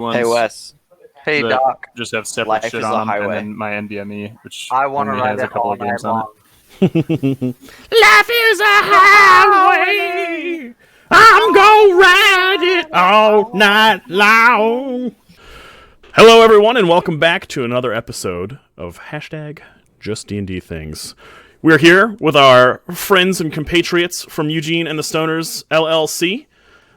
Hey Wes. Hey Doc. Just have separate Life shit is on a them, highway. and then my NVMe, which I want to only ride has a it couple all of night games on long. Life is a highway. I'm gonna ride it all night long. Hello, everyone, and welcome back to another episode of #JustDndThings. We're here with our friends and compatriots from Eugene and the Stoners LLC.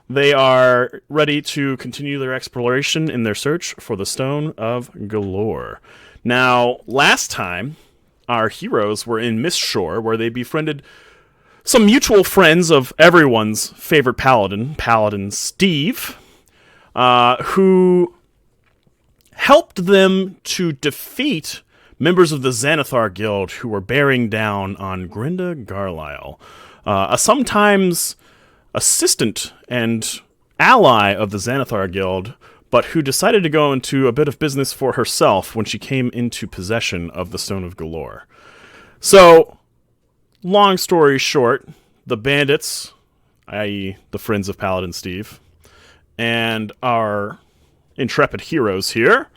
They are ready to continue their exploration in their search for the Stone of Galore. Now, last time, our heroes were in Mistshore, where they befriended some mutual friends of everyone's favorite Paladin Steve, who helped them to defeat members of the Xanathar Guild who were bearing down on Grinda Garlisle, a sometimes assistant and ally of the Xanathar Guild, but who decided to go into a bit of business for herself when she came into possession of the Stone of Galore. So, long story short, the bandits, i.e. the friends of Paladin Steve, and our intrepid heroes here,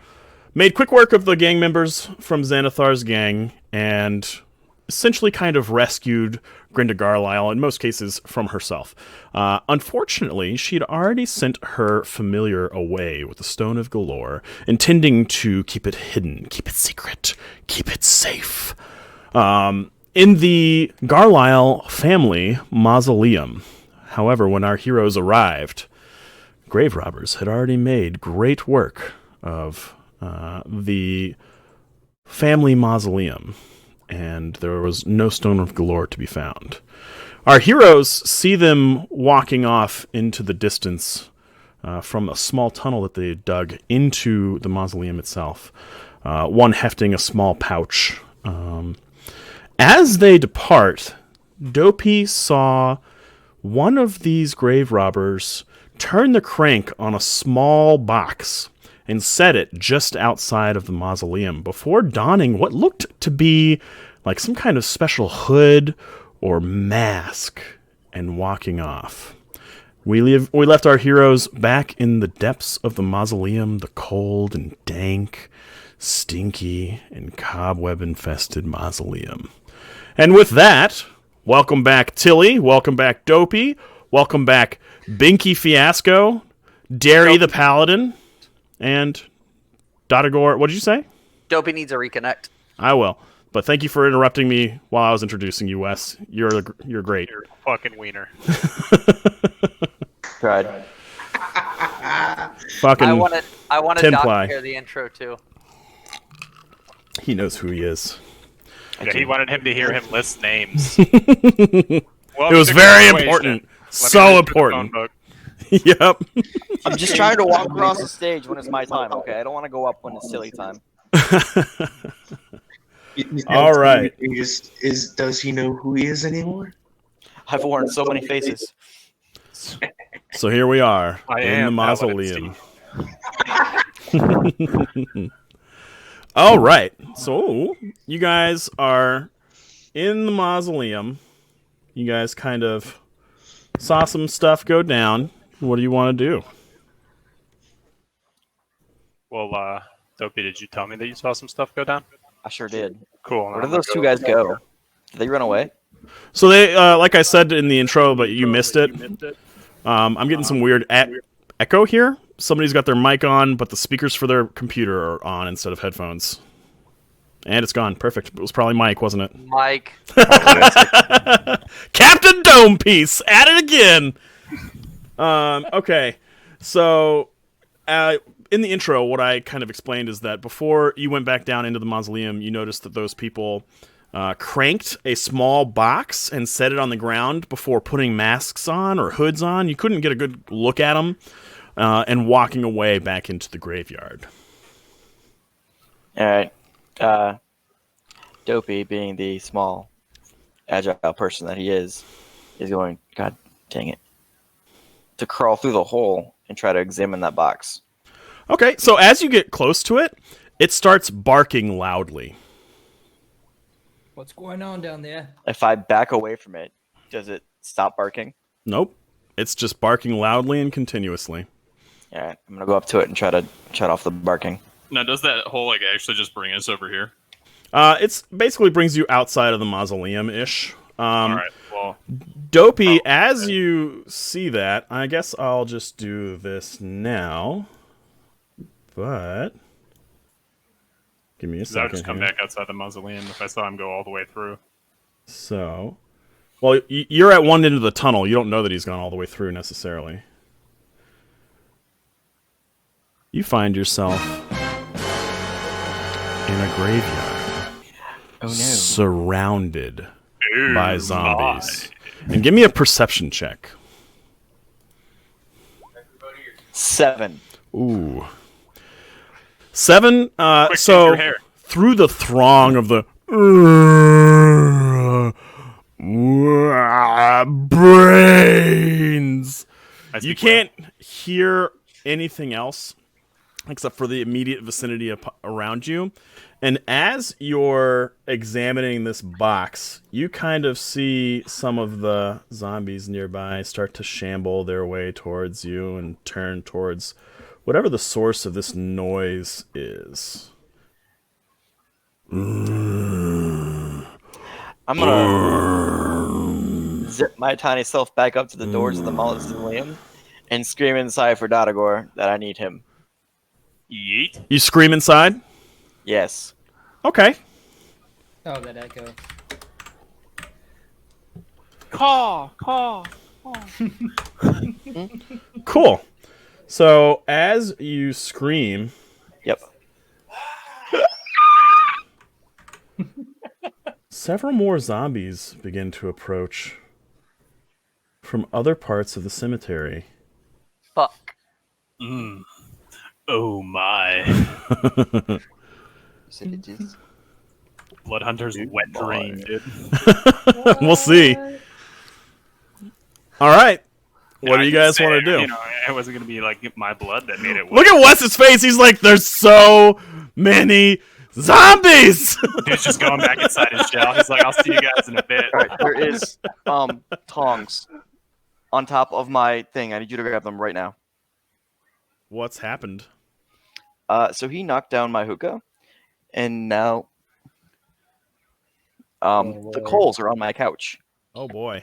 made quick work of the gang members from Xanathar's gang and essentially kind of rescued Grinda Garlisle, in most cases, from herself. Unfortunately, she'd already sent her familiar away with the Stone of Galore, intending to keep it hidden, keep it secret, keep it safe. In the Garlisle family mausoleum. However, when our heroes arrived, grave robbers had already made great work of the family mausoleum, and there was no Stone of Galore to be found. Our heroes see them walking off into the distance from a small tunnel that they dug into the mausoleum itself, one hefting a small pouch. As they depart, Dopey saw one of these grave robbers turn the crank on a small box and set it just outside of the mausoleum before donning what looked to be like some kind of special hood or mask and walking off. We left our heroes back in the depths of the mausoleum, the cold and dank, stinky, and cobweb-infested mausoleum. And with that, welcome back Tilly, welcome back Dopey, welcome back Binky Fiasco, Derry the Paladin, and Dotagore. What did you say? Dopey needs a reconnect. I will. But thank you for interrupting me while I was introducing you, Wes. You're great. You're a fucking wiener. Tried. Fucking I wanted Doc to hear the intro too. He knows who he is. Yeah, he wanted him to hear him list names. It was very important. So important. Yep. I'm just trying to walk across the stage when it's my time, okay? I don't want to go up when it's silly time. All right. Does he know who he is anymore? I've worn so many faces. So here we are in the mausoleum. All right. So you guys are in the mausoleum. You guys kind of saw some stuff go down. What do you want to do? Well, Dopey, did you tell me that you saw some stuff go down? I sure did. Cool. Where did those two guys go? Did they run away? So they, like I said in the intro, but you missed it. I'm getting some weird echo here. Somebody's got their mic on, but the speakers for their computer are on instead of headphones. And it's gone. Perfect. It was probably Mike, wasn't it? Mike. Captain Domepiece! At it again! Okay. So, in the intro, what I kind of explained is that before you went back down into the mausoleum, you noticed that those people cranked a small box and set it on the ground before putting masks on or hoods on. You couldn't get a good look at them, and walking away back into the graveyard. All right. Dopey, being the small, agile person that he is going, God dang it, to crawl through the hole and try to examine that box. Okay, so as you get close to it, it starts barking loudly. What's going on down there? If I back away from it, does it stop barking? Nope. It's just barking loudly and continuously. Yeah, I'm gonna go up to it and try to shut off the barking. Now, does that hole like actually just bring us over here? It's basically brings you outside of the mausoleum-ish. All right. Well, Dopey, as you see that, I guess I'll just do this now. But give me a I second. would just come here. back outside the mausoleum if I saw him go all the way through. So, well, you're at one end of the tunnel. You don't know that he's gone all the way through necessarily. You find yourself in a graveyard, Oh no! surrounded by zombies. My. And give me a perception check. 7. Ooh. 7. Quick, So your hair. through the throng of the brains, I you speak well. can't hear anything else except for the immediate vicinity around you. And as you're examining this box, you kind of see some of the zombies nearby start to shamble their way towards you and turn towards whatever the source of this noise is. I'm gonna zip my tiny self back up to the doors of the mausoleum and scream inside for Dodagor that I need him. Yeet. You scream inside? Yes. Okay. Oh, that echo. Caw, caw. Cool. So as you scream, Yep. several more zombies begin to approach from other parts of the cemetery. Fuck. Mm. Oh my. Bloodhunter's wet dream, dude. We'll see. All right. What I do you can guys say, want to do? You know, it wasn't gonna be like my blood that made it wet. Look at Wes's face. He's like, there's so many zombies. Dude's just going back inside his shell. He's like, I'll see you guys in a bit. All right. There is tongs on top of my thing. I need you to grab them right now. What's happened? So he knocked down my hookah, and now the coals are on my couch. Oh boy.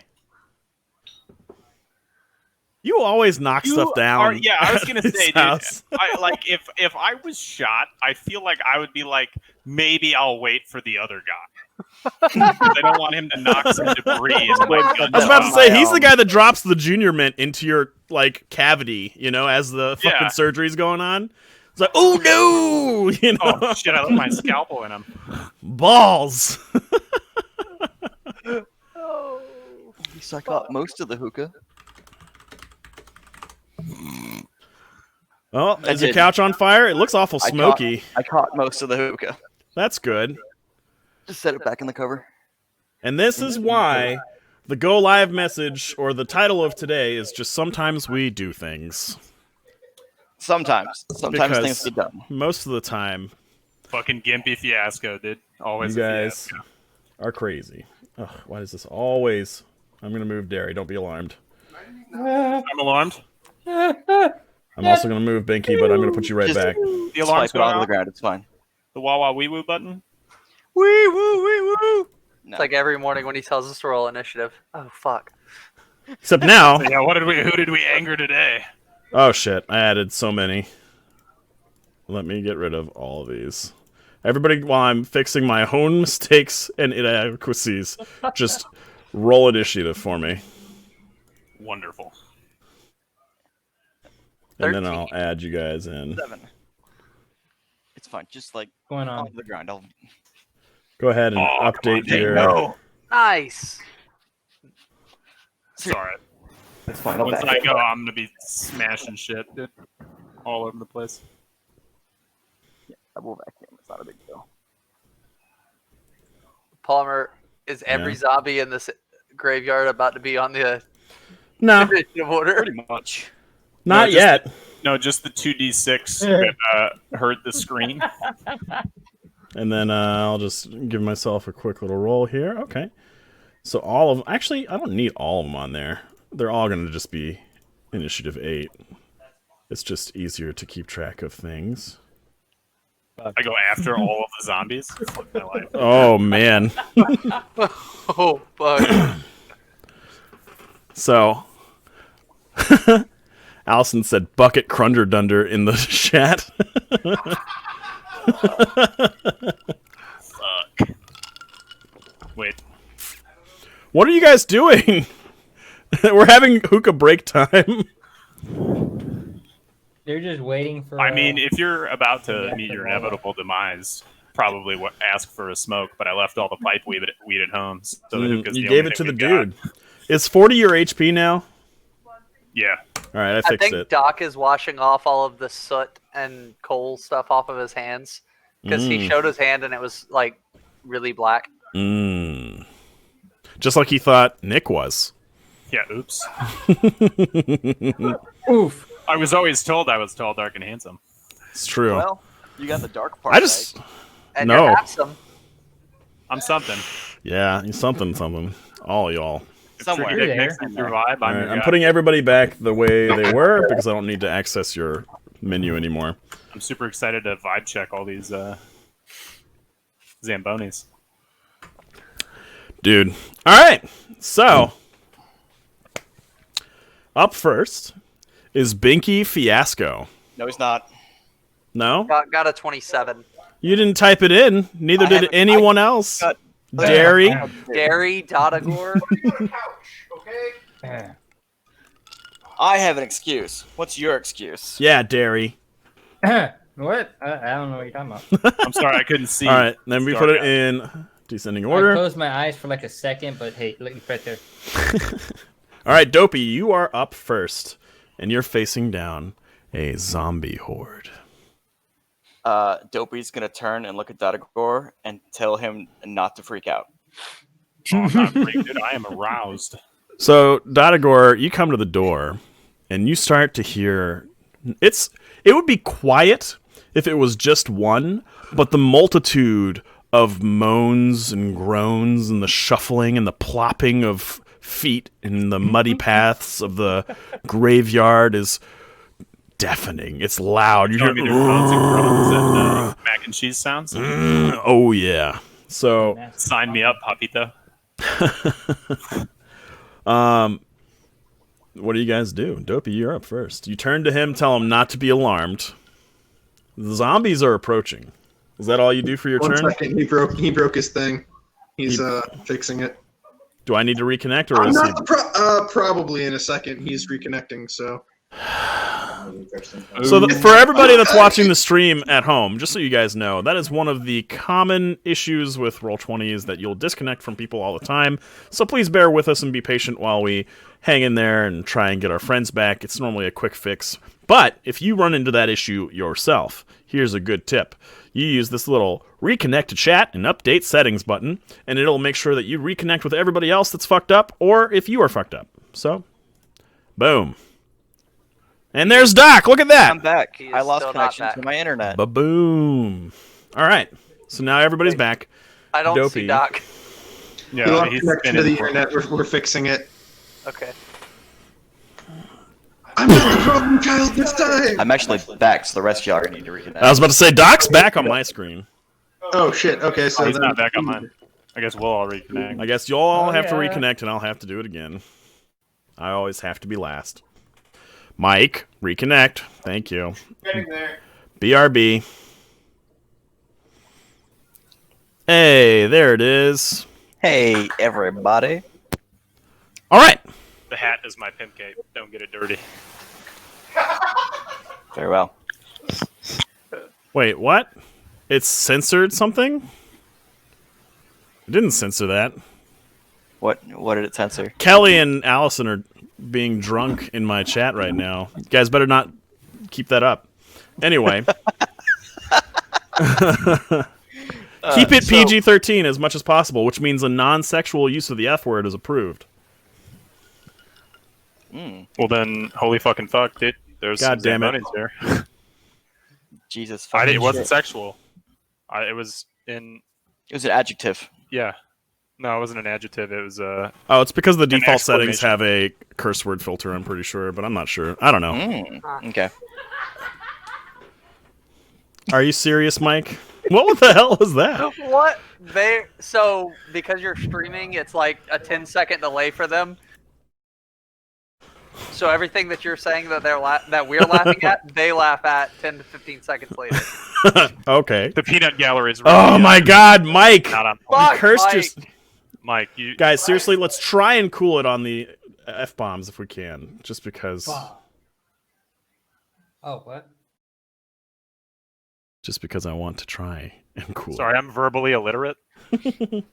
You always knock stuff down. Yeah, I was gonna at his say, dude. house. If I was shot, I feel like I would be like, maybe I'll wait for the other guy. I don't want him to knock some debris. And Wait, I was about to my, say, he's the guy that drops the junior mint into your like cavity, you know, as the fucking Yeah. surgery's going on. It's like, oh no, you know, Oh shit! I left my scalpel in him. balls. At least I caught most of the hookah. Oh, I is your did. couch on fire? It looks awful smoky. I caught most of the hookah. That's good. Just set it back in the cover. And this is why the go live message or the title of today is just sometimes we do things. Sometimes Because things get done. most of the time, Fucking gimpy fiasco, dude. Always you a guys fiasco. are crazy. Ugh, why is this always? I'm gonna move Derry. Don't be alarmed. I'm alarmed. I'm also gonna move Binky, but I'm gonna put you right Just- back. The alarm's Swipe it onto going the off. ground. It's fine. The wah wah wee woo button. Wee woo, wee woo. No. It's like every morning when he tells us to roll initiative. Oh fuck. Except now. Yeah, who did we anger today? Oh shit! I added so many. Let me get rid of all of these. Everybody, while I'm fixing my own mistakes and inadequacies, just roll initiative for me, Wonderful. and then 13. I'll add you guys in. 7. It's fine. Just like Going on. onto the ground. I'll... Go ahead and Oh, come on, update Dave, your. no. Nice. Sorry. It's fine. I'll Once back I it. go, I'm gonna be smashing shit, dude. All over the place. I will vacuum. It's not a big deal. Palmer, is every Yeah. zombie in this graveyard about to be on the No, initiative order? Pretty much. not No, just- yet. No, just the 2d6 that hurt the screen. And then I'll just give myself a quick little roll here. Okay. So all of actually, I don't need all of them on there. They're all going to just be initiative 8. It's just easier to keep track of things. I go after all of the zombies. Fuck my life. Oh, man. Oh, fuck. So, Allison said bucket crunder dunder in the chat. Fuck. Wait. What are you guys doing? We're having hookah break time. They're just waiting for. I mean, if you're about to meet your inevitable demise, probably ask for a smoke. But I left all the pipe weed at home. So the hookah's You the gave only it to thing the we've got. dude. It's 40 your HP now. Yeah. All right, I I fixed think it. Doc is washing off all of the soot and coal stuff off of his hands because he showed his hand and it was like really black. Just like he thought Nick was. Yeah. Oops. Oof. I was always told I was tall, dark, and handsome. It's true. Well, you got the dark part. I just... And No. you're handsome. I'm something. Yeah, something. All y'all. If Somewhere. Trigger Dick You're makes me survive, I'm your I'm guy. putting everybody back the way they were because I don't need to access your menu anymore. I'm super excited to vibe check all these Zambonis. Dude. All right. So, up first is Binky Fiasco. No, he's not. No? Got a 27. You didn't type it in. Neither I did haven't- anyone else. got- Dairy. Gary Dotagore. I have an excuse. What's your excuse? Yeah, Dairy. What? I don't know what you're talking about. I'm sorry, I couldn't see. All right. Then we It's put dark it out. in descending I order. closed my eyes for like a second, but hey, look right there. All right, Dopey, you are up first, and you're facing down a zombie horde. Dopey's gonna turn and look at Dotagore and tell him not to freak out. Oh, I'm not freaked, dude. I am aroused. So, Dotagore, you come to the door, and you start to hear... It would be quiet if it was just one, but the multitude of moans and groans and the shuffling and the plopping of feet in the muddy paths of the graveyard is deafening. It's loud. You Telling me hear... there's moans and groans and mac and cheese sounds. Oh, yeah. So... Sign me up, Papito. What do you guys do? Dopey, you're up first. You turn to him, tell him not to be alarmed. The zombies are approaching. Is that all you do for your One turn? second, he broke his thing. He's fixing it. Do I need to reconnect, or is he... Probably in a second. He's reconnecting. So So for everybody that's watching the stream at home, just so you guys know, that is one of the common issues with Roll20 is that you'll disconnect from people all the time. So please bear with us and be patient while we hang in there and try and get our friends back. It's normally a quick fix. But if you run into that issue yourself, here's a good tip. You use this little reconnect to chat and update settings button, and it'll make sure that you reconnect with everybody else that's fucked up, or if you are fucked up. So, boom. And there's Doc. Look at that. I'm back. He is I lost still not connection back. to my internet. Ba-boom. All right. So now everybody's back. I don't Dopey. see Doc. we Yeah, lost he's connection to spinning. the internet. We're fixing it. Okay. I'm not the problem child this time. I'm actually back, so the rest of y'all are gonna need to reconnect. I was about to say, Doc's back on my screen. Oh shit. Okay, so Oh, he's then, not back on mine. I guess we'll all reconnect. I guess you'll all have to yeah. reconnect, and I'll have to do it again. I always have to be last. Mike, reconnect. Thank you. BRB. Hey, there it is. Hey, everybody. All right. The hat is my pimp cape. Don't get it dirty. Very well. Wait, what? It's censored something? It didn't censor that. What did it censor? Kelly and Allison are being drunk in my chat right now. You guys better not keep that up. Anyway. Keep it PG-13 as much as possible, which means a non-sexual use of the F word is approved. Well then, holy fucking fuck, dude. There's God some damn it. Zambonis here. Jesus. It fucking wasn't shit. sexual. It was in. It was an adjective. Yeah. No, it wasn't an adjective. It was Oh, it's because the default settings exclamation. have a curse word filter, I'm pretty sure, but I'm not sure. I don't know. Okay. Are you serious, Mike? What the hell was that? What? So because you're streaming, it's like a 10-second delay for them. So everything that you're saying that that we're laughing at, they laugh at 10 to 15 seconds later. Okay. The peanut gallery is really Oh my God, Mike! not on You Fuck, cursed Mike. your... Mike. You Guys, seriously, let's try and cool it on the F-bombs if we can. Just because... Oh, what? Just because I want to try and cool sorry, I'm verbally illiterate. it.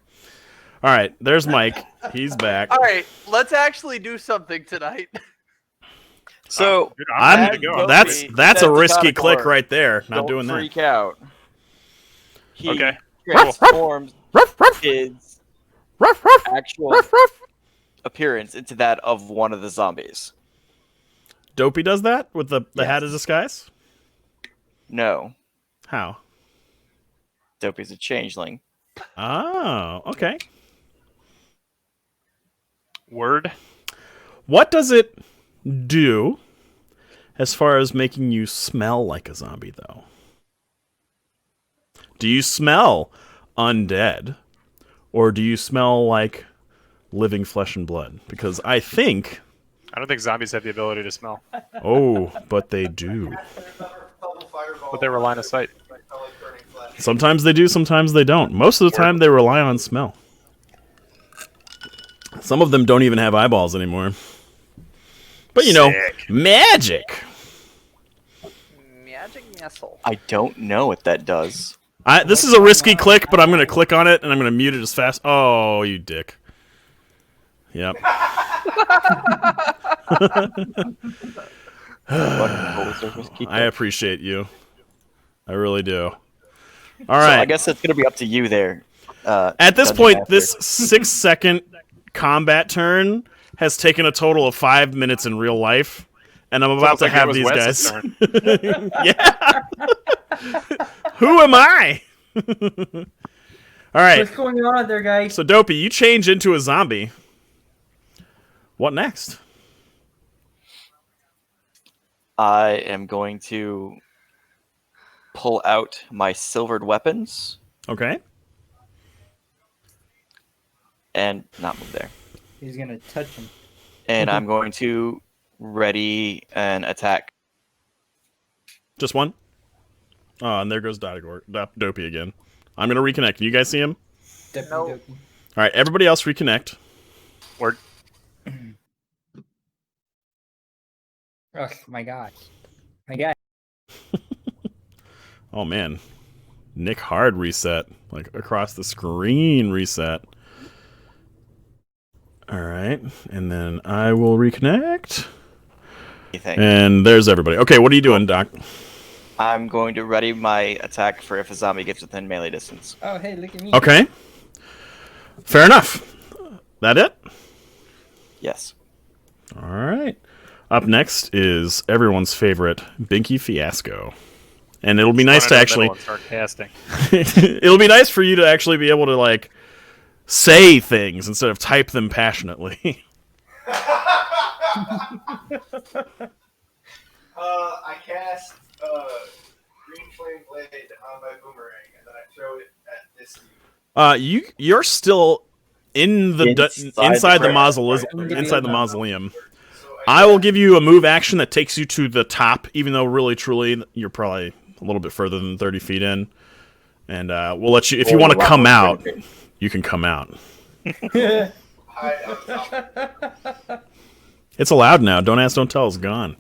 All right, there's Mike. He's back. All right, let's actually do something tonight. So Dude, I'm ready to go. That's That's a risky Technicolor. click right there. Not don't doing that. freak out. He Okay. transforms Ruff, ruff, his ruff, ruff, actual ruff, ruff. appearance into that of one of the zombies. Dopey does that with the Yes. hat of disguise? No, How? Dopey's a changeling. Oh, okay. Word. What does it do as far as making you smell like a zombie, though? Do you smell undead? Or do you smell like living flesh and blood? Because I think... I don't think zombies have the ability to smell, Oh, but they do. but they were line of sight. Sometimes they do, sometimes they don't. Most of the time, they rely on smell. Some of them don't even have eyeballs anymore. But, you know, Sick. magic! Magic missile. I don't know what that does. This is a risky click, but I'm going to click on it, and I'm going to mute it as fast... Oh, you dick. Yep. I appreciate you. I really do. All So right. I guess it's gonna be up to you there. At this Dungeon point, Master. this 6-second combat turn has taken a total of 5 minutes in real life, and I'm about Sounds to like it have was these Wes's guys. turn. Yeah. Who am I? All right. What's going on there, guys? So, Dopey, you change into a zombie. What next? I am going to pull out my silvered weapons Okay. and not move there. He's gonna touch him. And I'm going to ready an attack. Just one? Oh, and there goes Dopey again. I'm going to reconnect. Can you guys see him? No. All right, everybody else reconnect. Word. Oh my gosh. My God. Oh, man. Nick Hard reset. Like, across the screen reset. All right, and then I will reconnect. Anything. And there's everybody. Okay, what are you doing, Doc? I'm going to ready my attack for if a zombie gets within melee distance. Oh, hey, look at me. Okay. Fair enough. That it? Yes. All right. Up next is everyone's favorite Binky Fiasco. And it'll be nice to actually... start casting. It'll be nice for you to actually be able to, like, say things instead of type them passionately. I cast Green Flame Blade on my boomerang, and then I throw it at this dude. You're still in the inside the mausoleum. Right. Inside the mausoleum. I will give you a move action that takes you to the top, even though really truly you're probably a little bit further than 30 feet in. And we'll let you, if you want to come out, you can come out. It's allowed now. Don't ask, don't tell is gone.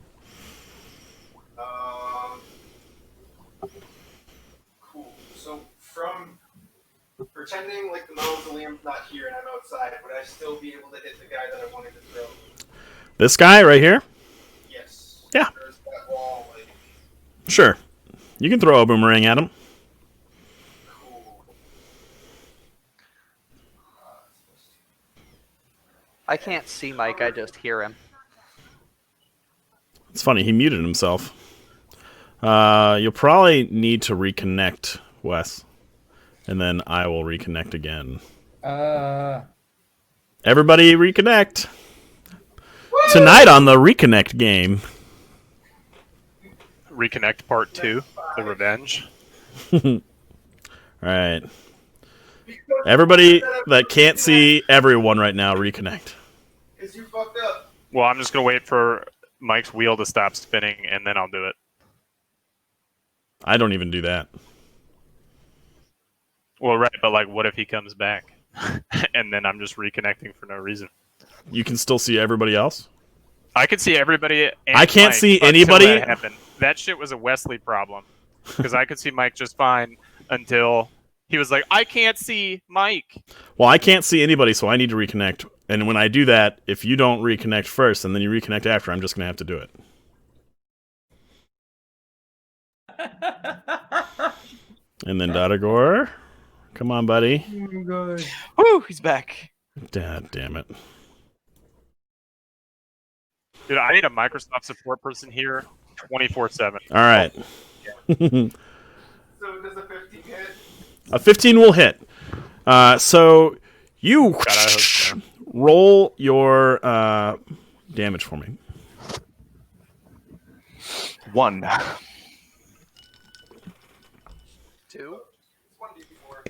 Cool. So from pretending like the mausoleum's not here and I'm outside, would I still be able to hit the guy that I wanted to throw? This guy right here? Yes. Yeah. There's that wall, like, Sure. You can throw a boomerang at him. cool. I can't see Mike, I just hear him. It's funny, he muted himself. You'll probably need to reconnect, Wes. And then I will reconnect again. Everybody reconnect. Tonight on the Reconnect game. Reconnect Part 2, The Revenge. All right. Everybody that can't see everyone right now, reconnect. Because you fucked up. Well, I'm just gonna wait for Mike's wheel to stop spinning, and then I'll do it. I don't even do that. Well, right, but like, what if he comes back, and then I'm just reconnecting for no reason? You can still see everybody else? I can see everybody. And I can't Mike see until anybody? That happened. That shit was a Wesley problem, because I could see Mike just fine until he was like, "I can't see Mike." Well, I can't see anybody, so I need to reconnect. And when I do that, if you don't reconnect first and then you reconnect after, I'm just going to have to do it. And then Dotagore. Come on, buddy. Woo, he's back. Dad, damn it. Dude, I need a Microsoft support person here 24/7. All right. So does a 15 hit? A 15 will hit. So you God, I hope so. roll your damage for me. 1. 2. It's 1d4.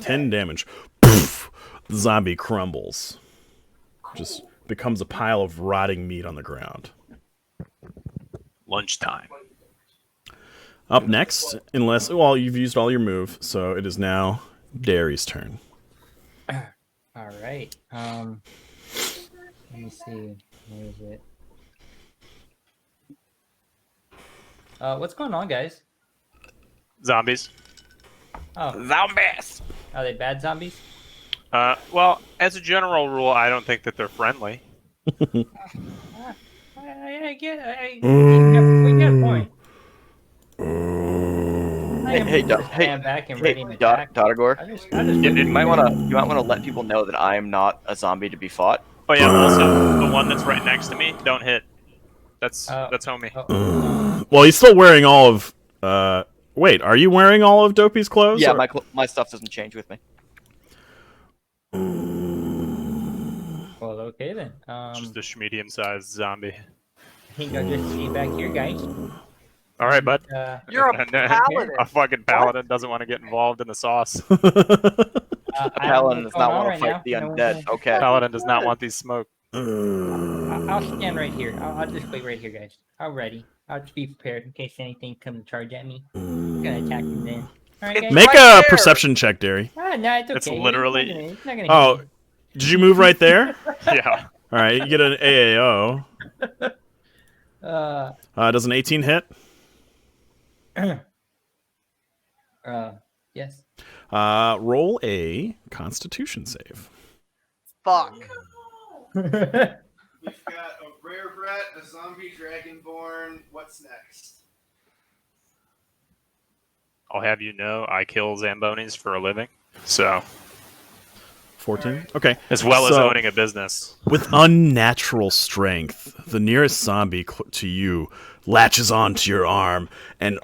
10 damage. Poof! The zombie crumbles. Just becomes a pile of rotting meat on the ground. Lunchtime. Up next, unless... Well, you've used all your move, so it is now Derry's turn. All right. Let me see. Where is it? What's going on, guys? Zombies. Oh, Zombies! are they bad zombies? Well, as a general rule, I don't think that they're friendly. I get. We got a point. Hey, Stand back and ready to attack. Dotagore. I just You might want to let people know that I am not a zombie to be fought. Oh yeah, also the one that's right next to me, don't hit. That's homie. Well, he's still wearing all of... wait, are you wearing all of Dopey's clothes? Yeah, or- my stuff doesn't change with me. Well, okay then. Just a medium-sized zombie. I think I'll just see you back here, guys. All right, bud. You're a paladin. A fucking paladin doesn't want to get involved in the sauce. A paladin does not want to fight the undead. Okay. Paladin does not want these smoke. I'll stand right here. I'll just wait right here, guys. I'm ready. I'll just be prepared in case anything comes to charge at me. I'm gonna attack them then. All right, guys. Make Right a there. perception check, Derry. Ah, no, it's okay. It's literally- It's not gonna Oh, hit me. did you move right there? Yeah. All right, you get an AAO. Does an 18 hit? Yes. Roll a Constitution save. Fuck. We've got a rare brat, a zombie dragonborn. What's next? I'll have you know, I kill Zambonis for a living. So, 14. Okay. as well as So- owning a business. With unnatural strength, the nearest zombie to you latches onto your arm and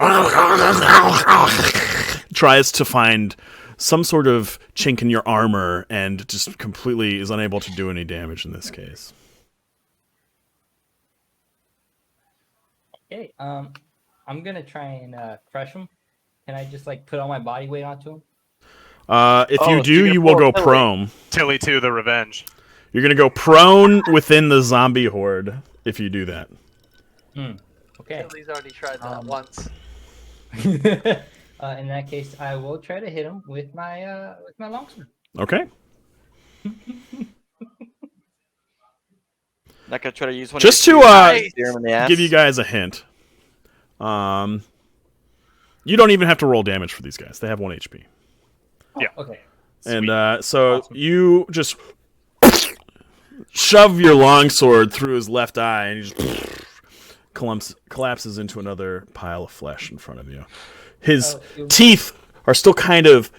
tries to find some sort of chink in your armor and just completely is unable to do any damage in this case. Okay. I'm gonna try and crush him. Can I just like put all my body weight onto him? If Oh, you so do, you're gonna you will pull go a Tilly. prone. Tilly 2, the revenge. You're going to go prone within the zombie horde if you do that. Okay. Tilly's already tried that once. In that case, I will try to hit him with my longsword. Okay. Not gonna try to use one. Just of your to spears, steer him in the ass. give you guys a hint. You don't even have to roll damage for these guys. They have 1 HP. Yeah. Okay. And so you just shove your longsword through his left eye, and he just collapses into another pile of flesh in front of you. His teeth are still kind of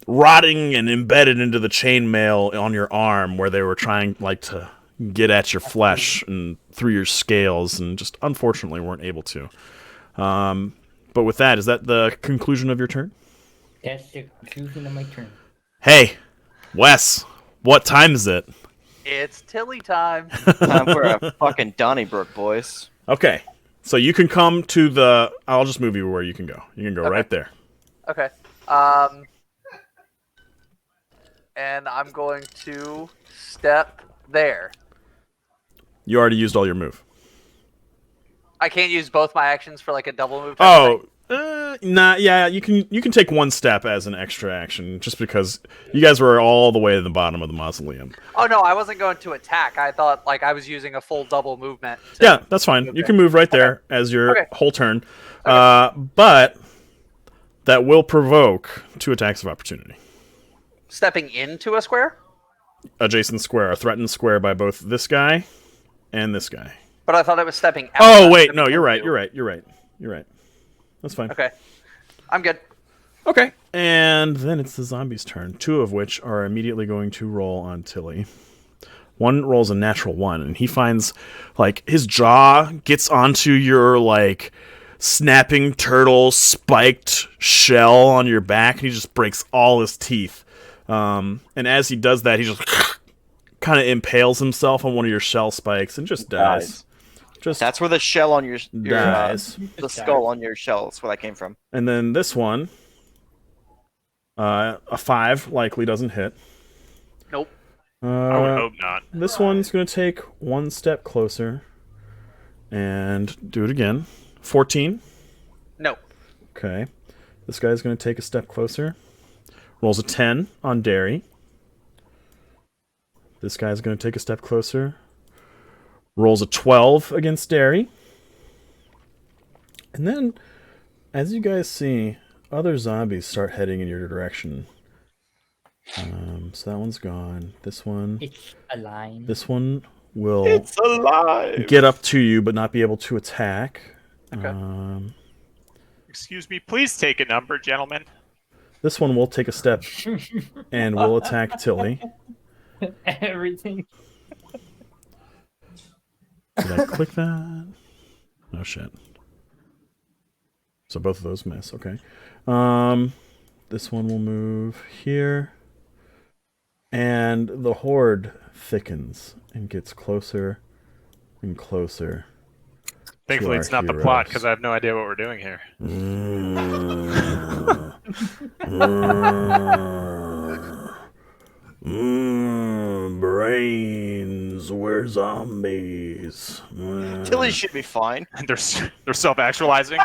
rotting and embedded into the chainmail on your arm, where they were trying to get at your flesh and through your scales, and just unfortunately weren't able to. But with that, is that the conclusion of your turn? That's the conclusion of my turn. Hey, Wes, What time is it? It's Tilly time. Time for a fucking Donnybrook, boys. Okay. So you can come to the... I'll just move you where you can go. You can go right there. Okay. And I'm going to step there. You already used all your move. I can't use both my actions for like a double move. Nah, yeah, you can take one step as an extra action, just because you guys were all the way to the bottom of the mausoleum. Oh no, I wasn't going to attack. I thought like I was using a full double movement. Yeah, that's fine. You can move right there as your whole turn. But that will provoke 2 attacks of opportunity. Stepping into a square? Adjacent square, a threatened square by both this guy and this guy. But I thought it was stepping out. Oh, wait, no, you're right. That's fine. Okay. I'm good. Okay. And then it's the zombie's turn, 2 of which are immediately going to roll on Tilly. One rolls a natural 1, and he finds, like, his jaw gets onto your, like, snapping turtle spiked shell on your back, and he just breaks all his teeth. And as he does that, he just kind of impales himself on one of your shell spikes and just dies. That's where the shell on your dies. The skull on your shell is where that came from. And then this one, a 5 likely doesn't hit. Nope. I would hope not. This one's going to take 1 step closer and do it again. 14. Nope. Okay. This guy's going to take a step closer. Rolls a 10 on Derry. This guy's going to take a step closer. Rolls a 12 against Derry. And then, as you guys see, other zombies start heading in your direction. So that one's gone. This one... It's a line. This one will It's alive. get up to you, but not be able to attack. Okay. Excuse me, please take a number, gentlemen. This one will take a step and will attack Tilly. Everything. Did I click that? Oh shit. So both of those miss. Okay. This one will move here. And the horde thickens and gets closer and closer. Thankfully, it's not the plot, because I have no idea what we're doing here. Brains, we're zombies. Tilly should be fine. They're self-actualizing.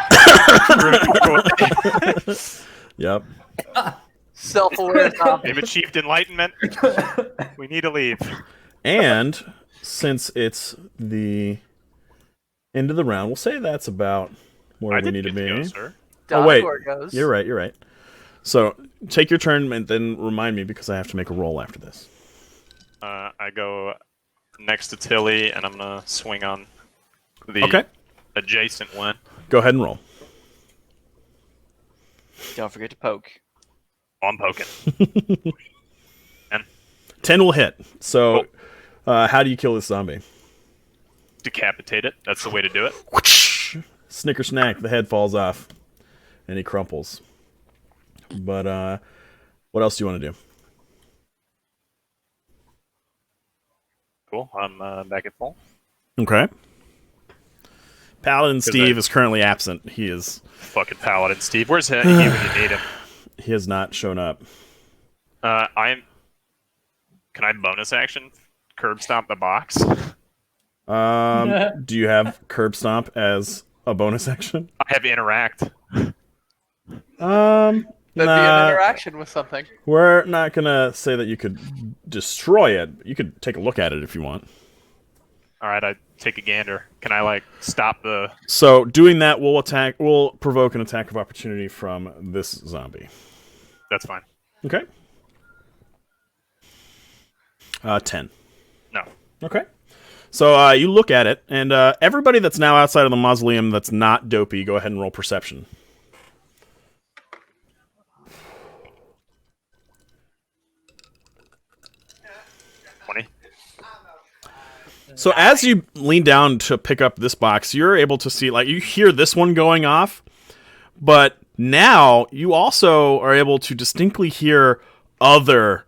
Yep. Self-aware zombie. They've achieved enlightenment. We need to leave. And since it's the end of the round, we'll say that's about where we need to be. Go, sir. Oh wait, goes. you're right. So take your turn and then remind me, because I have to make a roll after this. I go next to Tilly, and I'm gonna swing on the adjacent one. Go ahead and roll. Don't forget to poke. Oh, I'm poking. 10 will hit. So, how do you kill this zombie? Decapitate it. That's the way to do it. Snicker snack. The head falls off, and he crumples. But what else do you want to do? Cool. I'm back at full. Okay. Paladin Steve is currently absent. He is... Fucking Paladin Steve. Where's he when you need him? He has not shown up. Can I bonus action curb stomp the box? Do you have curb stomp as a bonus action? I have interact. That'd be an interaction with something. We're not gonna say that you could destroy it. You could take a look at it if you want. All right, I take a gander. Can I like stop the? So doing that will provoke an attack of opportunity from this zombie. That's fine. Okay. 10. No. Okay. So you look at it, and everybody that's now outside of the mausoleum that's not dopey, go ahead and roll perception. So as you lean down to pick up this box, you're able to see, like, you hear this one going off, but now you also are able to distinctly hear other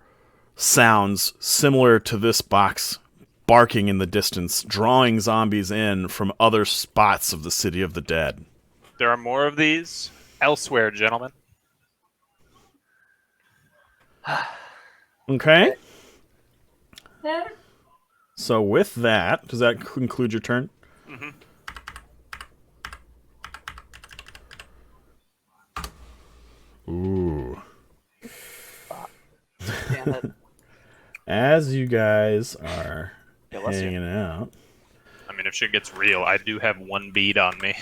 sounds similar to this box barking in the distance, drawing zombies in from other spots of the City of the Dead. There are more of these elsewhere, gentlemen. Okay. So with that, does that conclude your turn? Mm-hmm. Ooh. Damn it. As you guys are bless you. hanging out, I mean, if shit gets real, I do have one bead on me.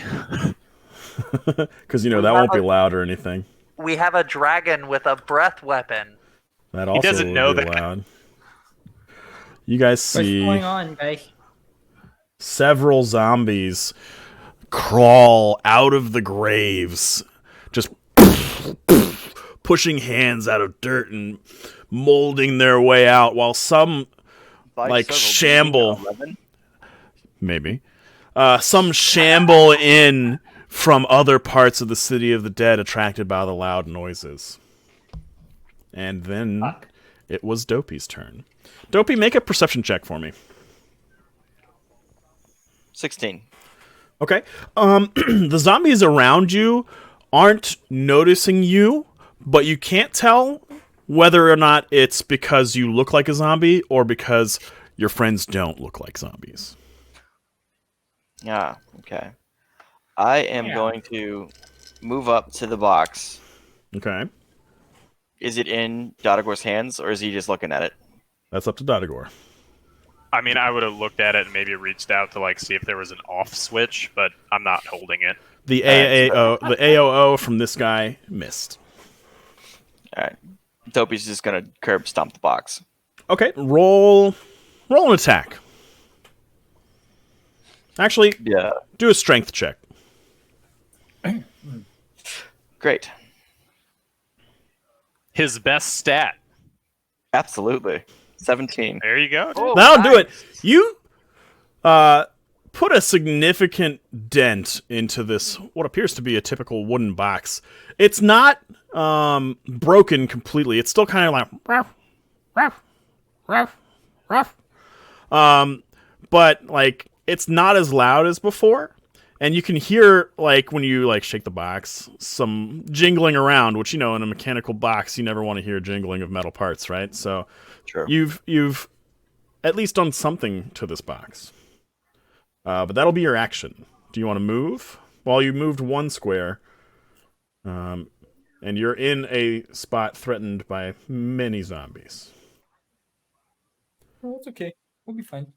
because that won't be loud or anything. We have a dragon with a breath weapon. That also doesn't will know be that. loud. You guys What's see going on, guys? several zombies crawl out of the graves, just pushing hands out of dirt and molding their way out, while some shamble. Maybe. Some shamble in from other parts of the City of the Dead, attracted by the loud noises. And then it was Dopey's turn. Dopey, make a perception check for me. 16. Okay. The zombies around you aren't noticing you, but you can't tell whether or not it's because you look like a zombie or because your friends don't look like zombies. Ah, okay. I am going to move up to the box. Okay. Is it in Dodagor's hands, or is he just looking at it? That's up to Dodagor. I mean, I would have looked at it and maybe reached out to see if there was an off switch, but I'm not holding it. The AOO from this guy missed. All right. Dopey's just gonna curb stomp the box. Okay, roll an attack. Actually, Yeah. do a strength check. Great. His best stat. Absolutely. 17. There you go. Oh, That'll do it. nice. You put a significant dent into this, what appears to be a typical wooden box. It's not broken completely. It's still kind of like ruff, ruff, ruff, ruff. But it's not as loud as before. And you can hear, when you, shake the box, some jingling around, which, in a mechanical box, you never want to hear jingling of metal parts, right? So True. you've at least done something to this box. But that'll be your action. Do you want to move? Well, you moved one square, and you're in a spot threatened by many zombies. Oh, it's okay. We'll be fine.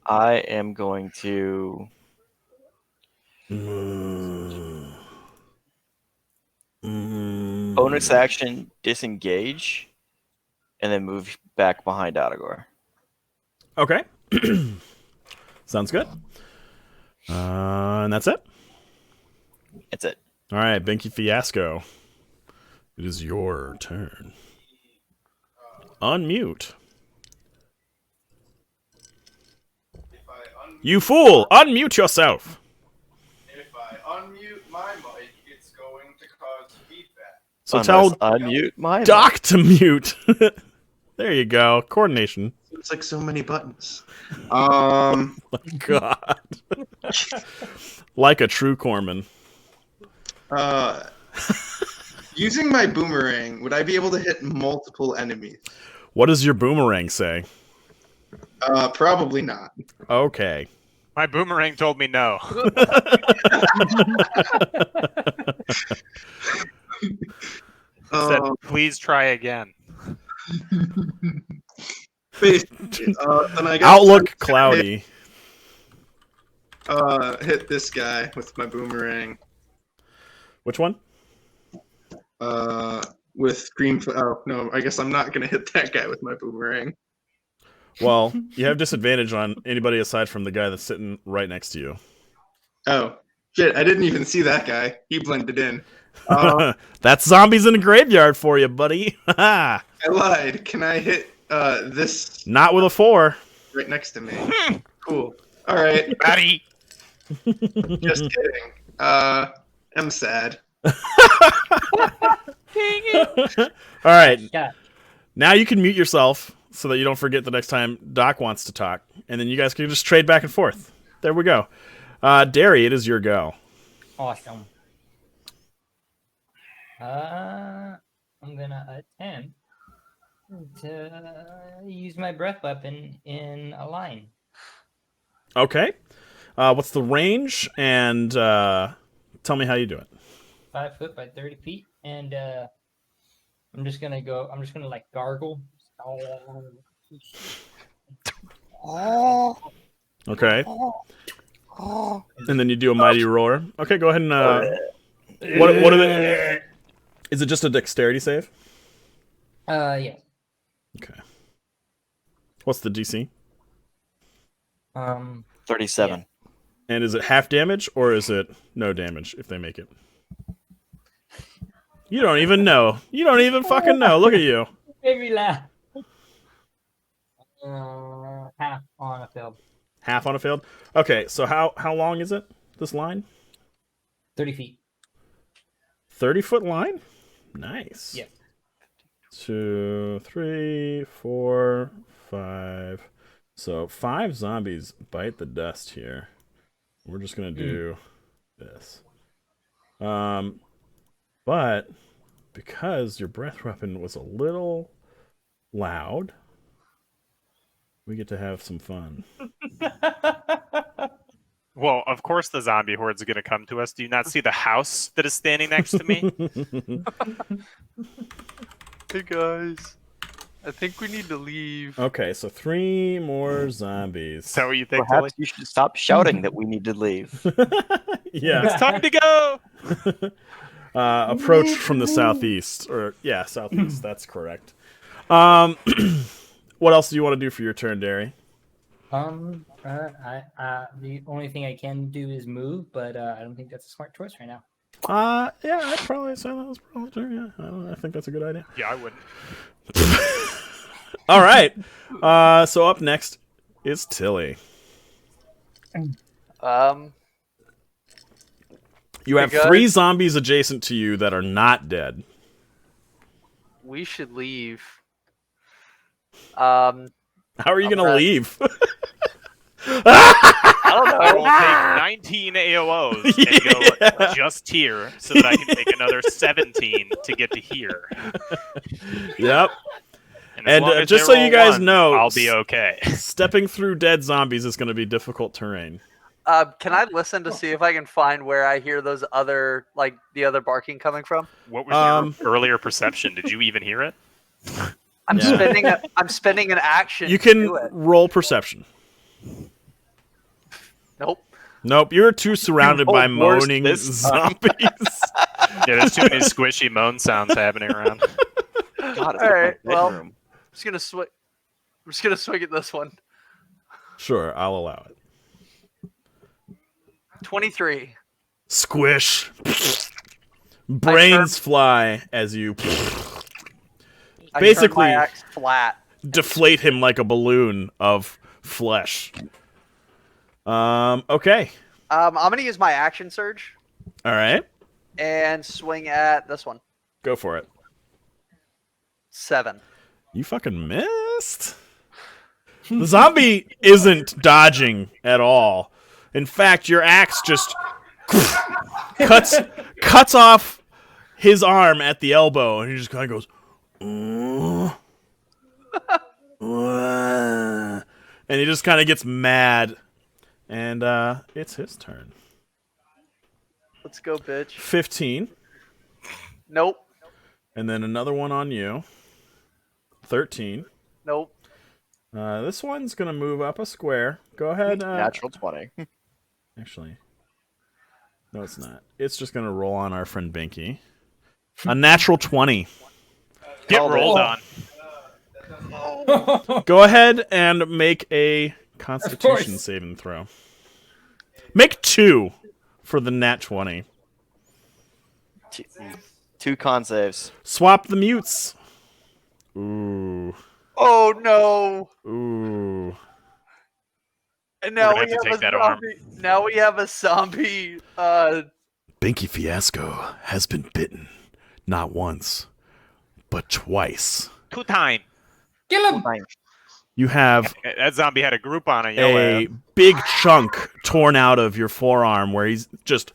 I am going to... bonus action, disengage, and then move back behind Dodagor. Okay. Sounds good. And that's it? That's it. All right, Binky Fiasco. It is your turn. Unmute. You fool! Unmute yourself! If I unmute my mic, it's going to cause feedback. So Unless tell unmute my Doc to mute. There you go. Coordination. It's like so many buttons. My God. Like a true corpsman. Using my boomerang, would I be able to hit multiple enemies? What does your boomerang say? Probably not. Okay. My boomerang told me no. Said, please try again. Then I guess Outlook cloudy. hit this guy with my boomerang. Which one? With green. Oh no, I guess I'm not gonna hit that guy with my boomerang. Well, you have disadvantage on anybody aside from the guy that's sitting right next to you. Oh shit! I didn't even see that guy. He blended in. That's zombies in a graveyard for you, buddy. I lied. Can I hit this Not with a 4. right next to me? Cool. All right. Buddy. Just kidding. I'm sad. All right. Yeah. Now you can mute yourself so that you don't forget the next time Doc wants to talk, and then you guys can just trade back and forth. There we go. Derry, it is your go. Awesome. I'm gonna attempt to use my breath weapon in a line. Okay. What's the range? And tell me how you do it. 5 foot by 30 feet, and I'm just gonna like gargle. Okay. And then you do a mighty roar. Okay, go ahead and what are the? Is it just a dexterity save? Yeah. Okay. What's the DC? 37. And is it half damage or is it no damage if they make it? You don't even know. You don't even fucking know. Look at you. Made me laugh. Half on a field. Half on a field? Okay, so how long is it, this line? 30 feet. 30-foot line? Nice. Yeah. 2, 3, 4, 5. So 5 zombies bite the dust here. We're just gonna do this. But because your breath weapon was a little loud, we get to have some fun. Well, of course the zombie horde's going to come to us. Do you not see the house that is standing next to me? Hey guys, I think we need to leave. Okay, so 3 more zombies. Is that what you think, Tilly? Perhaps you should stop shouting that we need to leave. Yeah. It's time to go! Approach from the southeast. Or, yeah, southeast. That's correct. What else do you want to do for your turn, Derry? The only thing I can do is move, but I don't think that's a smart choice right now. Yeah, I'd probably say that was probably true. Yeah, I think that's a good idea. Yeah, I wouldn't. All right. So up next is Tilly. You have Hey, guys. 3 zombies adjacent to you that are not dead. We should leave. I How are you going to Alright. leave? don't I will know. take 19 AOOs and go just here so that I can take another 17 to get to here. Yep. As And, long as just they so you roll guys ones, know, I'll be okay. Stepping through dead zombies is going to be difficult terrain. Can I listen to see if I can find where I hear those other, like the other barking coming from? What was your earlier perception? Did you even hear it? I'm Yeah. spending an action. You to can do it. roll perception. Nope. Nope, you're too surrounded by rolled worse moaning this time. zombies. Yeah, there's too many squishy moan sounds happening around. God, it's All like right, my well- bedroom. I'm just gonna swing at this one. Sure, I'll allow it. 23. Squish. Brains fly as you I Basically- turned my axe flat. deflate him like a balloon of flesh. Okay. I'm gonna use my action surge All right. and swing at this one. Go for it. 7. You fucking missed. The zombie isn't dodging at all. In fact, your axe just cuts off his arm at the elbow, and he just kind of goes, and he just kind of gets mad, and it's his turn. Let's go, bitch. 15, Nope. and then another one on you. 13. Nope. This one's gonna move up a square. Go ahead. Natural 20. Actually, no, it's not. It's just gonna roll on our friend Binky. A natural 20. Get Called rolled it. on. Go ahead and make a Constitution course. saving throw. Make 2 for the nat 20. 2 con saves. Swap the mutes. Ooh. Oh no! Ooh. And now We're we gonna have to have take a that arm. zombie. Now we have a zombie. Binky Fiasco has been bitten, not once, but twice Two time. Kill him! Fine. You have That zombie had a group on it. a big chunk torn out of your forearm where he's just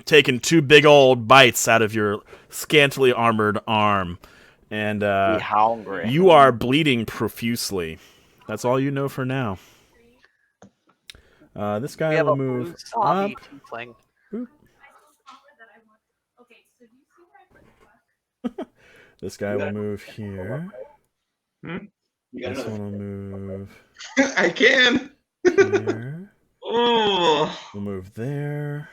taking 2 big old bites out of your scantily armored arm. And Be hungry. you are bleeding profusely. That's all you know for now. This We guy have will a blue move zombie up. tiefling. This guy will move here. You This got one will move I can. here. Oh. We'll move there.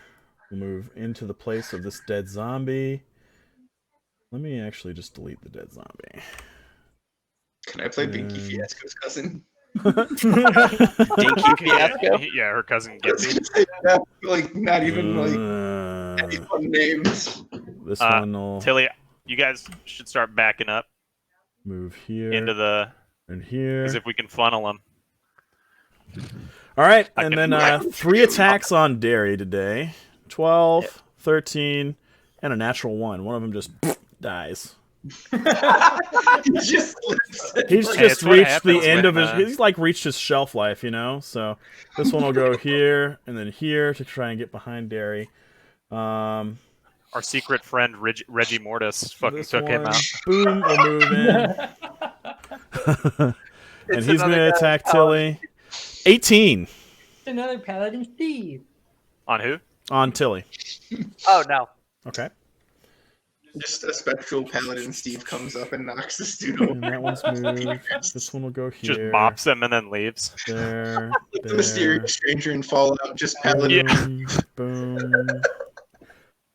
We'll move into the place of this dead zombie. Let me actually just delete the dead zombie. Can I play Binky And- Fiasco's cousin? Dinky Fiasco? Yeah, her cousin I was Gimpy. gonna say that, like not even like any Uh, fun names. this one will Tilly, you guys should start backing up move here into the. and here. Because if we can funnel them. All right, I and can- then 3 attacks on Derry today. 12, 13, and a natural 1. One of them just dies. He just slips it. He's Hey, just it's what reached the happens end of when, his. He's like reached his shelf life, you know. So this one will go here and then here to try and get behind Derry. Our secret friend Reggie Mortis fucking This took him one, out. Boom, will move in, and It's he's another gonna guy attack with Tilly. 18 Another Paladin Steve. On who? on Tilly. Oh no. Okay, Just a spectral paladin Steve comes up and knocks this dude and over. that one's moved. This one will go Just here. bops him and then leaves. There. Like the there. mysterious stranger in Fallout, just paladin. Boom, boom.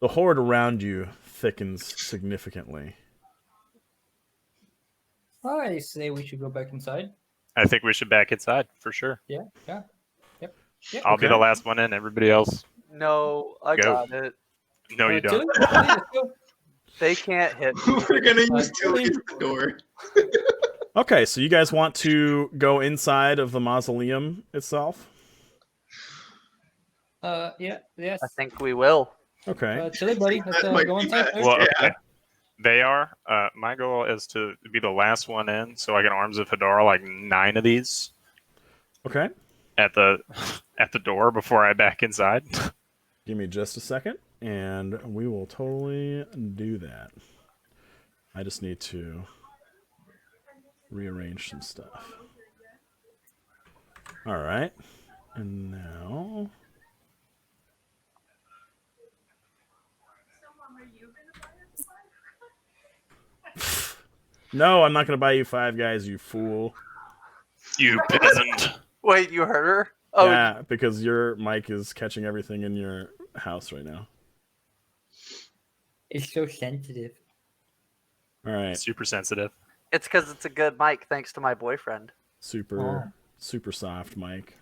The horde around you thickens significantly. I say we should go back inside. I think we should back inside for sure. Yeah. Yep. I'll be Okay. the last one in. Everybody else, No, I Go. got it. no, you don't. Let's go. They can't hit me. We're gonna use Tilly as the door. Okay, so you guys want to go inside of the mausoleum itself? Yeah. Yes. I think we will. Okay. Tilly, buddy. Let's That might go be inside. bad. first. Well, Yeah. okay. They are. My goal is to be the last one in, so I can Arms of Hadar like 9 of these Okay. at the door before I back inside. Give me just a second, and we will totally do that. I just need to rearrange some stuff. All right. And now... No, I'm not going to buy you 5 Guys, you fool. You peasant. Wait, you heard her? Oh, Yeah, because your mic is catching everything in your house right now. It's so sensitive. All right. Super sensitive. it's because it's a good mic, thanks to my boyfriend. Super soft mic.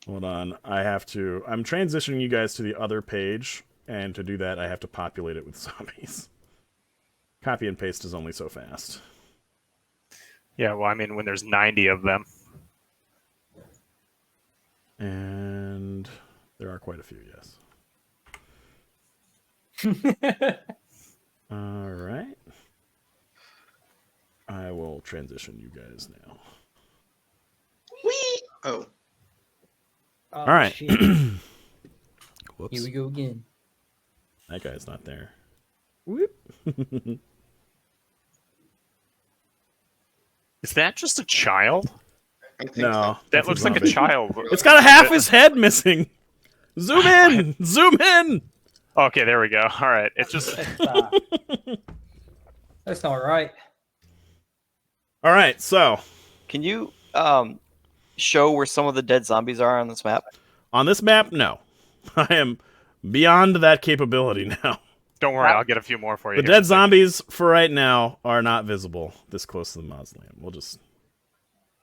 Hold on. I'm transitioning you guys to the other page, and to do that, I have to populate it with zombies. Copy and paste is only so fast. Yeah, well, I mean, when there's 90 of them. And there are quite a few, yes. All right. I will transition you guys now. Whee! Oh, All right. Here Whoops. we go again. That guy's not there. Whoop. Is that just a child? I think No. so. That that's looks like a zombie. child. It's got a half his head missing. Zoom in. Zoom in. Okay, there we go. All right. It's just That's not right. All right. So Can you show where some of the dead zombies are on this map? on this map, no, I am beyond that capability now. don't worry, I'll get a few more for you. The here. dead zombies for right now are not visible this close to the mausoleum. We'll just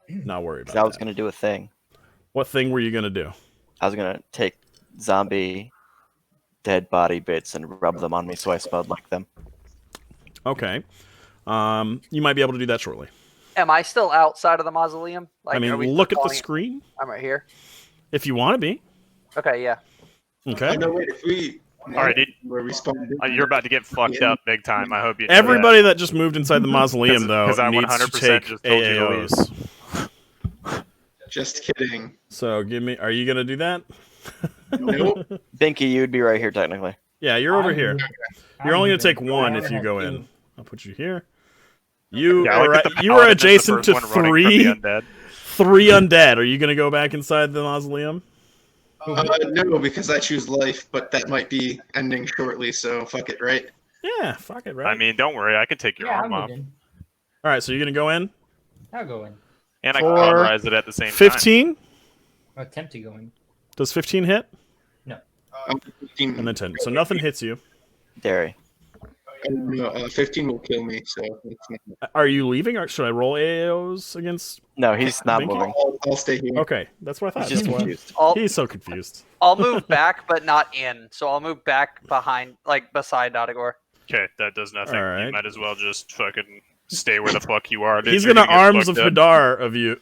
not worry about 'Cause I was that. going to do a thing. What thing were you gonna do? I was going to take zombie dead body bits and rub them on me so I smelled like them. Okay. You might be able to do that shortly. Am I still outside of the mausoleum? Like, I are mean, we look at the calling it- screen I'm right here. if you want to be. Okay, yeah. Okay. Oh, no, wait, if we. All right. where we spawned. You're about to get fucked up big time. I hope you know Everybody that just moved inside the mausoleum, though, 'cause I needs 100% to take just told you to leave. AAOs. Just kidding. So give me. Are you gonna do that? Nope. Binky, you would be right here technically. Yeah, you're over here. You're only gonna take one if you go in. I'll put you here. You Yeah, I are like that the you are paladin is the adjacent first to one running from the undead. three undead. Are you gonna go back inside the mausoleum? No, because I choose life, but that might be ending shortly, so fuck it, right? Yeah, fuck it, right? I mean, don't worry. I can take your Yeah, arm I'm off. moving. All right, so you're gonna go in. I'll go in. And I For can cauterize it at the same time. 15. I'll attempt to go in. Does 15 hit? Um, 15, And then 10. So nothing hits you. Derry. no, 15 will kill me, so it's not, Are you leaving, or should I roll AAOs against? No, he's not Binky? moving. I'll stay here. Okay, that's what I thought. He's just That's why- confused. He's so confused. I'll move back, but not in. So I'll move back behind, like beside Dotagor. Okay, that does nothing. All right. You might as well just fucking stay where the fuck you are. dude. He's You're gonna get arms of fucked up. Hadar of you.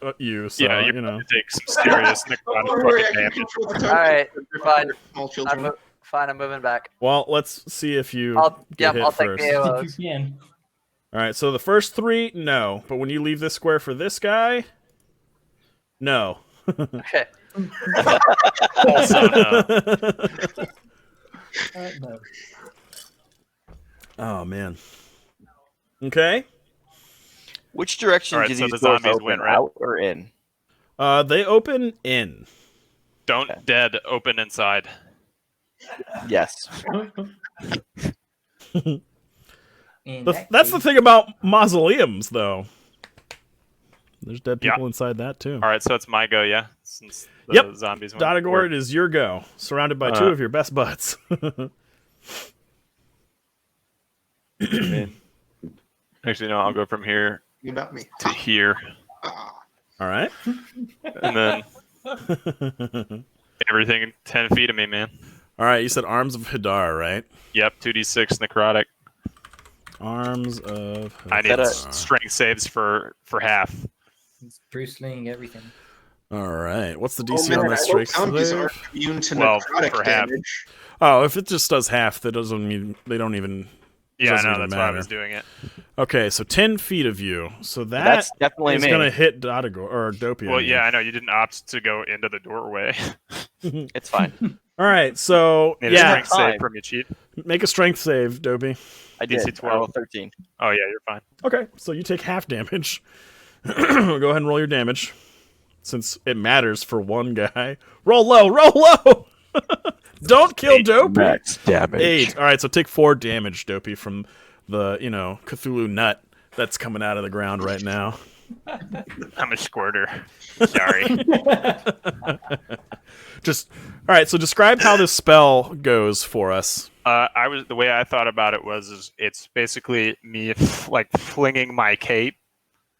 So Yeah, you're you know. gonna take some serious necrotic Don't worry, I fucking can damage. control the All right, target. fine. Small I'm children. fine. I'm moving back. Well, let's see if you I'll get hit I'll take first. the If you AOs. can. All right, so the first three, no. But when you leave this square for this guy, no. Okay. Also, no. No. Oh man. Okay. Which direction Alright, do so these the doors zombies open? went right. Out or in? They open in. Don't dead open inside. Yes. In That's the case- thing about mausoleums, though. There's dead Yeah. people inside that too. All right, so it's my go, yeah. Since the Yep. zombies went Dotagor, forward. it is your go. Surrounded by two of your best buds. Actually, no. I'll go from here About me. to here, Ah. All right. and then everything 10 feet of me, man. All right. You said arms of Hadar, right? Yep, 2d6 necrotic. Arms of. I need that a- strength saves for half. It's Bruce Ling, everything. All right. What's the Oh, DC man, on I that hope strike zombies save? are immune to Well, necrotic for half. damage. Oh, if it just does half, that doesn't mean they don't even. Yeah, I doesn't know. even That's why I matter. was doing it. Okay, so 10 feet of you. So That's definitely is me. going to hit Dotagor or Dopey. Well, yeah, I know. You didn't opt to go into the doorway. It's fine. All right, so Need a yeah, strength save Fine. from you, cheat. make a strength save, Dopey. I DC did. 12. I rolled 13. Oh, yeah, you're fine. Okay, so you take half damage. Go ahead and roll your damage, since it matters for one guy. Roll low, roll low. Don't kill Dopey. Max damage. 8. All right, so take 4 damage, Dopey, from the Cthulhu nut that's coming out of the ground right now. I'm a squirter. Sorry. Just all right. So describe how this spell goes for us. The way I thought about it was it's basically me like flinging my cape,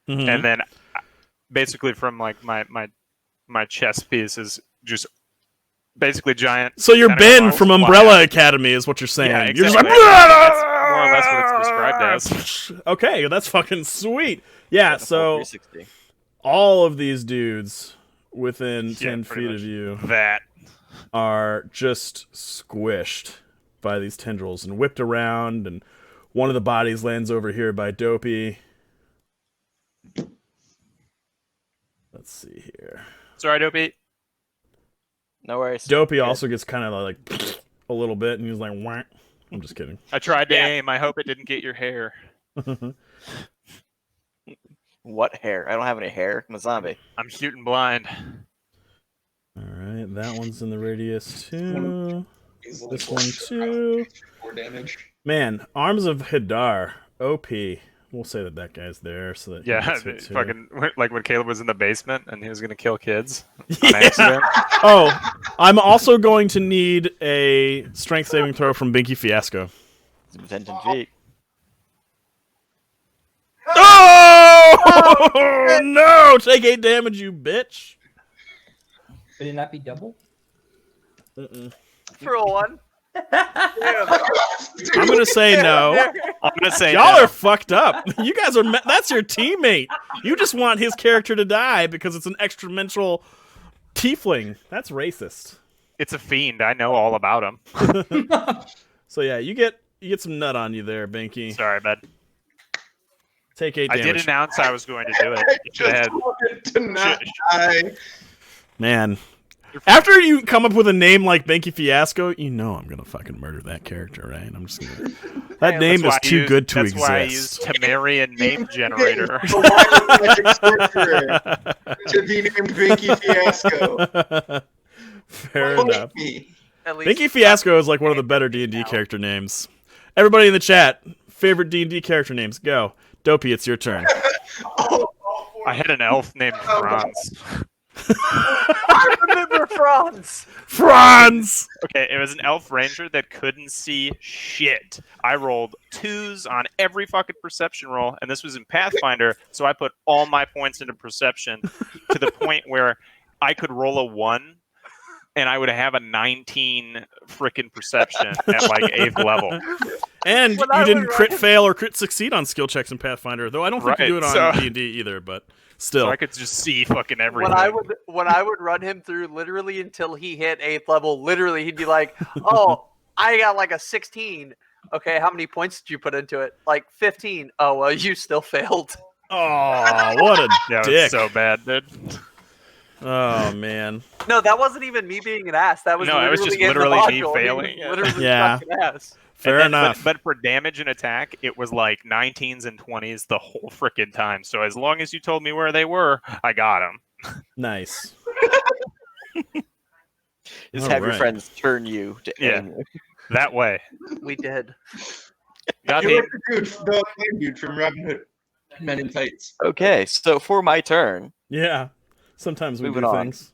Mhm. and then basically from like my chest piece is just basically giant. So you're tentacle Ben arms from fly Umbrella out. Academy, is what you're saying. Yeah, You're just exactly. like That's more or less what it's described as. Okay, that's fucking sweet. Yeah. So 360. all of these dudes within 10 pretty feet much. of you That are just squished by these tendrils and whipped around, and one of the bodies lands over here by Dopey. Let's see here. sorry, Dopey. No worries. Dopey also gets kind of like a little bit, and he's like, wah. I'm just kidding. I tried to aim. I hope it didn't get your hair. What hair? I don't have any hair. I'm a zombie. I'm shooting blind. All right, that one's in the radius too. This one too. 4 damage. Man, Arms of Hadar, OP. We'll say that guy's there, so that he Yeah, gets hit too. fucking like when Caleb was in the basement and he was gonna kill kids on accident. Oh, I'm also going to need a strength saving throw from Binky Fiasco. It's within 10 feet. Oh no! Take 8 damage, you bitch. Would it not be double? For a one. I'm gonna say no. I'm gonna say Y'all no. are fucked up. You guys are. That's your teammate. You just want his character to die because it's an extra-dimensional tiefling. That's racist. It's a fiend. I know all about him. So yeah, you get some nut on you there, Binky. Sorry, bud. Take 8 I damage. did announce I was going to do it. I You should have just had- wanted to not die. Man. After you come up with a name like Binky Fiasco, you know I'm gonna fucking murder that character, right? I'm just gonna. That name is too good to That's exist. why I used Temerian name generator. The wild magic sorcerer to be named Binky Fiasco. Fair Like enough. me. At least Binky Fiasco is like one of the better D&D character names. Everybody in the chat, favorite D&D character names, go. Dopey, it's your turn. I had an elf named Franz. I remember Franz. Franz! Okay, it was an elf ranger that couldn't see shit. I rolled 2s on every fucking perception roll, and this was in Pathfinder, so I put all my points into perception to the point where I could roll a 1, and I would have a 19 frickin' perception at like 8th level. And When you I didn't was crit running- fail or crit succeed on skill checks in Pathfinder, though I don't think you Right, do it on so- D&D either, but still. So I could just see fucking everything. When I would run him through literally until he hit 8th level, literally he'd be like, "Oh, I got like a 16. Okay, how many points did you put into it? Like 15. Oh, well, you still failed." Oh, what a Yeah, dick. it's so bad, dude. Oh, man. No, that wasn't even me being an ass. That was No, it was just in the literally me module. He failing, was yeah. Literally Yeah. fucking ass. Fair And then- enough. But for damage and attack, it was like 19s and 20s the whole frickin' time. So as long as you told me where they were, I got them. Nice. Just All have your right. friends turn you to Yeah. aim. That way. We did. Got You me. were the dude from Robin Hood. Men in Tights. Okay, so for my turn, Yeah. Sometimes we Moving do on. things.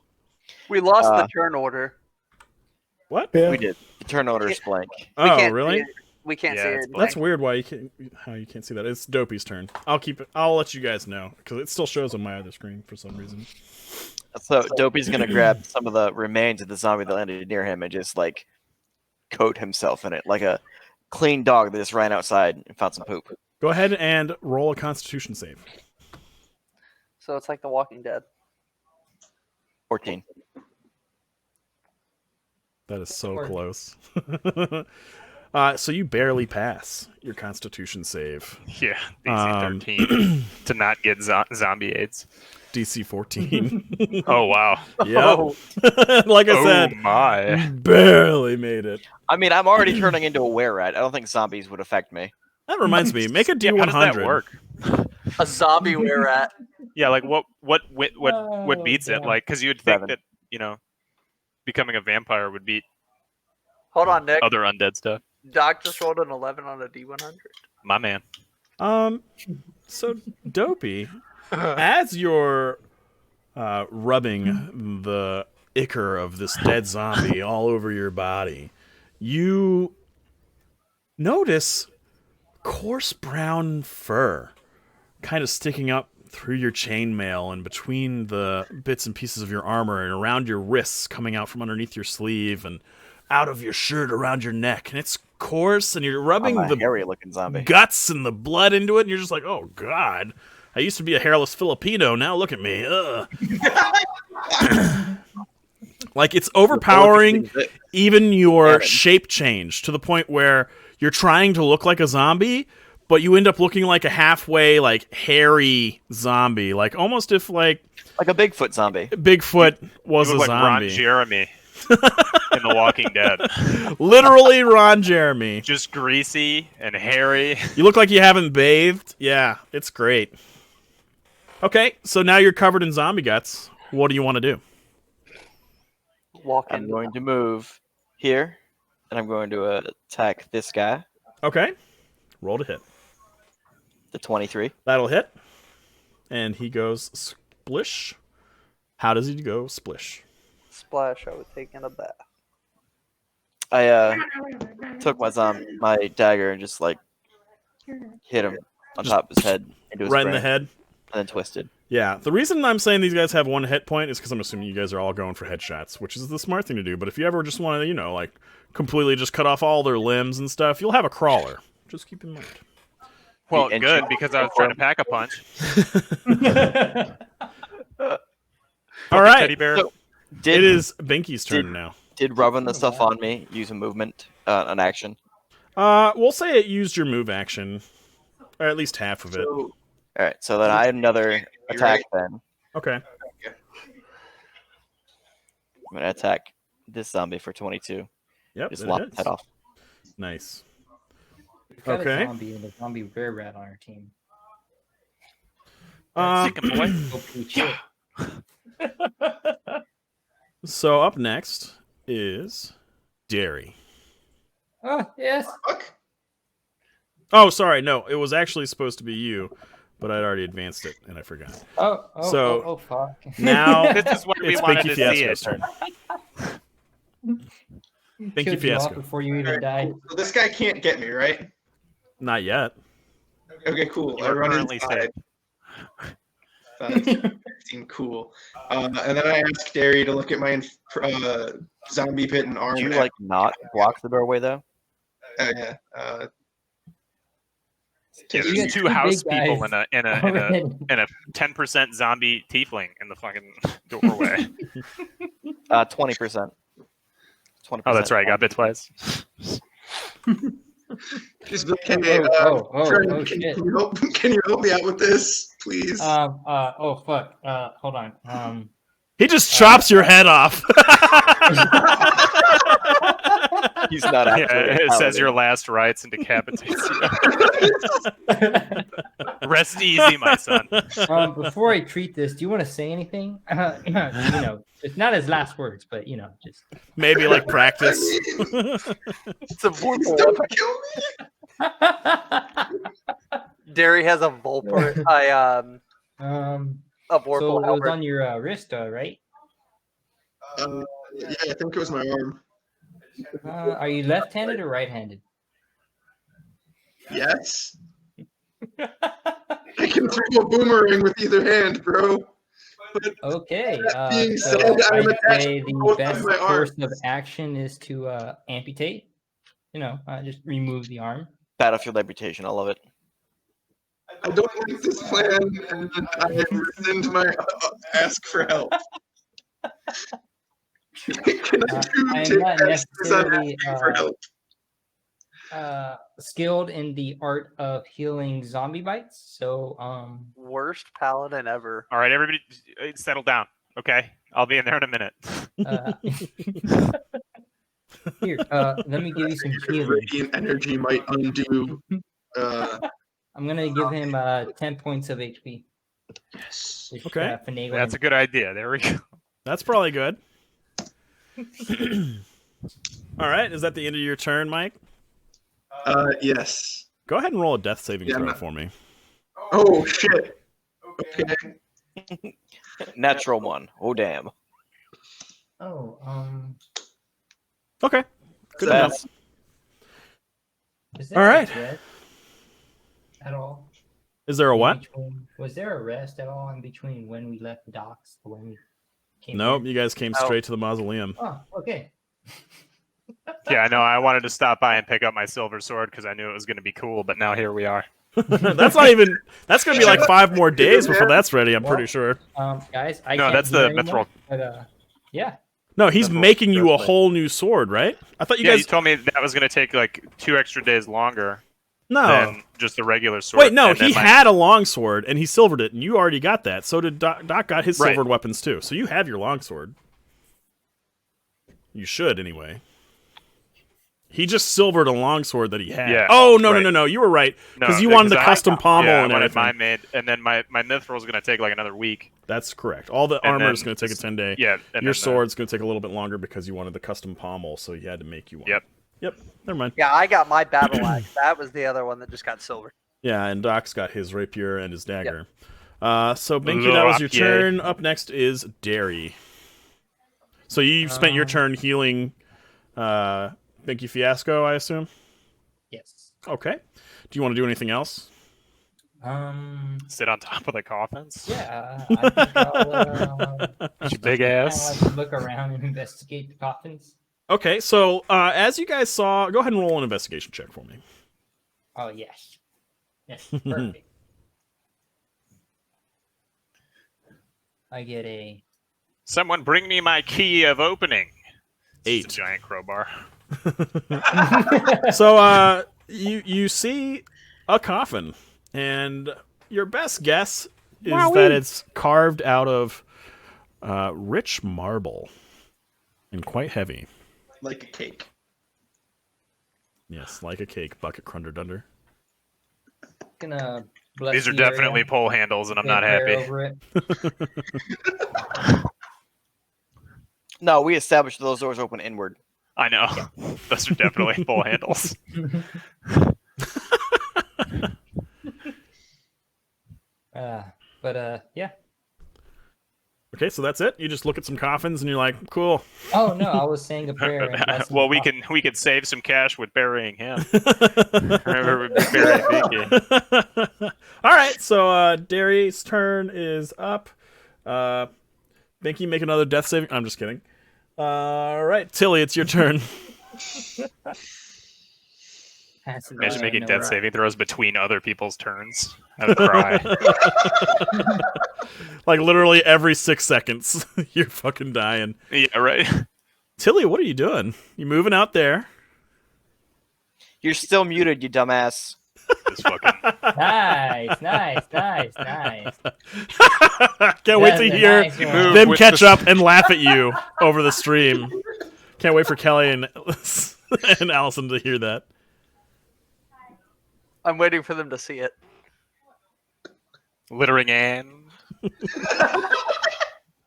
We lost the Uh, turn order. What? we did. The turn order's blank. We Oh, can't really? See it. We can't Yeah, see it's it. That's weird. Why you can't? How you can't see that? It's Dopey's turn. I'll keep it. I'll let you guys know because it still shows on my other screen for some reason. So Dopey's gonna grab some of the remains of the zombie that landed near him and just like coat himself in it, like a clean dog that just ran outside and found some poop. Go ahead and roll a Constitution save. So it's like The Walking Dead. 14. That is so Or- close. So you barely pass your Constitution save. Yeah, DC 13 to not get zombie AIDS. DC 14. Oh wow. Yep. Like I Oh said, my. barely made it. I mean, I'm already turning into a were-rat. I don't think zombies would affect me. That reminds me. Make a Yeah, D100. how does that work? A zombie were rat. Yeah, like what beats it? God. Like, because you would think 7. that becoming a vampire would beat Hold on, Nick. other undead stuff. Doc just rolled an 11 on a D100. My man. So Dopey, as you're rubbing the ichor of this dead zombie all over your body, you notice coarse brown fur kind of sticking up through your chainmail and between the bits and pieces of your armor and around your wrists, coming out from underneath your sleeve and out of your shirt around your neck. And it's coarse, and you're rubbing I'm a the hairy-looking zombie. guts and the blood into it, and you're just like, oh, God. I used to be a hairless Filipino. Now look at me. Ugh. Like, it's overpowering even your shape change to the point where you're trying to look like a zombie, but you end up looking like a halfway, like, hairy zombie. Like, almost if, like, Like a Bigfoot zombie. Bigfoot was You a look like Ron zombie. Jeremy in The Walking Dead. Literally Ron Jeremy. Just greasy and hairy. You look like you haven't bathed. Yeah, it's great. Okay, so now you're covered in zombie guts. What do you want to do? Walk I'm in. going to move here, and I'm going to attack this guy, Okay. Roll to hit. the 23. That'll hit. And he goes splish. How does he go splish? Splash, I would take in a bath. I took my dagger and just like hit him on top of his head into his Right in brain, the head. and then twisted. Yeah. The reason I'm saying these guys have one hit point is because I'm assuming you guys are all going for headshots, which is the smart thing to do. But if you ever just want to, like completely just cut off all their limbs and stuff, you'll have a crawler. Just keep in mind. Well, And good, shoot. because I was trying to pack a punch. All right. Teddy bear. So, It did is Binky's turn now. did rubbing the stuff on me use a movement, an action? We'll say it used your move action, or at least half of it. So, All right, so then I have another attack. Then Okay. I'm gonna attack this zombie for 22. Yep. Just it lop hits. his head off. Nice. We've got Okay. a zombie and a zombie rare rat on our team. Sick boy. Hopefully shit. So up next is Derry. Oh, yes. fuck. Oh, sorry. No, it was actually supposed to be you, but I'd already advanced it and I forgot. Oh, fuck. Now This is what we it's wanted Binky to see Fiasco's it. turn. Binky Killed you off Fiasco. before you even died. So this guy can't get me, right? Not yet. Okay, cool. You I are run currently inside. safe. 15, cool. And then I ask Derry to look at my zombie pit and arm. Do you like not block the doorway though? Yeah. Yeah, You there's got two two house big people guys in a already. 10% zombie tiefling in the fucking doorway. 20%. 20%. Oh, that's right. Got bit twice. Just can you, Oh, can shit. you help me out with this, please? Oh, fuck. Hold on. He just chops your head off. He's not actually. Yeah, a it says your paladin. last rites and decapitates you. Rest easy, my son. Before I treat this, do you want to say anything? It's not his last words, but just. Maybe like practice. It's a Please vorpal. don't kill me. Derry has a vorpal. A So vorpal it was halberd. on your wrist, right? Yeah, I think it was my arm. Are you left-handed or right-handed? Yes. I can throw a boomerang with either hand, bro. Okay. being So said, I'm I'd attached say to the both of best my course arms. of action is to amputate. Just remove the arm. Battlefield reputation. I love it. I don't like this plan, and I rescind my ask for help. Can I I'm take not that since I'm necessarily asking for help? skilled in the art of healing zombie bites. So Worst paladin ever. All right, everybody, settle down. Okay, I'll be in there in a minute. Here, let me give you some healing. Radiant energy might undo. I'm gonna give him 10 points of HP. Yes. Just, Okay. finagle That's a him. good idea. There we go. That's probably good. All right. Is that the end of your turn, Mike? Yes. Go ahead and roll a death saving Yeah, throw no. for me. Oh shit. Okay. Natural one. Oh damn. Oh, Okay. Good Sad. enough. is there All a right. rest at all? Is there a what? Was there a rest at all in between when we left the docks to when we came? Nope. here? You guys came Oh. straight to the mausoleum. Oh, okay. Yeah, I know. I wanted to stop by and pick up my silver sword because I knew it was going to be cool, but now here we are. That's not even. That's gonna be like 5 more days before that's ready. I'm pretty sure. Guys, I No, can't that's hear the anymore, mithril. But yeah. No, he's That's what- making you a that's what- whole new sword, right? I thought you Yeah, you guys. told me that was going to take like 2 extra days longer No. than just the regular sword. Wait, no. and then He my- had a long sword and he silvered it, and you already got that. So did Doc. Doc got his Right. silvered weapons too. So you have your long sword. You should anyway. He just silvered a longsword that he had. Yeah, Oh no, right. no! You were right No, because you wanted the 'cause custom pommel yeah, I and wanted everything. mine made, and then my mithril is going to take like another week. That's correct. All the And armor is then going to take a just- 10-day. Yeah, and Your then sword's going to take a little bit longer because you wanted the custom pommel, so you had to make you one. Yep. Yep. Never mind. Yeah, I got my battle axe. That was the other one that just got silver. Yeah, and Doc's got his rapier and his dagger. So Binky, Little that was your rapier. turn. Up next is Derry. So you spent your turn healing Binky Fiasco, I assume? Yes. Okay. Do you want to do anything else? Sit on top of the coffins. Yeah. I think I'll Your big kinda ass. like to look around and investigate the coffins. Okay, so as you guys saw, go ahead and roll an investigation check for me. Oh yes. Yes. Perfect. I get a Someone bring me my key of opening. It's 8. just a giant crowbar. So you see a coffin, and your best guess is that it's carved out of rich marble and quite heavy. Like a cake. Yes, like a cake. Bucket Crunder Dunder. Gonna bless These are the definitely area, pole handles, and I'm say a not prayer happy. over it. No, we established those doors open inward. I know. Those are definitely pole handles. Yeah. Okay, so that's it. You just look at some coffins and you're like, cool. Oh no, I was saying a prayer. And blessing Well, the we could save some cash with burying him. Remember, burying Binky. All right, so Derry's turn is up. Binky, make another death saving. I'm just kidding. All right, Tilly, it's your turn. passive Imagine eye, making no death right. saving throws between other people's turns. I would cry. Like literally every 6 seconds, you're fucking dying. Yeah, right. Tilly, what are you doing? You moving out there? You're still muted, you dumbass. This fucking Nice. Can't wait to That's a hear nice one. them with catch the- up and laugh at you over the stream. Can't wait for Kelly and Allison to hear that. I'm waiting for them to see it. littering and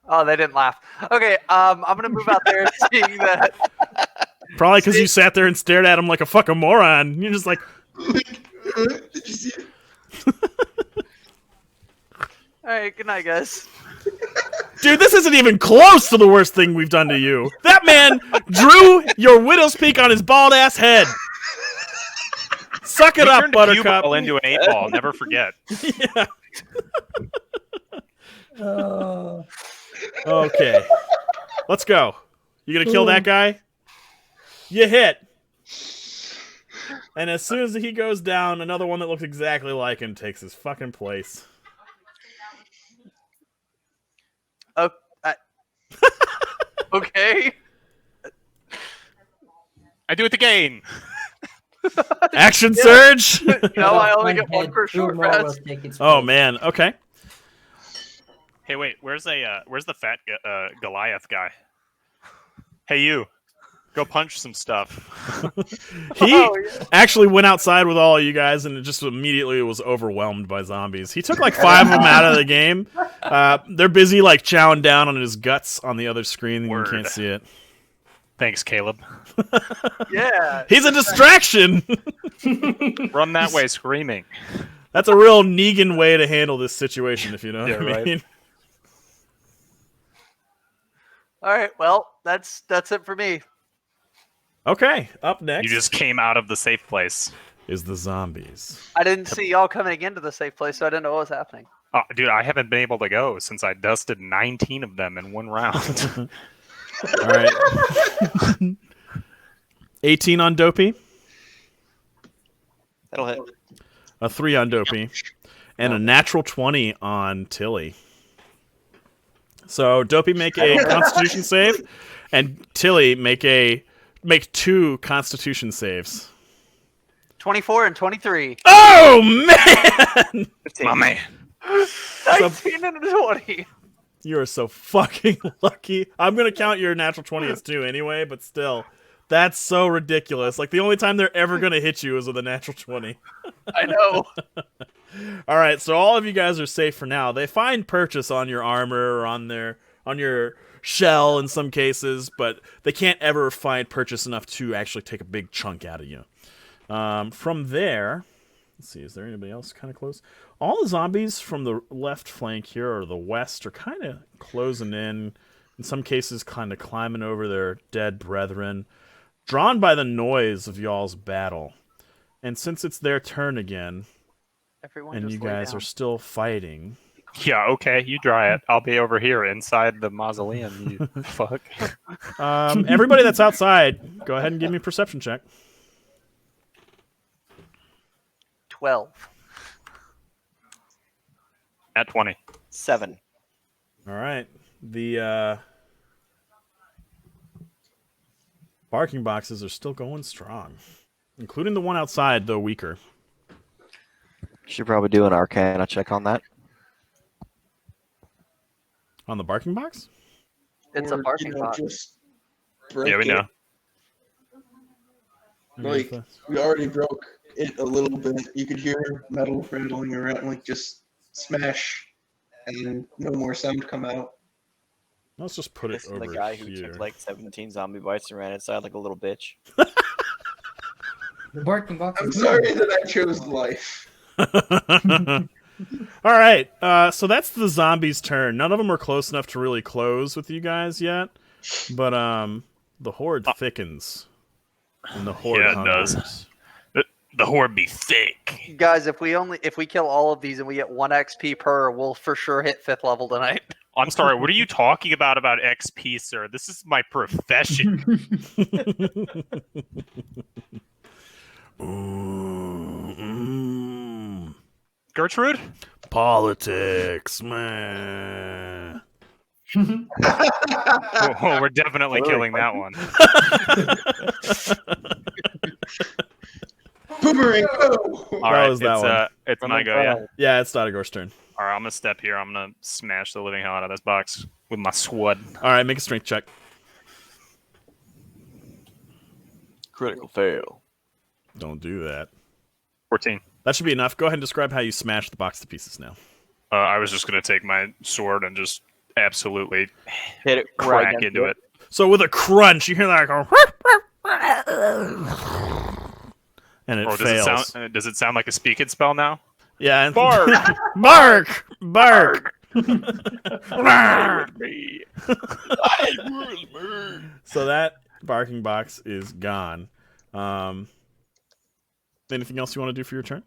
Oh, they didn't laugh. Okay, I'm gonna move out there, seeing that. Probably because you sat there and stared at him like a fucking moron. You're just like, Did you see it? All right, good night, guys. dude, this isn't even close to the worst thing we've done to you. That man drew your widow's peak on his bald ass head. Suck it he up, turned a cue Buttercup. ball into an 8-ball. Never forget. Yeah. Oh. Okay. Let's go. You gonna kill that guy? You hit. And as soon as he goes down, another one that looks exactly like him takes his fucking place. Oh, okay. I do it again. Action surge! No, I only get one per Two short more will rest. take its Oh place. man, okay. Hey, wait. Where's the fat Goliath guy? Hey, you. Go punch some stuff. He Oh, yeah. actually went outside with all of you guys and just immediately was overwhelmed by zombies. He took like 5 of them out of the game. They're busy like chowing down on his guts on the other screen and Word. you can't see it. Thanks, Caleb. Yeah. He's a distraction! Run that way, screaming. That's a real Negan way to handle this situation, if you know Yeah, what I right. mean. All right. Well, that's it for me. Okay, up next You just came out of the safe place. is the zombies. I didn't see y'all coming into the safe place, so I didn't know what was happening. Oh, dude, I haven't been able to go since I dusted 19 of them in one round. All right. 18 on Dopey, That'll hit. a 3 on Dopey, and a natural 20 on Tilly. So Dopey make a Constitution save, and Tilly make 2 Constitution saves. 24 and 23. Oh man! My man. 19 and 20. You are so fucking lucky. I'm gonna count your natural 20 as 2 anyway, but still, that's so ridiculous. Like the only time they're ever gonna hit you is with a natural 20. I know. All right, so all of you guys are safe for now. They find purchase on your armor or on your shell in some cases, but they can't ever find purchase enough to actually take a big chunk out of you. From there, let's see, is there anybody else kind of close? All the zombies from the left flank here or the west are kind of closing in some cases kind of climbing over their dead brethren, drawn by the noise of y'all's battle. And since it's their turn again, Everyone and just you lay guys down. are still fighting. Yeah, okay, you dry it. I'll be over here inside the mausoleum, you fuck. Everybody that's outside, go ahead and give me a perception check. 12. At 20. 7. All right. The Barking boxes are still going strong, including the one outside, though weaker. Should probably do an Arcana check on that. On the barking box? It's a Or, barking box. Just break Yeah, we it. know. Like, we already broke it a little bit. You could hear metal rattling around, like, just smash, and no more sound come out. Let's just put it This is over the guy who here. took like 17 zombie bites and ran inside like a little bitch. The barking box. I'm is sorry good. that I chose life. All right, so that's the zombies' turn. None of them are close enough to really close with you guys yet, but the horde thickens, and the horde Yeah, it does. hungers. The horde be thick. Guys, if we kill all of these and we get 1 XP per, we'll for sure hit 5th level tonight. I'm sorry, what are you talking about XP, sir? This is my profession. Gertrude? Politics, man. Oh, we're definitely killing that one. Boomerang, go! All right, was that one. it's my go, yeah? Yeah, it's Dotagor's turn. All right, I'm going to step here. I'm going to smash the living hell out of this box with my sword. All right, make a strength check. Critical fail. Don't do that. 14. That should be enough. Go ahead and describe how you smash the box to pieces now. I was just going to take my sword and just absolutely Hit it crack against into it. So with a crunch, you hear that go, and it Or fails. does it sound like a speak it spell now? Yeah. Bark! Bark! Bark! So that barking box is gone. Anything else you want to do for your turn?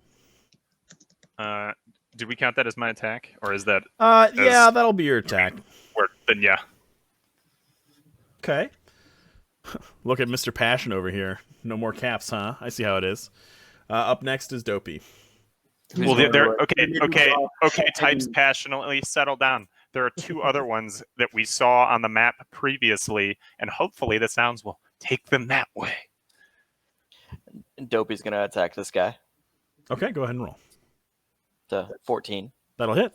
Did we count that as my attack? Or is that... Yeah, that'll be your attack. Then yeah. Okay. Look at Mr. Passion over here. No more caps, huh? I see how it is. Up next is Dopey. Well, they're okay. Types passionately, settle down. There are 2 other ones that we saw on the map previously, and hopefully the sounds will take them that way. And Dopey's gonna attack this guy. Okay, go ahead and roll. To 14. That'll hit.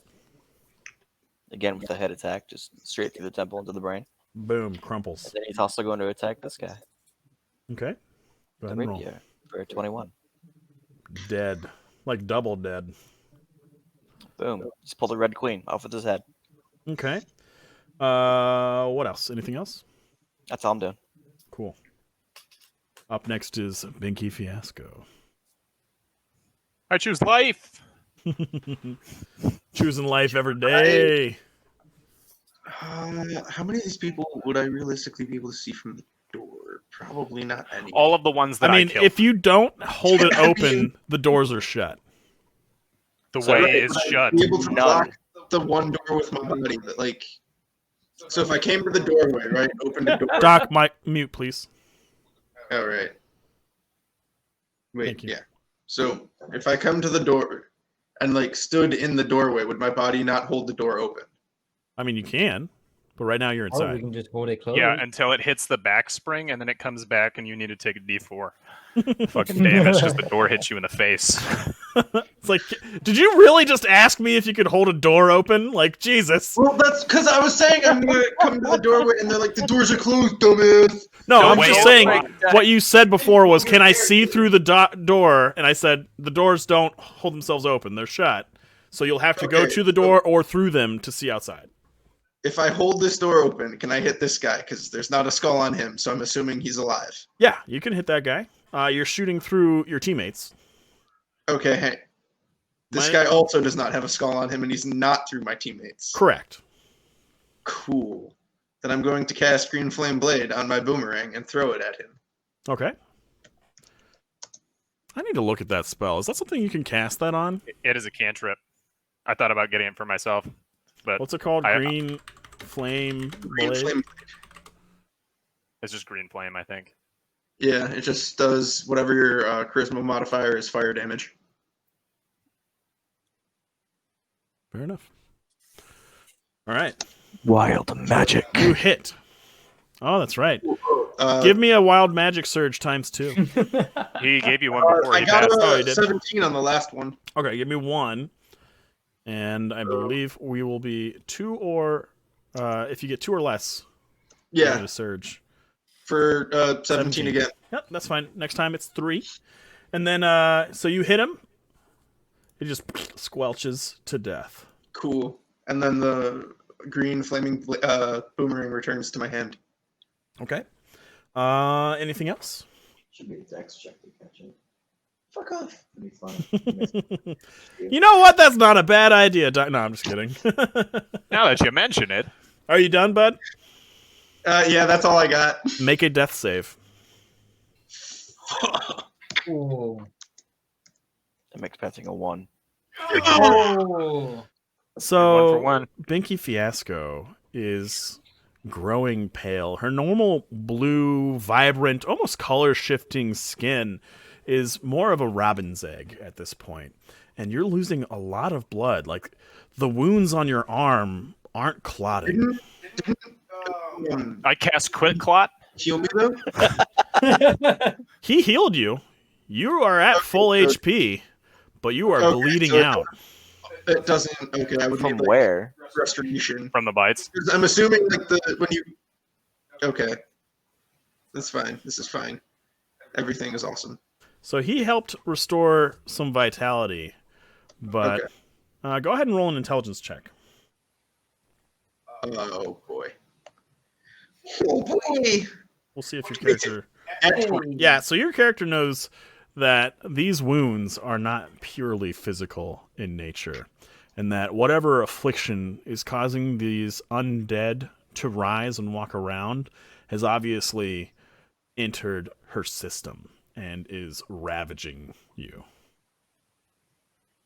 Again with the head attack, just straight through the temple into the brain. Boom, crumples. And then he's also going to attack this guy. Okay. Go ahead and roll. Rapier for 21. Dead. Like double dead. Boom. Just pull the red queen off with his head. Okay. What else? Anything else? That's all I'm doing. Cool. Up next is Binky Fiasco. I choose life. Choosing life every day. How many of these people would I realistically be able to see from the door? Probably not any. All of the ones that I mean, killed. if you don't hold it open, the doors are shut. The So- way Right, is but I'd shut. be able to None. block the one door with my body, but like, so if I came to the doorway, right, opened the door. Doc, mute, please. All right. Wait, Thank you. yeah. So if I come to the door and like stood in the doorway, would my body not hold the door open? I mean, you can, but right now you're Or we inside. can just hold it closed. Yeah, until it hits the back spring, and then it comes back, and you need to take a D4. Fucking damage because the door hits you in the face. It's like, did you really just ask me if you could hold a door open? Like, Jesus. Well, that's because I was saying I'm gonna come to the doorway and they're like, the doors are closed, dumbass. No, Don't I'm wait. just saying, what you said before was, can I see through the door? And I said, the doors don't hold themselves open. They're shut. So you'll have to go Okay, to the door or through them to see outside. If I hold this door open, can I hit this guy? Because there's not a skull on him, so I'm assuming he's alive. Yeah, you can hit that guy. You're shooting through your teammates. Okay, hey. This My- guy also does not have a skull on him, and he's not through my teammates. Correct. Cool. Then I'm going to cast Green Flame Blade on my boomerang and throw it at him. Okay. I need to look at that spell. Is that something you can cast that on? It is a cantrip. I thought about getting it for myself, but What's it called? I- Green Flame Green Blade? Flame. it's just green flame, I think. Yeah, it just does whatever your charisma modifier is fire damage. Fair enough. All right. Wild magic. You hit. Oh, that's right. Give me a wild magic surge times 2. He gave you one before. I He got passed. Oh, you a did? 17 on the last one. Okay, give me 1. And I believe we will be 2 or... if you get 2 or less, you Yeah, get a surge. for 17 again. Yep, that's fine. Next time it's 3. And then, so you hit him. He just squelches to death. Cool. And then the green flaming boomerang returns to my hand. Okay. Anything else? Should be a dex check to catch it. Fuck off. It'd be fun. You know what? That's not a bad idea. No, I'm just kidding. Now that you mention it. Are you done, bud? Yeah, that's all I got. Make a death save. Ooh. I'm expecting a 1. Oh. So, 1 for 1. Binky Fiasco is growing pale. Her normal blue, vibrant, almost color-shifting skin is more of a robin's egg at this point. And you're losing a lot of blood. Like, the wounds on your arm aren't clotting. I cast Quick Clot. Heal me though. He healed you. You are at full HP, but you are Okay, bleeding so out. It doesn't. Okay, I would From need like, where? restoration. From the bites. 'Cause I'm assuming like when you. Okay, that's fine. This is fine. Everything is awesome. So he helped restore some vitality, but go ahead and roll an intelligence check. Oh boy. Oh boy. We'll see if your character... Excellent. Yeah, so your character knows that these wounds are not purely physical in nature, and that whatever affliction is causing these undead to rise and walk around has obviously entered her system and is ravaging you.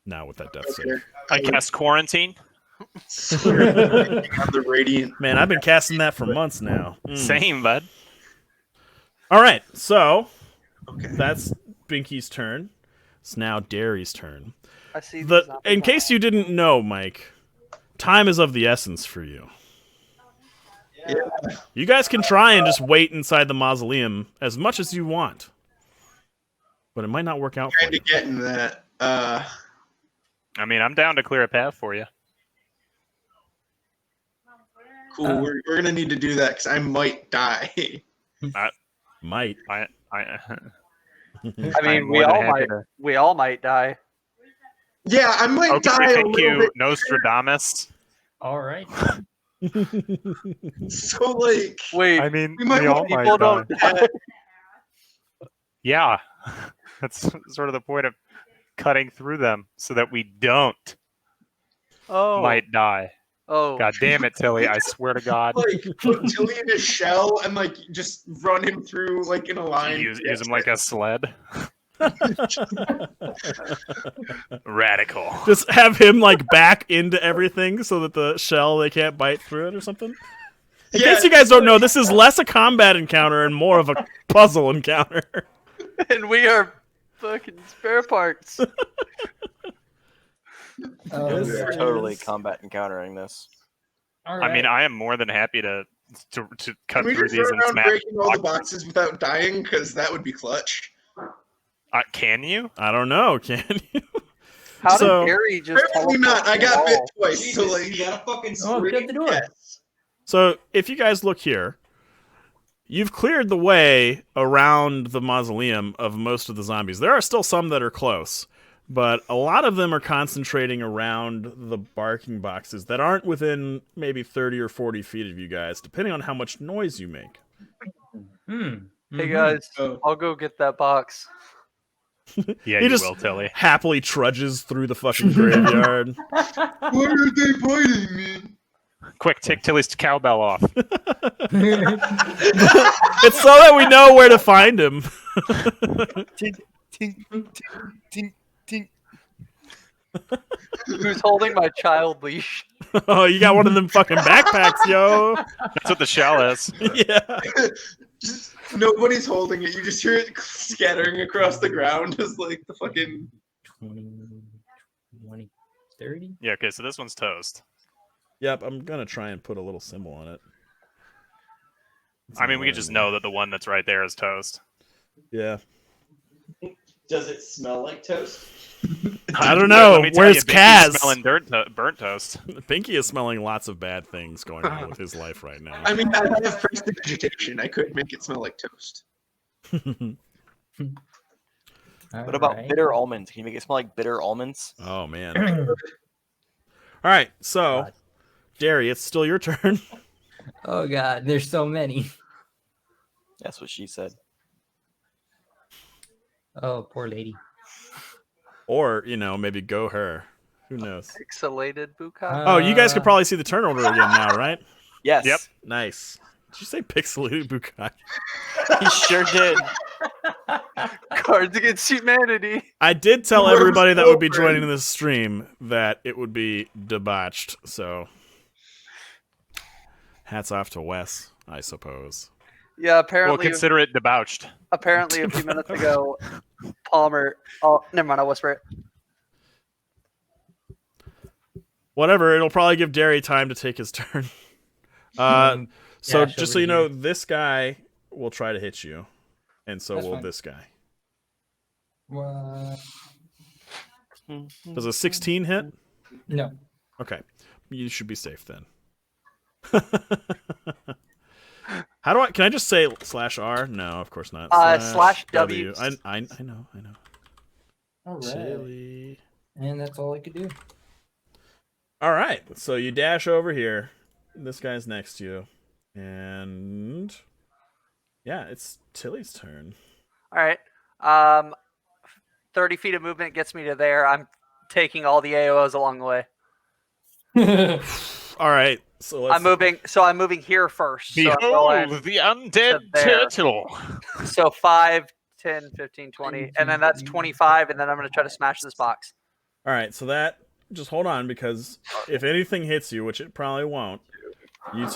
Now with that death save. I cast Quarantine. The radiant. Man, I've been casting that for months now. Same, bud. All right, so Okay. that's Binky's turn. It's now Derry's turn. I see. the zombie In case you didn't know, Mike, time is of the essence for you. Yeah. You guys can try and just wait inside the mausoleum as much as you want, but it might not work out for Trying you. to get in that. I mean, I'm down to clear a path for you. Cool. We're gonna need to do that because I might die. Might. I I I'm mean, more than happy to- we all might die. Yeah, I might Okay, die a thank little you, Nostradamus. All right. bit. So like, Wait, I mean, we might want people don't die. Yeah, that's sort of the point of cutting through them so that we don't Oh, might die. oh, God damn it, Tilly! I swear to God, like put Tilly in a shell and like just run him through like in a line. use him like a sled. Radical. Just have him like back into everything so that the shell they can't bite through it or something. In case you guys don't know, this is less a combat encounter and more of a puzzle encounter. and we are fucking spare parts. We're totally combat encountering this. All I mean, right. I am more than happy to cut Can we through just these run and around smash. breaking all the boxes without dying? Because that would be clutch. Can you? I don't know, can you? How So- did Gary just? Apparently teleport not. I the got bit wall? twice. So like, You got a fucking Oh, scream. good the door. yes. So if you guys look here, you've cleared the way around the mausoleum of most of the zombies. There are still some that are close, but a lot of them are concentrating around the barking boxes that aren't within maybe 30 or 40 feet of you guys, depending on how much noise you make. Hey guys, Oh. I'll go get that box. Yeah, He you just- will, Tilly. Happily trudges through the fucking graveyard. Why are they biting me? Quick, take Tilly's cowbell off. It's so that we know where to find him. Who's holding my child leash? Oh, you got one of them fucking backpacks, yo. That's what the shell is. Yeah. Just nobody's holding it. You just hear it scattering across the ground as like the fucking. 20, 30? Yeah, okay, so this one's toast. Yep, I'm gonna try and put a little symbol on it. I mean, we could just know that the one that's right there is toast. Yeah. Does it smell like toast? I don't know. Let me tell Where's you, Binky's Kaz? smelling burnt toast. Pinky is smelling lots of bad things going on with his life right now. I mean, I have prestidigitation. I could make it smell like toast. What about bitter almonds? Can you make it smell like bitter almonds? Oh, man. All right, so, God. Derry, it's still your turn. Oh God, there's so many. That's what she said. Oh, poor lady. Or, maybe go her. Who knows? Pixelated bukkake. Oh, you guys could probably see the turn order again now, right? Yes. Yep. Nice. Did you say pixelated bukkake? He sure did. Cards Against Humanity. I did tell everybody that would be joining this stream that it would be debauched, so hats off to Wes, I suppose. Yeah, Well, apparently. consider it debauched. Apparently, a few minutes ago, Palmer. Oh, never mind. I'll whisper it. Whatever, it'll probably give Derry time to take his turn. So Yeah, just so you know, this guy will try to hit you, and so That's will fine. this guy. What? Does a 16 hit? No. Okay, you should be safe then. How do I? Can I just say /R? No, of course not. /W. I know. All right. Chili. And that's all I could do. All right, so you dash over here. This guy's next to you, and yeah, it's Tilly's turn. All right. 30 feet of movement gets me to there. I'm taking all the AOs along the way. All right, so let's. I'm moving here first. So I'm going Behold, the undead there. turtle. So 5, 10, 15, 20, and then that's 25, and then I'm going to try to smash this box. All right, so that just hold on, because if anything hits you, which it probably won't, you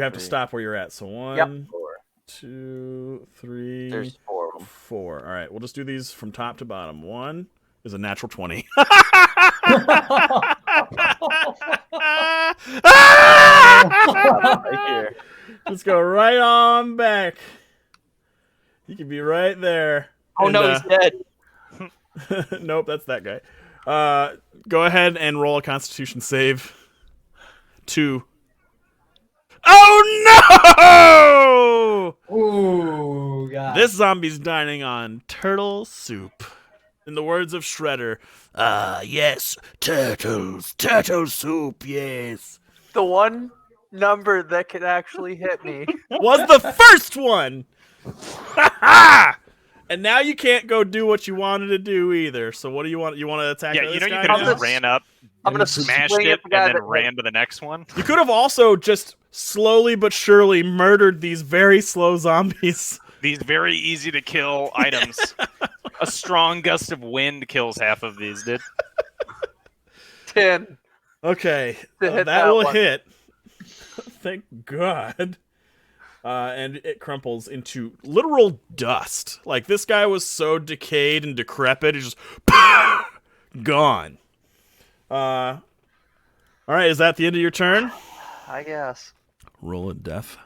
have to stop where you're at. So 1, 2, 3. There's 4 of them. 4. All right, we'll just do these from top to bottom. 1 is a natural 20. Right here. Let's go right on back. You can be right there. Oh And, no, he's dead. Nope, that's that guy. Go ahead and roll a Constitution save. 2. Oh no! Ooh, God. This zombie's dining on turtle soup. In the words of Shredder, yes, turtle soup, yes. The one number that could actually hit me. Was the first one! And now you can't go do what you wanted to do either. So what do you want? You want to attack Yeah, this you know, guy you could now? have ran up, I'm going to smashed swing it, at the guy and then that ran to the next one. You could have also just slowly but surely murdered these very slow zombies. These very easy to kill items. A strong gust of wind kills half of these, dude. 10. Okay, To hit that that will one. hit. Thank God. And it crumples into literal dust. Like, this guy was so decayed and decrepit, he's just gone. All right, is that the end of your turn? I guess. Roll a death.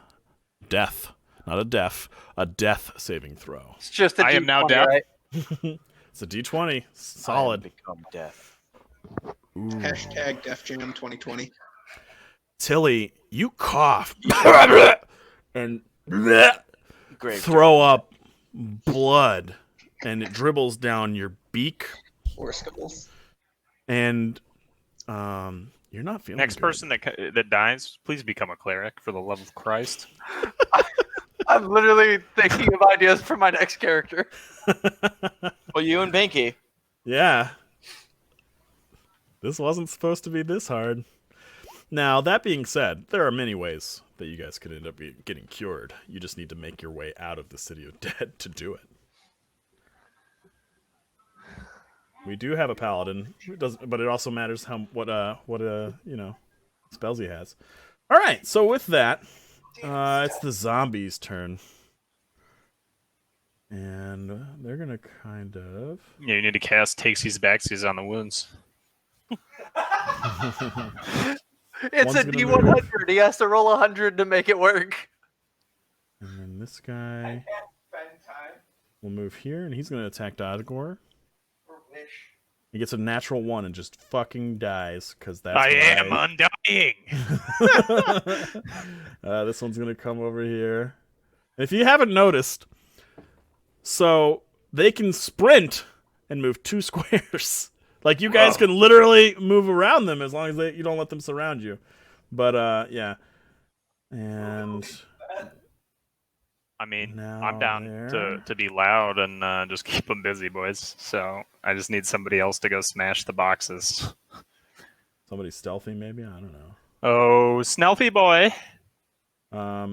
Death. Not a death. A death saving throw. It's just a I am now D20, deaf. right? It's a D20. I have Solid. become death. Ooh. Hashtag Def Jam 2020. Tilly, you cough and Great. throw up blood, and it dribbles down your beak, Or skulls. and you're not feeling Next good. person that dies, please become a cleric for the love of Christ. I'm literally thinking of ideas for my next character. Well, you and Binky. Yeah. This wasn't supposed to be this hard. Now, that being said, there are many ways that you guys could end up getting cured. You just need to make your way out of the City of Dead to do it. We do have a paladin, but it also matters what spells he has. All right, so with that, it's the zombies' turn, and they're gonna kind of. Yeah, you need to cast Takes These Backsies on the wounds. It's One's a gonna D100. He has to roll 100 to make it work. this guy Fun time. will move here, and he's going to attack Dodgor. Or wish. He gets a natural 1 and just fucking dies, because that's I am why. undying. This one's going to come over here. If you haven't noticed, so they can sprint and move 2 squares. Like, you guys can literally move around them as long as you don't let them surround you. But, yeah. And I mean, now I'm down there. to be loud and just keep them busy, boys. So I just need somebody else to go smash the boxes. Somebody stealthy, maybe? I don't know. Oh, Snelfy boy.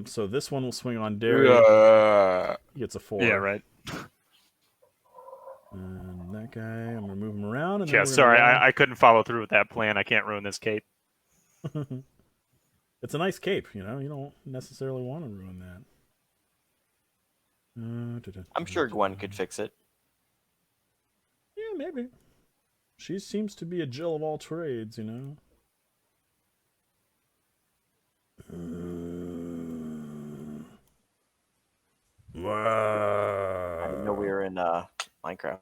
So this one will swing on Derry. He gets a 4. Yeah, right. And that guy, I'm going to move him around. And Yeah, then sorry, I couldn't follow through with that plan. I can't ruin this cape. It's a nice cape, you know? You don't necessarily want to ruin that. I'm sure Gwen could fix it. Yeah, maybe. She seems to be a Jill of all trades, you know? I didn't know we were in Minecraft.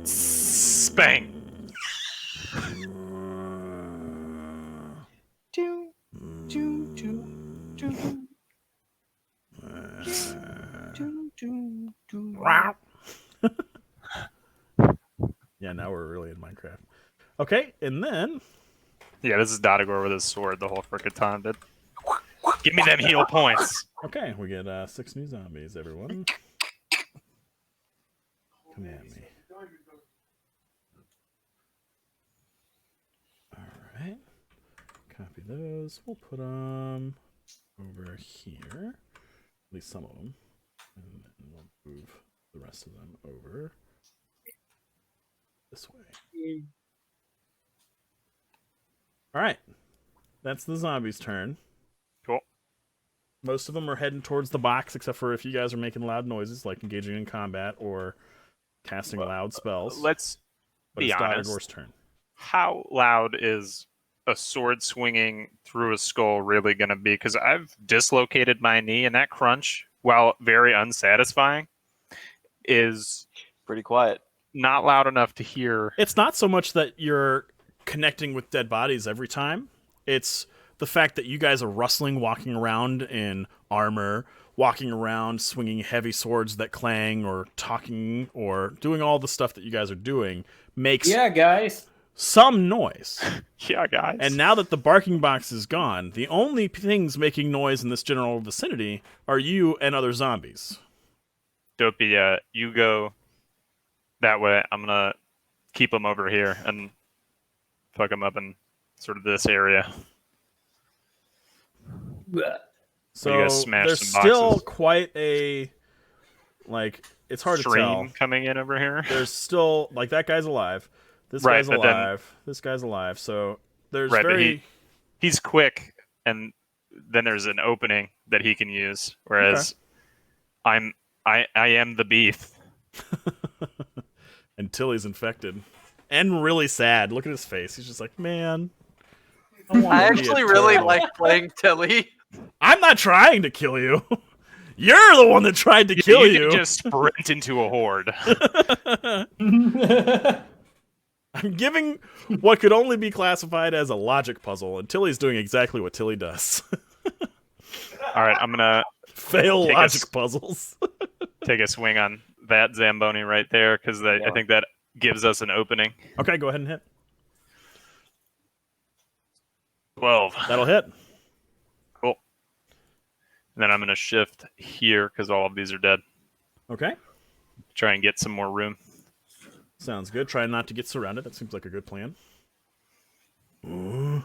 Spang. Yeah, now we're really in Minecraft. Okay, and then... Yeah, this is Dodgor with his sword the whole frickin' time, dude. Give me them heal points. Okay, we get 6 new zombies, everyone. Come at me. Alright. Copy those. We'll put them over here. At least some of them. And then we'll move the rest of them over this way. Alright. That's the zombies' turn. Cool. Most of them are heading towards the box, except for if you guys are making loud noises, like engaging in combat or casting loud spells. Let's But be it's honest. Dodgor's turn. How loud is a sword swinging through a skull really going to be? Because I've dislocated my knee, and that crunch, while very unsatisfying, is Pretty quiet. not loud enough to hear. It's not so much that you're connecting with dead bodies every time. It's the fact that you guys are rustling, walking around in armor, walking around swinging heavy swords that clang, or talking, or doing all the stuff that you guys are doing makes guys. some noise. Yeah, guys. And now that the barking box is gone, the only things making noise in this general vicinity are you and other zombies. Dopey, you go that way. I'm going to keep them over here and fuck them up in sort of this area. So You guys smash there's some still boxes. quite a, like, it's hard to tell. Stream coming in over here. There's still, like, that guy's alive. This Right, guy's but then- alive. This guy's alive. So there's Right, but very... he's quick, and then there's an opening that he can use. Whereas I am the beef. Until he's infected. And really sad. Look at his face. He's just like, man. wanna I be a actually really turtle." like playing Tilly. I'm not trying to kill you. You're the one that tried to kill you. Can just sprint into a horde. I'm giving what could only be classified as a logic puzzle, and Tilly's doing exactly what Tilly does. All right, I'm gonna Fail Take logic us- puzzles. take a swing on that Zamboni right there because I think that gives us an opening. Okay, go ahead and hit. 12. That'll hit. Cool. And then I'm gonna shift here because all of these are dead. Okay. Try and get some more room. Sounds good. Try not to get surrounded. That seems like a good plan. Manny,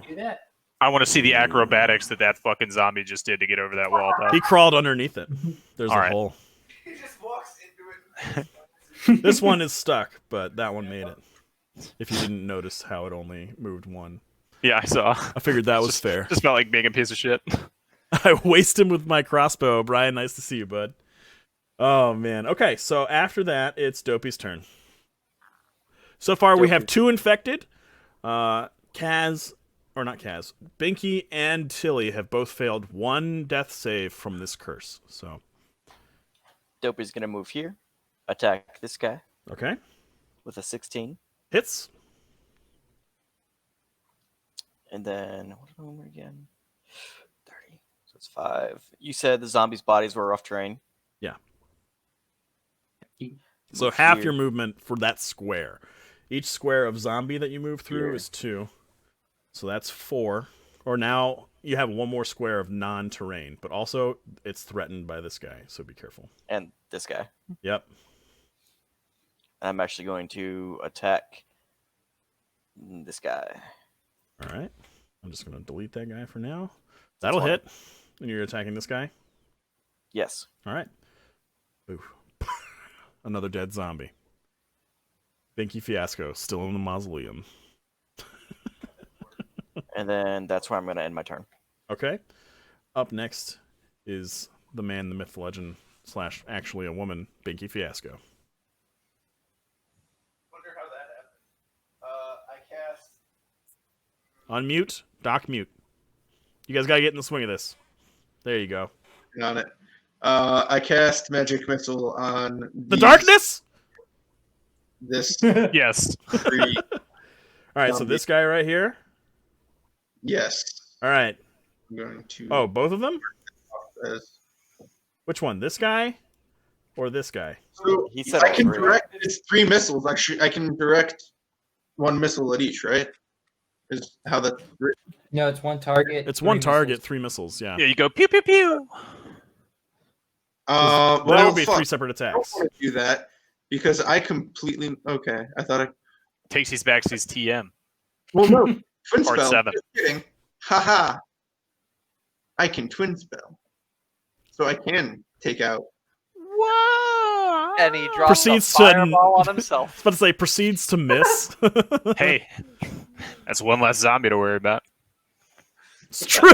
do that. I want to see the acrobatics that fucking zombie just did to get over that wall. Though. He crawled underneath it. There's All a right. hole. He just walks into it. This one is stuck, but that one made it. If you didn't notice how it only moved one. Yeah, I saw. I figured that was fair. Just felt like being a piece of shit. I waste him with my crossbow. Brian, nice to see you, bud. Oh, man. Okay, so after that, it's Dopey's turn. So far, we have 2 infected. Kaz or not Kaz, Binky and Tilly have both failed 1 death save from this curse. So Dopey's gonna move here, attack this guy okay, with a 16, hits. and then what number again? 30. So it's 5. You said the zombies' bodies were rough terrain. Yeah. So Move half here. your movement for that square. Each square of zombie that you move through Here. is 2. So that's 4. Or now you have 1 more square of non-terrain, but also it's threatened by this guy, so be careful. And this guy. Yep. I'm actually going to attack this guy. All right. I'm just going to delete that guy for now. That'll fine. hit. And you're attacking this guy? Yes. All right. Ooh. Another dead zombie. Binky Fiasco, still in the mausoleum. And then that's where I'm going to end my turn. Okay. Up next is the man, the myth, the legend, / actually a woman, Binky Fiasco. Wonder how that happened. I cast. Unmute, Doc mute. You guys gotta get in the swing of this. There you go. On it. I cast magic missile on The darkness? This Yes. tree. All right, so this guy right here. Yes. All right. I'm going to. Oh, both of them? as- Which one? This guy or this guy? So He said I all can three. direct. It's 3 missiles. Actually, I can direct 1 missile at each. Right? Is how that. No, it's one target. It's 3 one target, missiles. 3 missiles. Yeah. Yeah, you go pew pew pew. That Well, would be fuck. 3 separate I don't attacks. want to do that because I completely. Okay, I thought I. Takes these back to his TM. Well, no. Twin Part spell. 7. Just kidding. Haha. I can twin spell, so I can take out. And he drops Proceeds a to- fireball on I was himself. about to say proceeds to miss. Hey, that's one less zombie to worry about. It's true.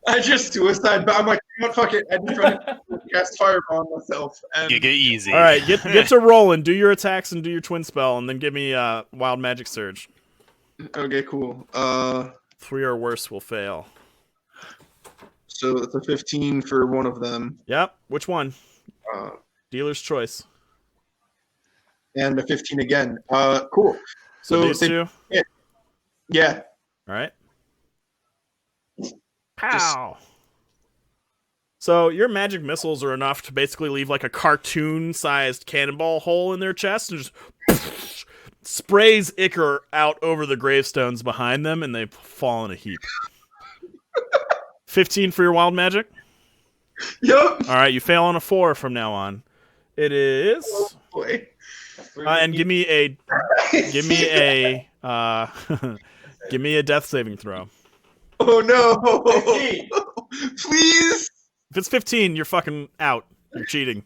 I just suicide, but I'm like, you know what, fuck it. I just try to cast fireball on myself. And You get easy. All right, get to rolling. Do your attacks and do your twin spell, and then give me wild magic surge. Okay, cool. 3 or worse will fail. So it's a 15 for one of them, Yep. Which one? uh, Dealer's choice. and a 15 again. Cool. So, So these they- 2. Yeah. All right. Pow. So your magic missiles are enough to basically leave like a cartoon-sized cannonball hole in their chest and just sprays ichor out over the gravestones behind them, and they fall in a heap. 15 for your wild magic. Yup. All right, you fail on a 4 from now on. It is, Boy. and give me a give me a death saving throw. Oh no! Please. If it's 15, you're fucking out. You're cheating.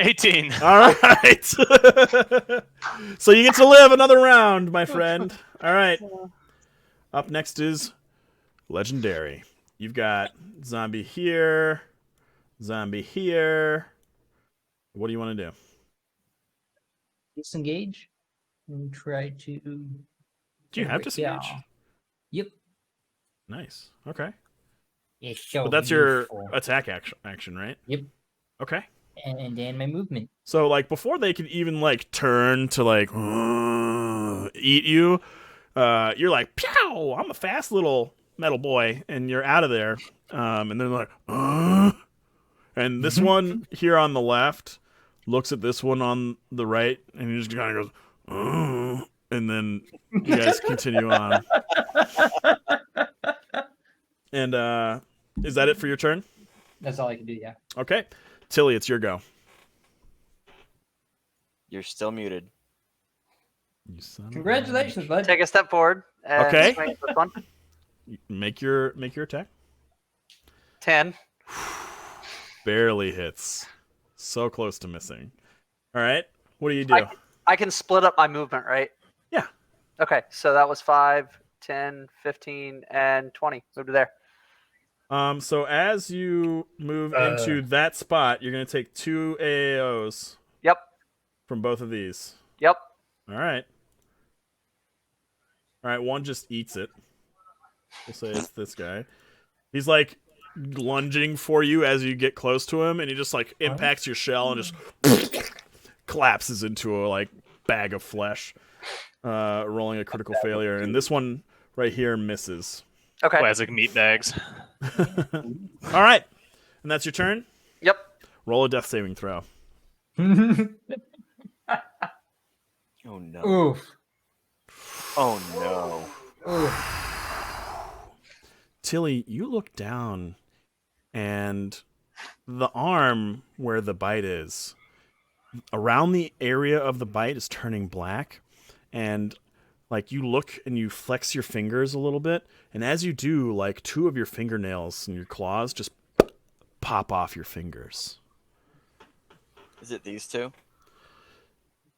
18. All right. So you get to live another round, my friend. All right. Up next is Legendary. You've got zombie here, zombie here. What do you want to do? Disengage and try to. Do you have disengage? Yeah. Yep. Nice. Okay. It's so But that's your beautiful. attack action, right? Yep. Okay. And then my movement. So like before they can even like turn to like eat you, you're like, "Pew! I'm a fast little metal boy," and you're out of there. And they're like, and this one here on the left looks at this one on the right, and he just kind of goes, and then you guys continue on. And is that it for your turn? That's all I can do. Yeah. Okay, Tilly, it's your go. You're still muted. You son of a Congratulations, bitch. bud. Take a step forward. And Okay. swing this one. Make your attack. 10. Barely hits. So close to missing. All right. What do you do? I can split up my movement, right? Yeah. Okay, so that was 5, 10, 15, and 20. Move to there. So as you move into that spot, you're gonna take 2 AOs. Yep. from both of these. Yep. All right. All right, one just eats it. We'll say it's this guy. He's like lunging for you as you get close to him, and he just like impacts your shell and just collapses into a like bag of flesh, rolling a critical failure. And this one right here misses. Okay. Classic meat bags. All right, and that's your turn. Yep. Roll a death saving throw. Oh no. Oof. Oh no. Oof. Tilly, you look down, and the arm where the bite is, around the area of the bite is turning black, and like you look and you flex your fingers a little bit, and as you do, like 2 of your fingernails and your claws just pop off your fingers. Is it these two?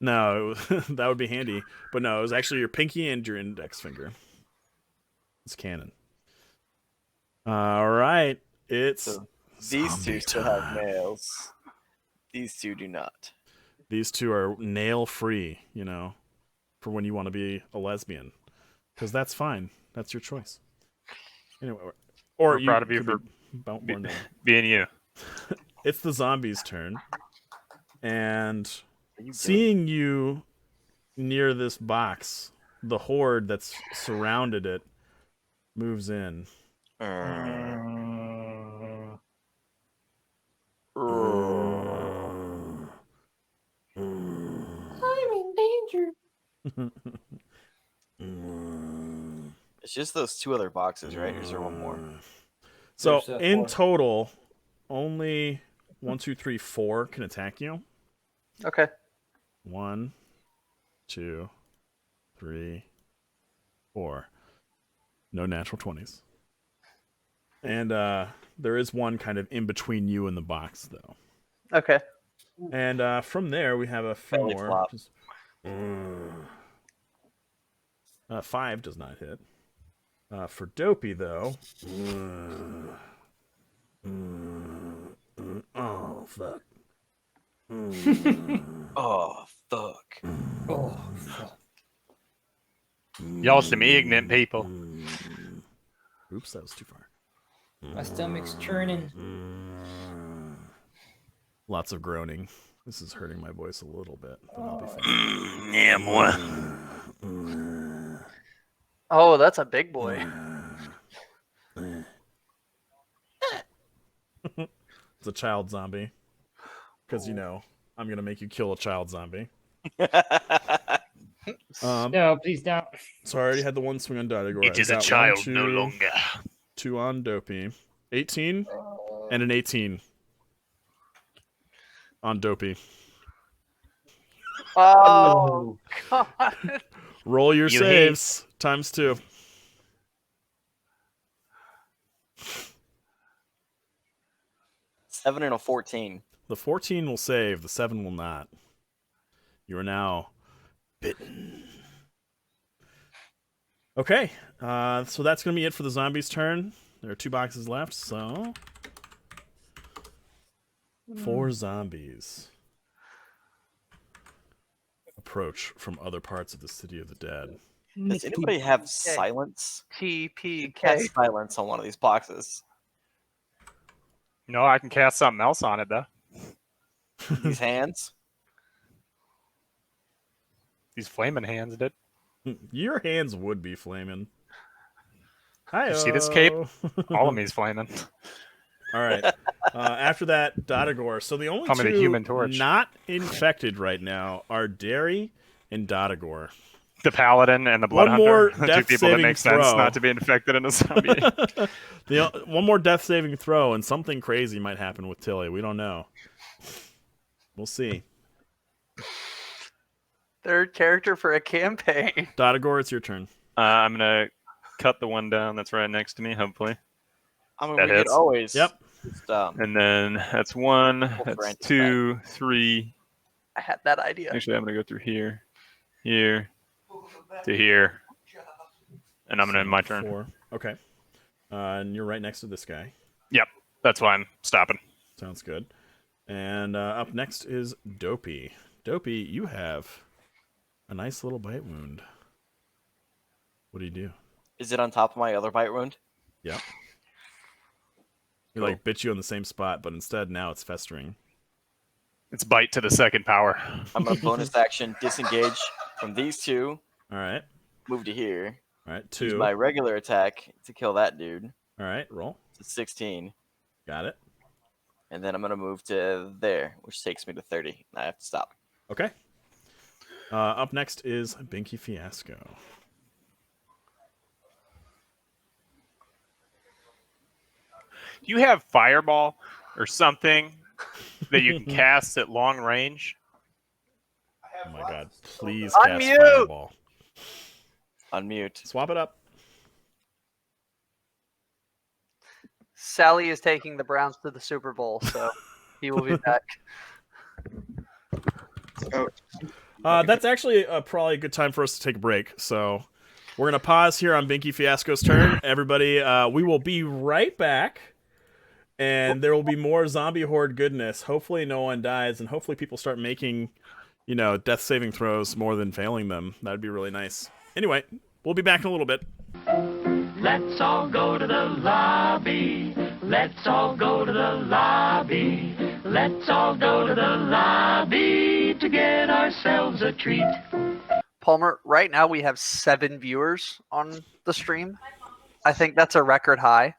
No, that would be handy, but no, it was actually your pinky and your index finger. It's canon. All right, it's So these zombie two still have time. nails. These two do not. These two are nail free, you know, for when you want to be a lesbian, because that's fine. That's your choice. Anyway, or We're proud of you could for be born nail. Being you. It's the zombie's turn, and What are you doing? seeing you near this box, the horde that's surrounded it moves in. It's just those 2 other boxes, right? Or is there one more? So There's, in 4. total, only 1, 2, 3, 4 can attack you. Okay. 1, 2, 3, 4. No natural 20s. And there is one kind of in between you and the box, though. Okay. And from there, we have a few Belly more. flop. 5 does not hit. For Dopey, though. Oh, fuck. Oh, fuck. Oh, fuck. Y'all some ignorant people. Oops, that was too far. My stomach's churning. Lots of groaning. This is hurting my voice a little bit, but I'll be fine. Yeah, boy. Oh, that's a big boy. It's a child zombie. Because, you know, I'm going to make you kill a child zombie. No, please don't. So I already had the one swing on Dotagor. It is a child no longer. 2 on Dopey. 18 and an 18 on Dopey. Oh, God. Roll your You saves times 2. Seven and a 14. The 14 will save, the 7 will not. You are now bitten. Okay, so that's going to be it for the zombie's turn. There are 2 boxes left, so 4 zombies approach from other parts of the City of the Dead. Does anybody have silence? TPK. Cast silence on one of these boxes. No, I can cast something else on it, though. These hands. These flaming hands did. Your hands would be flaming. Hi. You see this cape? All of me's flaming. All right. After that, Dotagor. So the only Call me the 2 Human Torch. not infected right now are Derry and Dotagor. The paladin and the blood One hunter. more The 2 death people that saving make sense throw. not to be infected in a zombie. One more death saving throw, and something crazy might happen with Tilly. We don't know. We'll see. Third character for a campaign. Dotagor, it's your turn. I'm gonna cut the one down that's right next to me, hopefully. I mean, That we could hits. always. Yep. Just, And then that's 1, for that's anti-attack. 2, 3. I had that idea. Actually, I'm gonna go through here, here, to here, and I'm gonna end my turn. 4. Okay. And you're right next to this guy. Yep, that's why I'm stopping. Sounds good. And up next is Dopey. Dopey, you have a nice little bite wound. What do you do? Is it on top of my other bite wound? Yep. He Cool. like bit you on the same spot, but instead now it's festering. It's bite to the second power. I'm gonna bonus action disengage from these two. All right. Move to here. All right. Use 2. my regular attack to kill that dude. All right. Roll. It's 16. Got it. And then I'm gonna move to there, which takes me to 30. I have to stop. Okay. Up next is Binky Fiasco. Do you have Fireball or something that you can cast at long range? Oh my god. Please Unmute! cast Fireball. Unmute. Swap it up. Sally is taking the Browns to the Super Bowl, so he will be back. That's actually probably a good time for us to take a break. So we're going to pause here on Binky Fiasco's turn. Everybody, we will be right back. And there will be more zombie horde goodness. Hopefully no one dies. And hopefully people start making, death saving throws more than failing them. That would be really nice. Anyway, we'll be back in a little bit. Let's all go to the lobby. Let's all go to the lobby. Let's all go to the lobby to get ourselves a treat. Palmer, right now we have 7 viewers on the stream. I think that's a record high.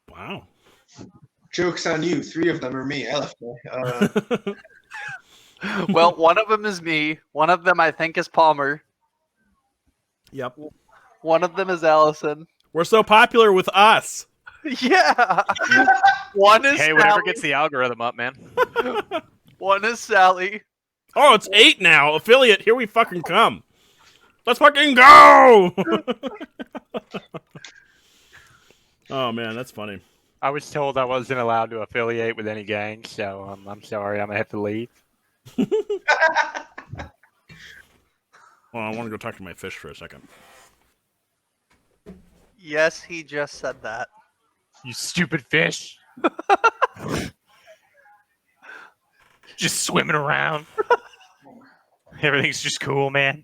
Wow. Joke's on you. 3 of them are me. I left me. Well, one of them is me. One of them I think is Palmer. Yep. One of them is Allison. We're so popular with us. Yeah. One is Hey, whatever Sally. gets the algorithm up, man. One is Sally. Oh, it's 8 now. Affiliate, here we fucking come. Let's fucking go! Oh, man, that's funny. I was told I wasn't allowed to affiliate with any gang, so I'm sorry. I'm going to have to leave. Well, I want to go talk to my fish for a second. Yes, he just said that. You stupid fish. Just swimming around. Everything's just cool, man.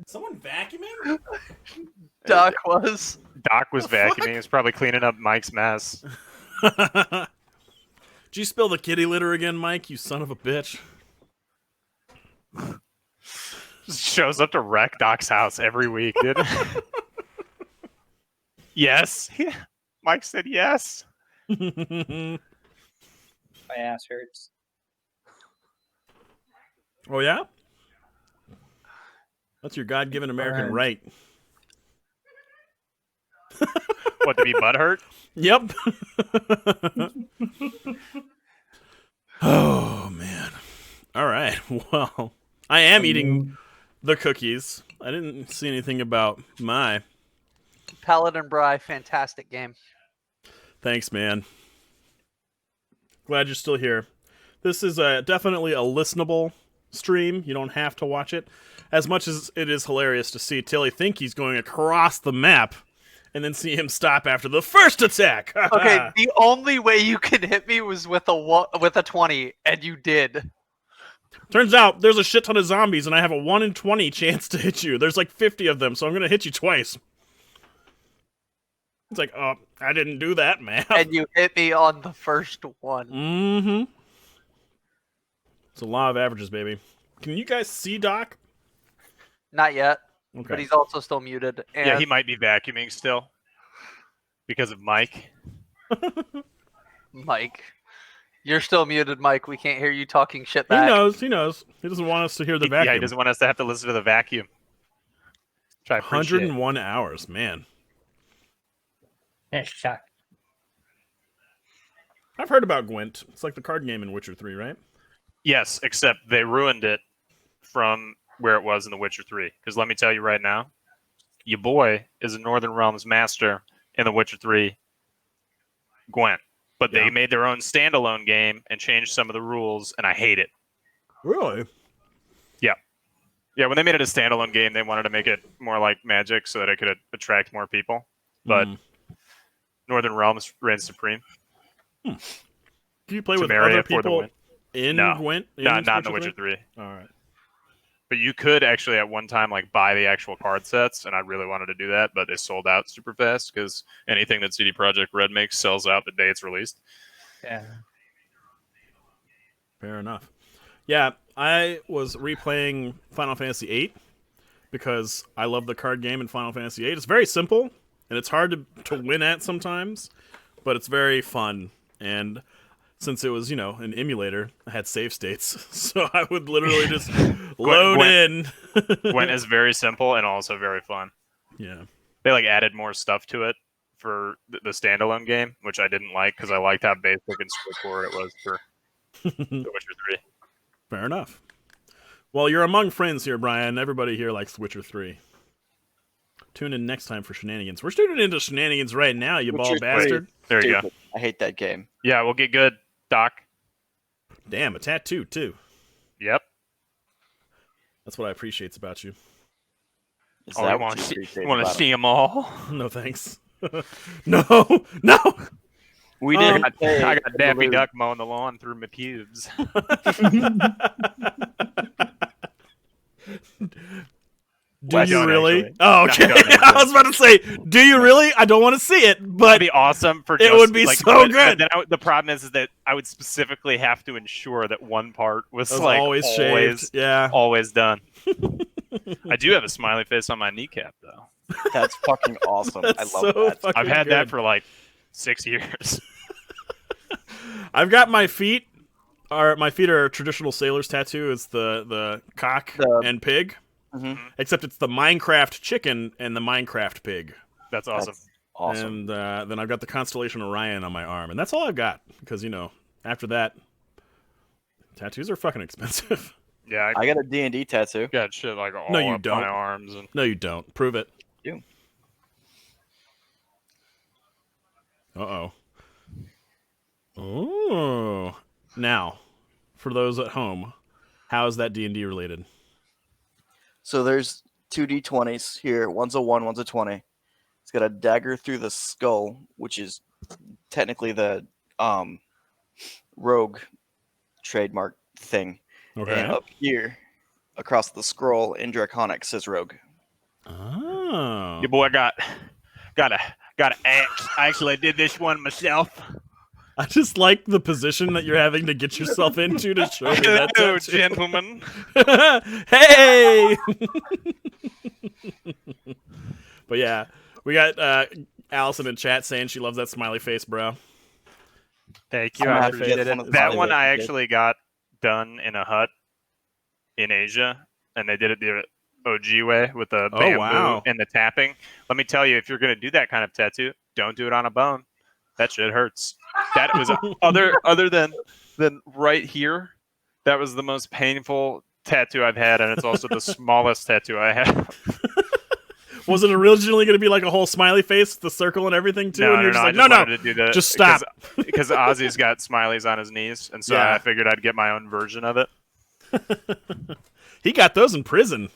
Someone vacuuming? Doc was. Doc was vacuuming. He's probably cleaning up Mike's mess. Did you spill the kitty litter again, Mike? You son of a bitch. Just shows up to wreck Doc's house every week, dude. Yes. Mike said yes. My ass hurts. Oh, yeah? That's your God-given American right. What, to be butthurt? Yep. Oh, man. All right. Well, I am eating the cookies. I didn't see anything about my... Paladin Bry, fantastic game. Thanks, man. Glad you're still here. This is definitely a listenable stream. You don't have to watch it. As much as it is hilarious to see Tilly think he's going across the map and then see him stop after the first attack. Okay, the only way you could hit me was with a 20, and you did. Turns out there's a shit ton of zombies, and I have a 1 in 20 chance to hit you. There's like 50 of them, so I'm going to hit you twice. It's like, oh, I didn't do that, man. And you hit me on the first one. Mm-hmm. It's a law of averages, baby. Can you guys see Doc? Not yet, Okay. but he's also still muted. And Yeah, he might be vacuuming still. Because of Mike. Mike. You're still muted, Mike. We can't hear you talking shit He back. knows. He knows. He doesn't want us to hear the vacuum. Yeah, he doesn't want us to have to listen to the vacuum. Try 101 hours, man. That's shock. I've heard about Gwent. It's like the card game in Witcher 3, right? Yes, except they ruined it from where it was in The Witcher 3. Because let me tell you right now, your boy is a Northern Realms master in The Witcher 3 Gwent. But they made their own standalone game and changed some of the rules, and I hate it. Really? Yeah. Yeah, when they made it a standalone game, they wanted to make it more like Magic so that it could attract more people. But Northern Realms reigns supreme. Do you play with Temeria other for the people? win. in No. Gwent? Not in The Witcher 3. All right. But you could actually at one time like buy the actual card sets, and I really wanted to do that, but they sold out super fast because anything that CD Projekt Red makes sells out the day it's released. Yeah. Fair enough. Yeah, I was replaying Final Fantasy VIII because I love the card game in Final Fantasy VIII. It's very simple, and it's hard to win at sometimes, but it's very fun. And since it was, an emulator, I had save states, so I would literally just load in. Gwent is very simple and also very fun. Yeah. They added more stuff to it for the standalone game, which I didn't like because I liked how basic and straightforward it was for The Witcher 3. Fair enough. Well, you're among friends here, Brian. Everybody here likes Witcher 3. Tune in next time for shenanigans. We're tuning into shenanigans right now, you Witcher bald bastard. There you go. I hate that game. Yeah, we'll get good, Doc. Damn, a tattoo, too. Yep. That's what I appreciate about you. Is Oh, that you what want to appreciate want to about see them all? No, thanks. No. We I didn't. got Daffy Duck mowing the lawn through my pubes. Do I you don't really? actually. Oh, No, okay. I don't actually. I was about to say, do you really? I don't want to see it, but It'd be awesome for it just, would be so but good. Then the problem is that I would specifically have to ensure that one part was, it was always shaved. Yeah. always done. I do have a smiley face on my kneecap, though. That's fucking awesome. That's I love so that. fucking I've had that good. for 6 years. I've got my feet. My feet are a traditional sailor's tattoo. It's the cock and pig. Mhm. Except it's the Minecraft chicken and the Minecraft pig. That's awesome. That's awesome. And then I've got the constellation Orion on my arm, and that's all I've got. Because after that, tattoos are fucking expensive. Yeah, I got a D&D tattoo. got shit all No, you up don't. my arms. And No, you don't. Prove it. You. Uh-oh. Oh. Now, for those at home, how is that D&D related? So there's 2 D20s here. One's a 1, one's a 20. It's got a dagger through the skull, which is technically the rogue trademark thing. Okay. And up here, across the scroll in Draconic, says rogue. Oh. your boy got a axe. I actually did this one myself. I just like the position that you're having to get yourself into to show me that Hello, tattoo. gentlemen. Hey! But yeah, we got Allison in chat saying she loves that smiley face, bro. Thank you. I'm gonna I have to appreciate get it. one of the That smiley one I faces. actually got done in a hut in Asia, and they did it the OG way with the bamboo wow. and the tapping. Let me tell you, if you're going to do that kind of tattoo, don't do it on a bone. That shit hurts. That was other than right here. That was the most painful tattoo I've had, and it's also the smallest tattoo I have. Was it originally going to be like a whole smiley face, the circle and everything too? No, and you're just I like, just no, wanted to do the, just stop. Because Ozzy's got smileys on his knees, and so Yeah. I figured I'd get my own version of it. He got those in prison.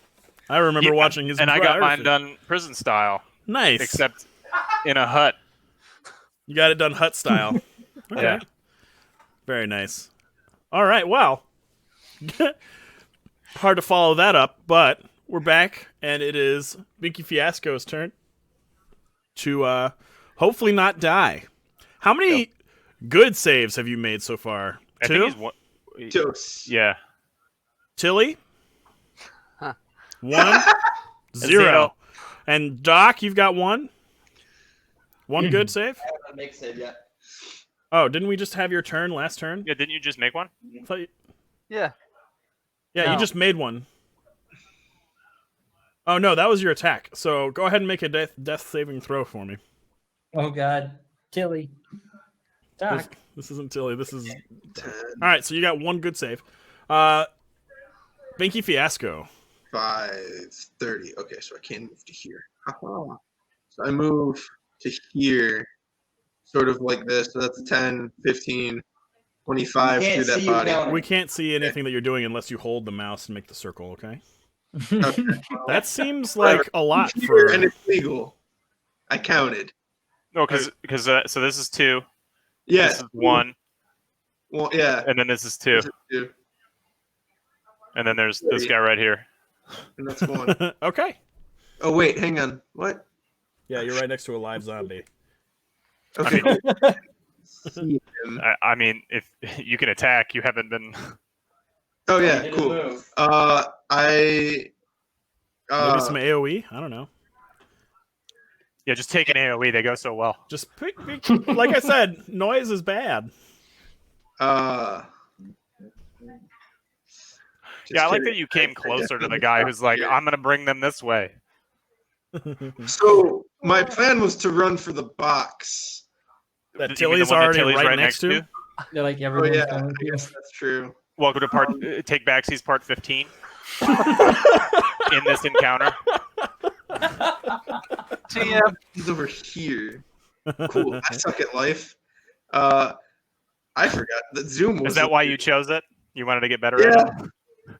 I remember watching his and I got mine biography. done prison style, Nice. except in a hut. You got it done hut style. Okay. Yeah. Very nice. All right, well. Hard to follow that up, but we're back, and it is Binky Fiasco's turn to hopefully not die. How many good saves have you made so far? I Two? think he's one. Dose. Yeah. Tilly? Huh. 1, 0. Zero. And Doc, you've got 1? One good save? I haven't make save yet. Oh, didn't we just have your turn last turn? Yeah. Didn't you just make one? I thought you- Yeah. Yeah, you No. just made one. Oh, no, that was your attack. So go ahead and make a death saving throw for me. Oh God, Tilly. Doc. This isn't Tilly. This is... All right, so you got 1 good save. Binky Fiasco. 5:30. Okay, so I can't move to here. Haha. So I move to here, sort of like this. So that's 10, 15, 25 You can't through that see you body. counting. We can't see anything that you're doing unless you hold the mouse and make the circle, okay? Okay. That seems like a lot Here, for... and it's legal. I counted. No, because so this is 2. Yes. This is 1. Well, yeah. And then this is 2. This is 2. And then there's this guy right here. And that's 1. Okay. Oh wait, hang on. What? Yeah, you're right next to a live zombie. Okay. I mean, if you can attack, you haven't been. Oh yeah, Hit a cool. move. Maybe some AoE. I don't know. Yeah, just take an AoE. They go so well. Just pick, like I said, noise is bad. Yeah, I like that you came closer to the guy who's like, I'm going to bring them this way. So my plan was to run for the box. That You mean the Tilly's one that already Tilly's right next to. They're like Oh everyone's yeah, going I to. guess that's true. Welcome to part take backsies part 15. In this encounter. TM. He's over here. Cool. I suck at life. I forgot that Zoom was. Is that why you chose it? You wanted to get better at Yeah. it?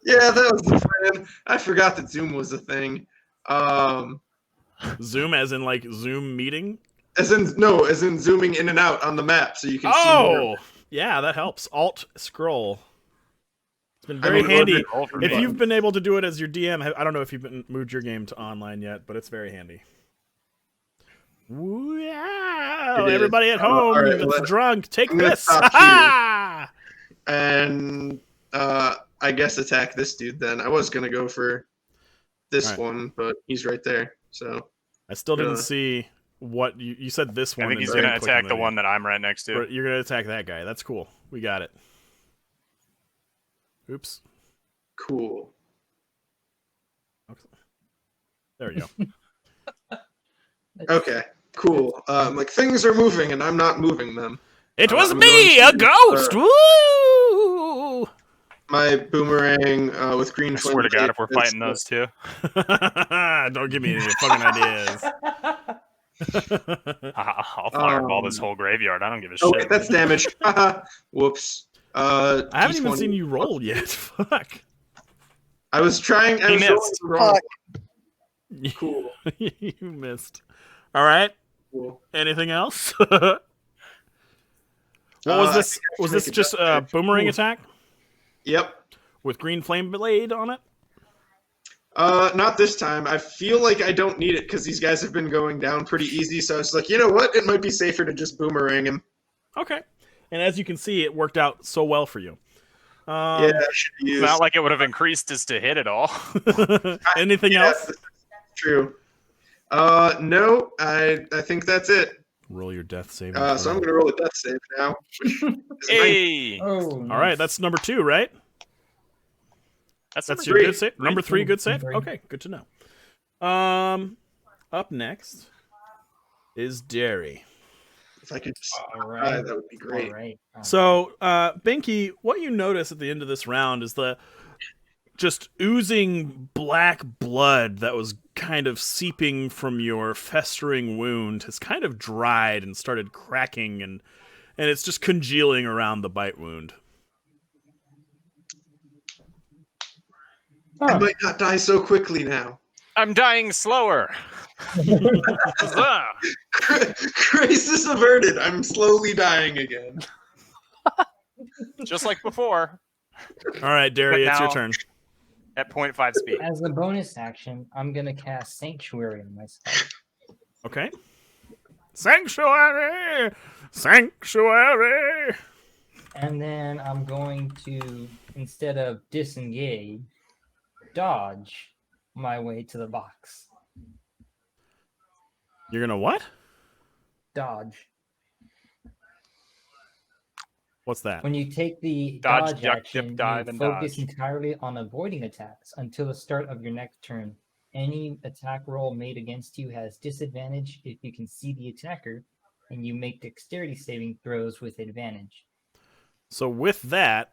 Yeah, that was the plan. I forgot that Zoom was a thing. Zoom, as in like Zoom meeting. As in zooming in and out on the map, so you can see. Oh, yeah, that helps. Alt scroll. It's been very handy. If you've been able to do it as your DM, I don't know if you've moved your game to online yet, but it's very handy. Wow! It is. Everybody at home all right, that's drunk, take I'm gonna this. stop Ha-ha! And I guess attack this dude. Then I was gonna go for this All right. one, but he's right there. So I still didn't see what you said. This one. I think he's and going to click on attack the one that I'm right next to. You're gonna attack that guy. That's cool. We got it. Oops. cool. There we go. Okay, cool. Like things are moving, and I'm not moving them. It was I'm me, going a to, ghost. Woo! My boomerang with green. I swear to God, if we're fighting those two. Don't give me any fucking ideas. I'll fireball this whole graveyard. I don't give a Oh, shit. wait, that's damage. Haha. Whoops. I haven't even D20. seen you roll yet. Fuck. I was trying. I He was going missed. to roll. Fuck. Cool. You missed. All right. Cool. Anything else? What was I this? think I Was should this make a just a death boomerang Ooh. attack Yep. with green flame blade on it? Not this time. I feel like I don't need it because these guys have been going down pretty easy. So I was like, you know what? It might be safer to just boomerang him. Okay. And as you can see, it worked out so well for you. Yeah, I should use. It's not like it would have increased us to hit it all. Anything Yeah, else? that's true. No, I think that's it. Roll your death save. So I'm gonna roll a death save now. Which is Hey! Oh, All right, that's number 2, right? That's That's number your three. good save. Number 3, good save. Three. Okay, good to know. Up next is Derry. If I could just all right. that would be great. All right. So, Binky, what you notice at the end of this round is the just oozing black blood that was kind of seeping from your festering wound has kind of dried and started cracking, and it's just congealing around the bite wound. I might not die so quickly now. I'm dying slower. Huzzah. Crisis averted. I'm slowly dying again. Just like before, All right, Derry, But it's your now- turn. at 0.5 speed. As a bonus action, I'm gonna cast Sanctuary on myself. Okay. Sanctuary! Sanctuary! And then I'm going to, instead of disengage, dodge my way to the box. You're gonna what? Dodge. What's that? When you take the Dodge, dodge, duck, action, dip, dive, you and focus dodge. entirely on avoiding attacks until the start of your next turn. Any attack roll made against you has disadvantage if you can see the attacker, and you make dexterity saving throws with advantage. So with that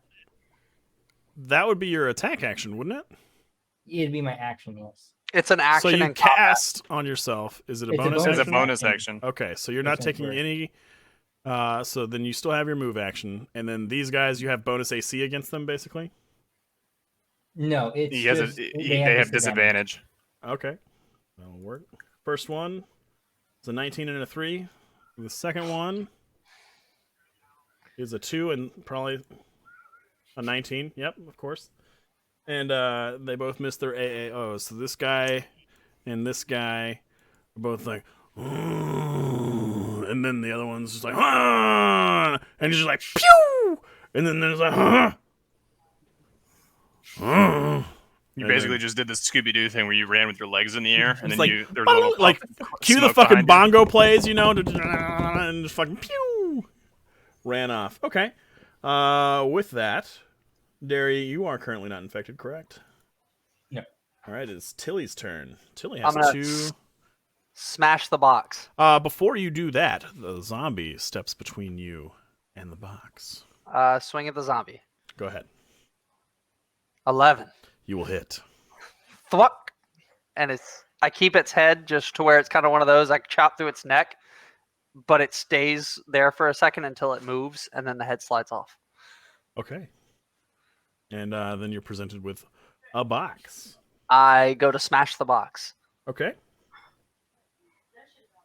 would be your attack action, wouldn't it? It'd be my action, yes. It's an action So you in combat. cast on yourself. Is it a It's a bonus bonus As a action? bonus action. Okay, so you're not That's taking right. any. So then you still have your move action, and then these guys you have bonus AC against them, basically. No, it's He has just, they have disadvantage. Okay, that'll work. First one is a 19 and a 3. The second one is a 2 and probably a 19. Yep, of course. And they both missed their AAOs. So this guy and this guy are both like, and then the other one's just like, and he's just like, pew! And then there's like, You basically just did this Scooby-Doo thing where you ran with your legs in the air, and then like, there's a little like cue the fucking bongo plays, you know, and just fucking pew, ran off. Okay. With that, Derry, you are currently not infected, correct? No. All right, it's Tilly's turn. Tilly has I'm gonna 2. Smash the box. Before you do that, the zombie steps between you and the box. Swing at the zombie. Go ahead. 11. You will hit. Thwack. And I keep its head just to where it's kind of one of those, I chop through its neck, but it stays there for a second until it moves, and then the head slides off. Okay. And then you're presented with a box. I go to smash the box. Okay.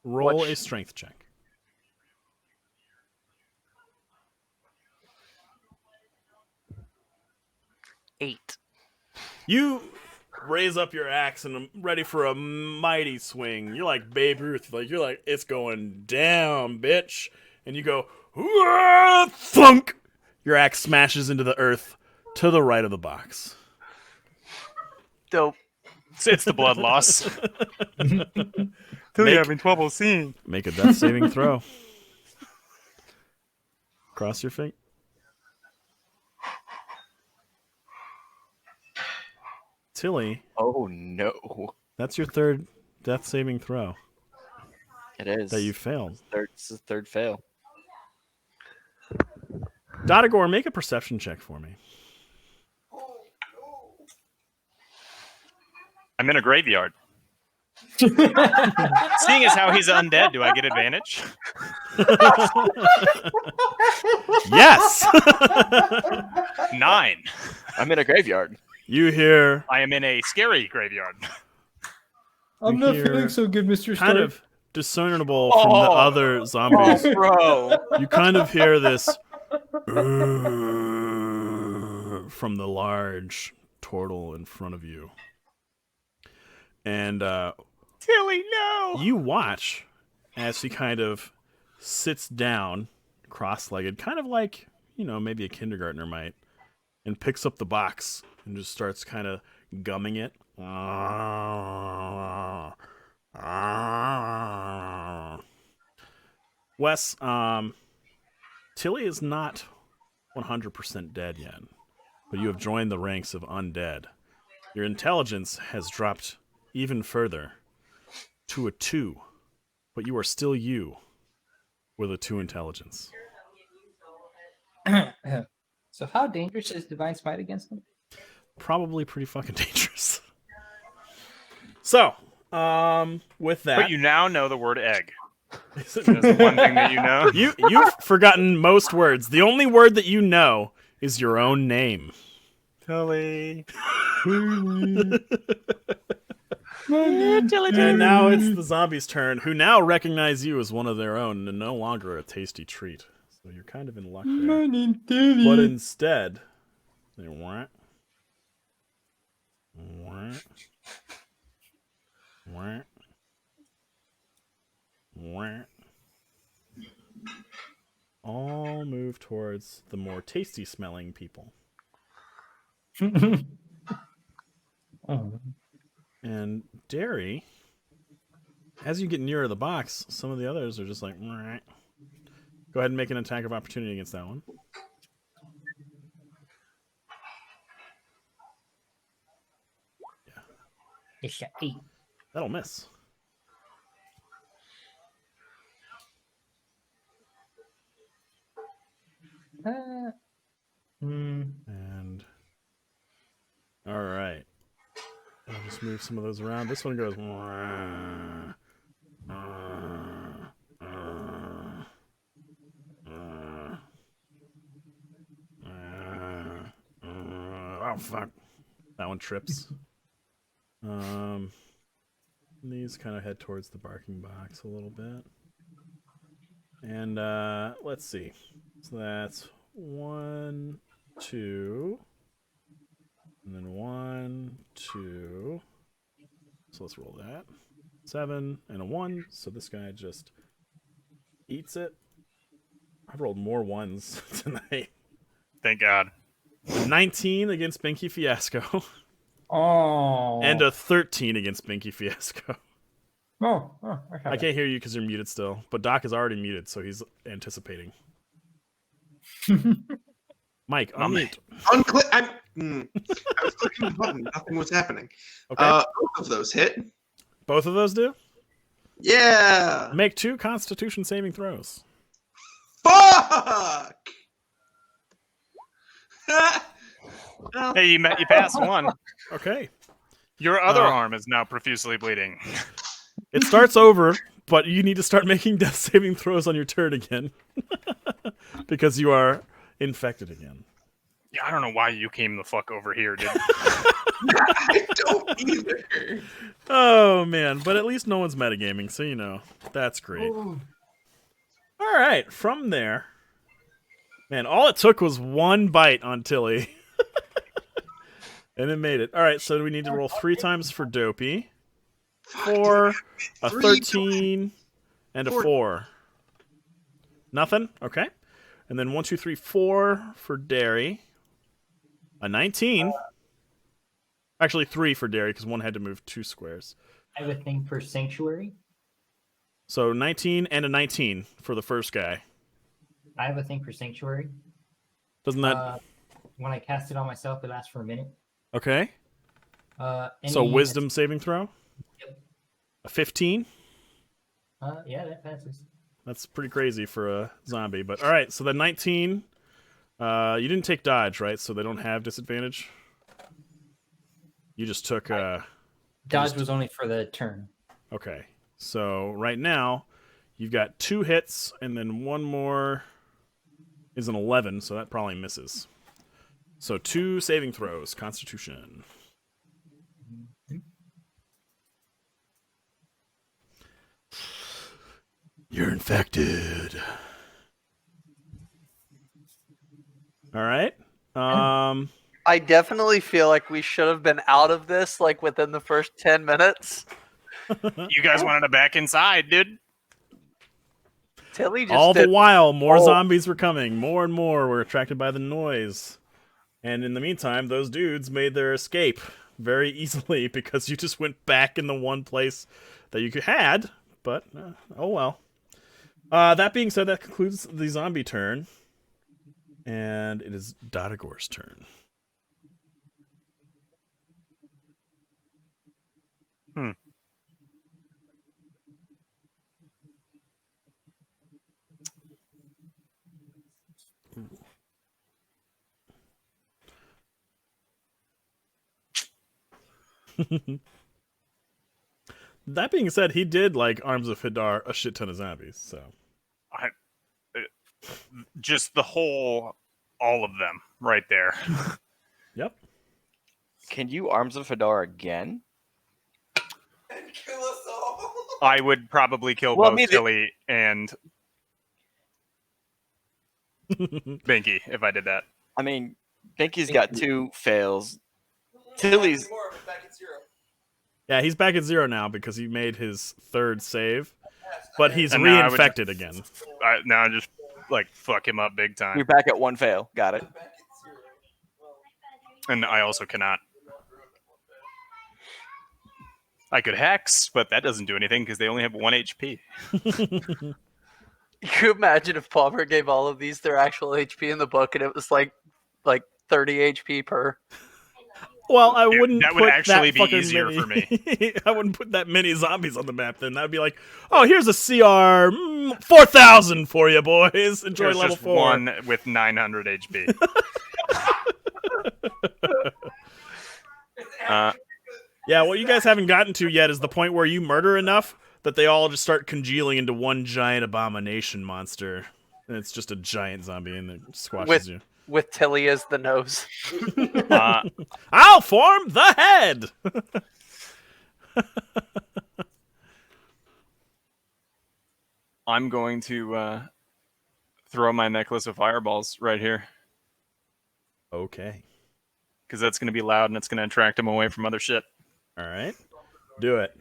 Roll a strength check. Eight. You raise up your axe and I'm ready for a mighty swing. You're like Babe Ruth. You're like, it's going down, bitch. And you go, thunk. Your axe smashes into the earth to the right of the box. Dope. It's the blood loss. Tilly having trouble seeing. Make a death saving throw. Cross your feet. Tilly. Oh no. That's your third death saving throw. It is. That you failed. It's the third fail. Dotagor, make a perception check for me. I'm in a graveyard. Seeing as how he's undead, do I get advantage? Yes! 9. I'm in a graveyard. You hear... I am in a scary graveyard. I'm not feeling so good, Mr. Stark. Kind of discernible from the other zombies. Oh, bro. You kind of hear this from the large turtle in front of you. And Tilly, no! You watch as he kind of sits down, cross-legged, kind of like, maybe a kindergartner might, and picks up the box and just starts kind of gumming it. Wes, Tilly is not 100% dead yet, but you have joined the ranks of undead. Your intelligence has dropped even further to a 2, but you are still you with a 2 intelligence. So how dangerous is Divine Smite against him? Probably pretty fucking dangerous. So, with that... But you now know the word egg. That's the one thing that you know. You've forgotten most words. The only word that you know is your own name. Tilly. And now it's the zombies' turn, who now recognize you as one of their own and no longer a tasty treat. So you're kind of in luck there. But instead, they all move towards the more tasty smelling people. And Derry, as you get nearer the box, some of the others are just like, Mwah. Go ahead and make an attack of opportunity against that one. Yeah. It's an 8. That'll miss. And all right. I'll just move some of those around. This one goes. Oh fuck! That one trips. These kind of head towards the barking box a little bit. And let's see. So that's 1, 2, and then 1, 2. So let's roll that. 7 and a 1. So this guy just eats it. I've rolled more ones tonight. Thank God. 19 against Binky Fiasco. Oh. And a 13 against Binky Fiasco. Oh, I can't hear you because you're muted still. But Doc is already muted, so he's anticipating. Mike, unmute. Unclick. I was clicking the button. Nothing was happening. Okay. Both of those hit. Both of those do? Yeah. Make 2 Constitution saving throws. Fuck. Hey, you passed one. Okay. Your other arm is now profusely bleeding. It starts over, but you need to start making death saving throws on your turn again. Because you are infected again. Yeah, I don't know why you came the fuck over here, dude. I don't either. Oh, man. But at least no one's metagaming, so you know. That's great. Ooh. All right. From there. Man, all it took was 1 bite on Tilly. And it made it. All right, so we need to roll 3 times for Dopey. 4, a 13, and a 4. Nothing? Okay. And then 1, 2, 3, 4 for Derry. A 19. Actually, 3 for Derry, because 1 had to move 2 squares. I have a thing for Sanctuary. So 19 and a 19 for the first guy. I have a thing for Sanctuary. Doesn't that... When I cast it on myself, it lasts for a minute. Okay. So wisdom saving throw? Yep. A 15? Yeah, that passes. That's pretty crazy for a zombie. But all right, so the 19... you didn't take dodge, right? So they don't have disadvantage? You just took... Dodge was only for the turn. Okay. So right now, you've got 2 hits, and then 1 more is an 11, so that probably misses. So 2 saving throws. Constitution. You're infected. All right. I definitely feel like we should have been out of this like within the first 10 minutes. You guys wanted to back inside, dude. Tilly just all the did... while, more zombies were coming. More and more were attracted by the noise. And in the meantime, those dudes made their escape very easily because you just went back in the one place that you had. But, oh well. That being said, that concludes the zombie turn. And it is Dodagor's turn. That being said, he did, like, Arms of Hadar a shit ton of zombies, so. Just the whole, all of them, right there. Yep. Can you Arms of Hadar again? And kill us all. I would probably kill both Tilly and Binky if I did that. I mean, Binky's got 2 fails. Tilly's... Yeah, he's back at 0 now because he made his 3rd save, but he's reinfected again. Now I just, like, fuck him up big time. You're back at 1 fail. Got it. And I also cannot. I could hex, but that doesn't do anything because they only have 1 HP. Can you imagine if Palmer gave all of these their actual HP in the book and it was like 30 HP per? Well, I wouldn't. That would actually be easier many. for me. I wouldn't put that many zombies on the map. Then I'd be like, "Oh, here's a CR 4,000 for you, boys. Enjoy There's level just 4." one with 900 HP. Yeah, what you guys haven't gotten to yet is the point where you murder enough that they all just start congealing into one giant abomination monster, and it's just a giant zombie and it squashes you. With Tilly as the nose. I'll form the head! I'm going to throw my necklace of fireballs right here. Okay. Because that's going to be loud and it's going to attract him away from other shit. All right. Do it.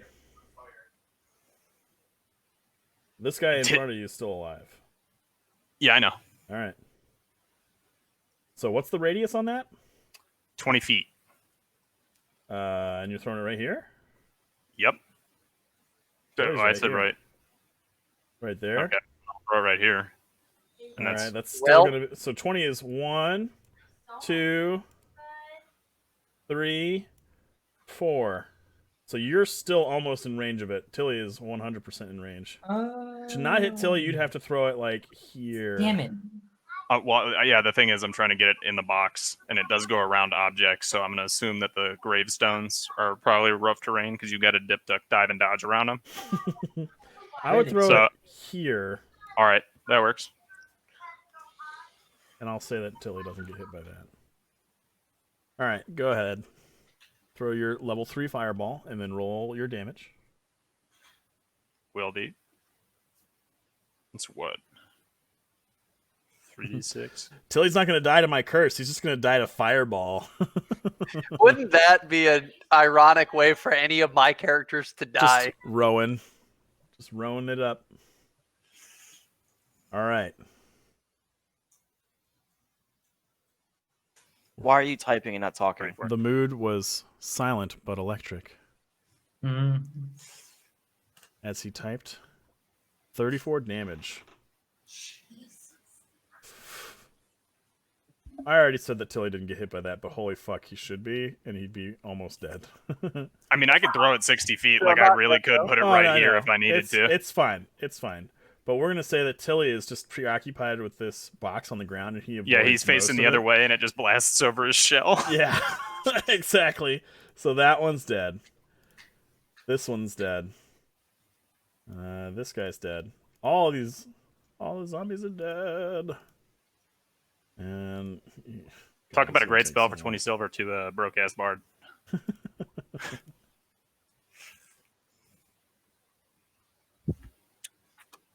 This guy in front of you is still alive. Yeah, I know. All right. So what's the radius on that? 20 feet. And you're throwing it right here? Yep. There's I right said here. right. Right there? Okay. I'll throw it right here. And All that's right, that's still Well- going to be... So 20 is 1, 2, 3, 4. So you're still almost in range of it. Tilly is 100% in range. To not hit Tilly, you'd have to throw it, like, here. Damn it. yeah, the thing is I'm trying to get it in the box, and it does go around objects, so I'm going to assume that the gravestones are probably rough terrain because you got to dip, duck, dive, and dodge around them. I would throw So- it here, All right, that works. and I'll say that Tilly doesn't get hit by that. All right, go ahead. Throw your level 3 fireball, and then roll your damage. Will do. It's what? 3d6? Tilly's not going to die to my curse. He's just going to die to fireball. Wouldn't that be an ironic way for any of my characters to die? Just rowing. Just rowing it up. All right. Why are you typing and not talking? The mood was silent but electric Mm. as he typed 34 damage. I already said that Tilly didn't get hit by that, but holy fuck, he should be, and he'd be almost dead. I mean, I could throw it 60 feet. No, Like, I not really yet, could though. put it Oh, right no, here no. if I needed it's, to. It's fine. It's fine. But we're gonna say that Tilly is just preoccupied with this box on the ground, and he Yeah, avoids he's facing most the of other it. way, and it just blasts over his shell. Yeah, exactly. So that one's dead. This one's dead. This guy's dead. All the zombies are dead. And Talk about a great spell for Someone. 20 silver to a broke-ass bard.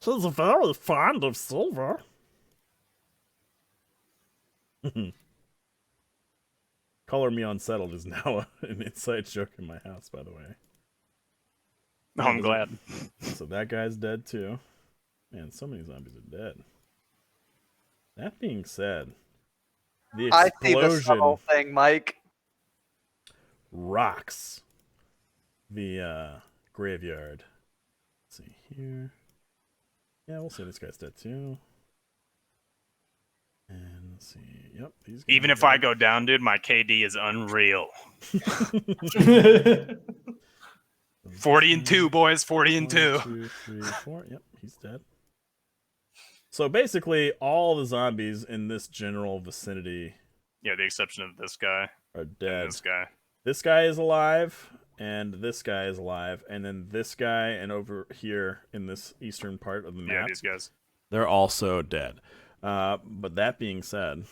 She's very fond of silver. Color me unsettled is now an inside joke in my house, by the way. Oh, I'm glad. So that guy's dead too. Man, so many zombies are dead. That being said, the I see the explosion subtle thing, Mike. rocks the graveyard. Let's see here. Yeah, we'll say this guy's dead too. And let's see. Yep, these guys Even are if I dead. go down, dude, my KD is unreal. 40 and 2, boys. 40 and 2. 1, 2, 3, 4. Yep, he's dead. So basically, all the zombies in this general vicinity Yeah, the exception of this guy are and dead. this guy. This guy is alive, and this guy is alive, and then this guy, and over here in this eastern part of the Yeah, map, these guys. they're also dead. But that being said,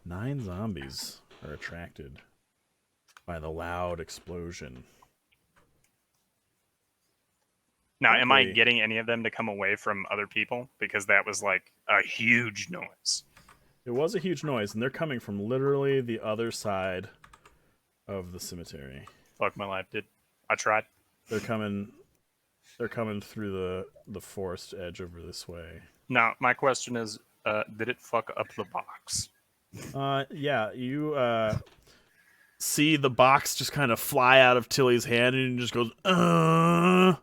nine zombies are attracted by the loud explosion. Now, am I Luckily- getting any of them to come away from other people? Because that was like a huge noise. It was a huge noise, and they're coming from literally the other side of the cemetery. Fuck my life, dude. I tried. They're coming through the forest edge over this way. Now, my question is, did it fuck up the box? Yeah, you see the box just kind of fly out of Tilly's hand, and he just goes, and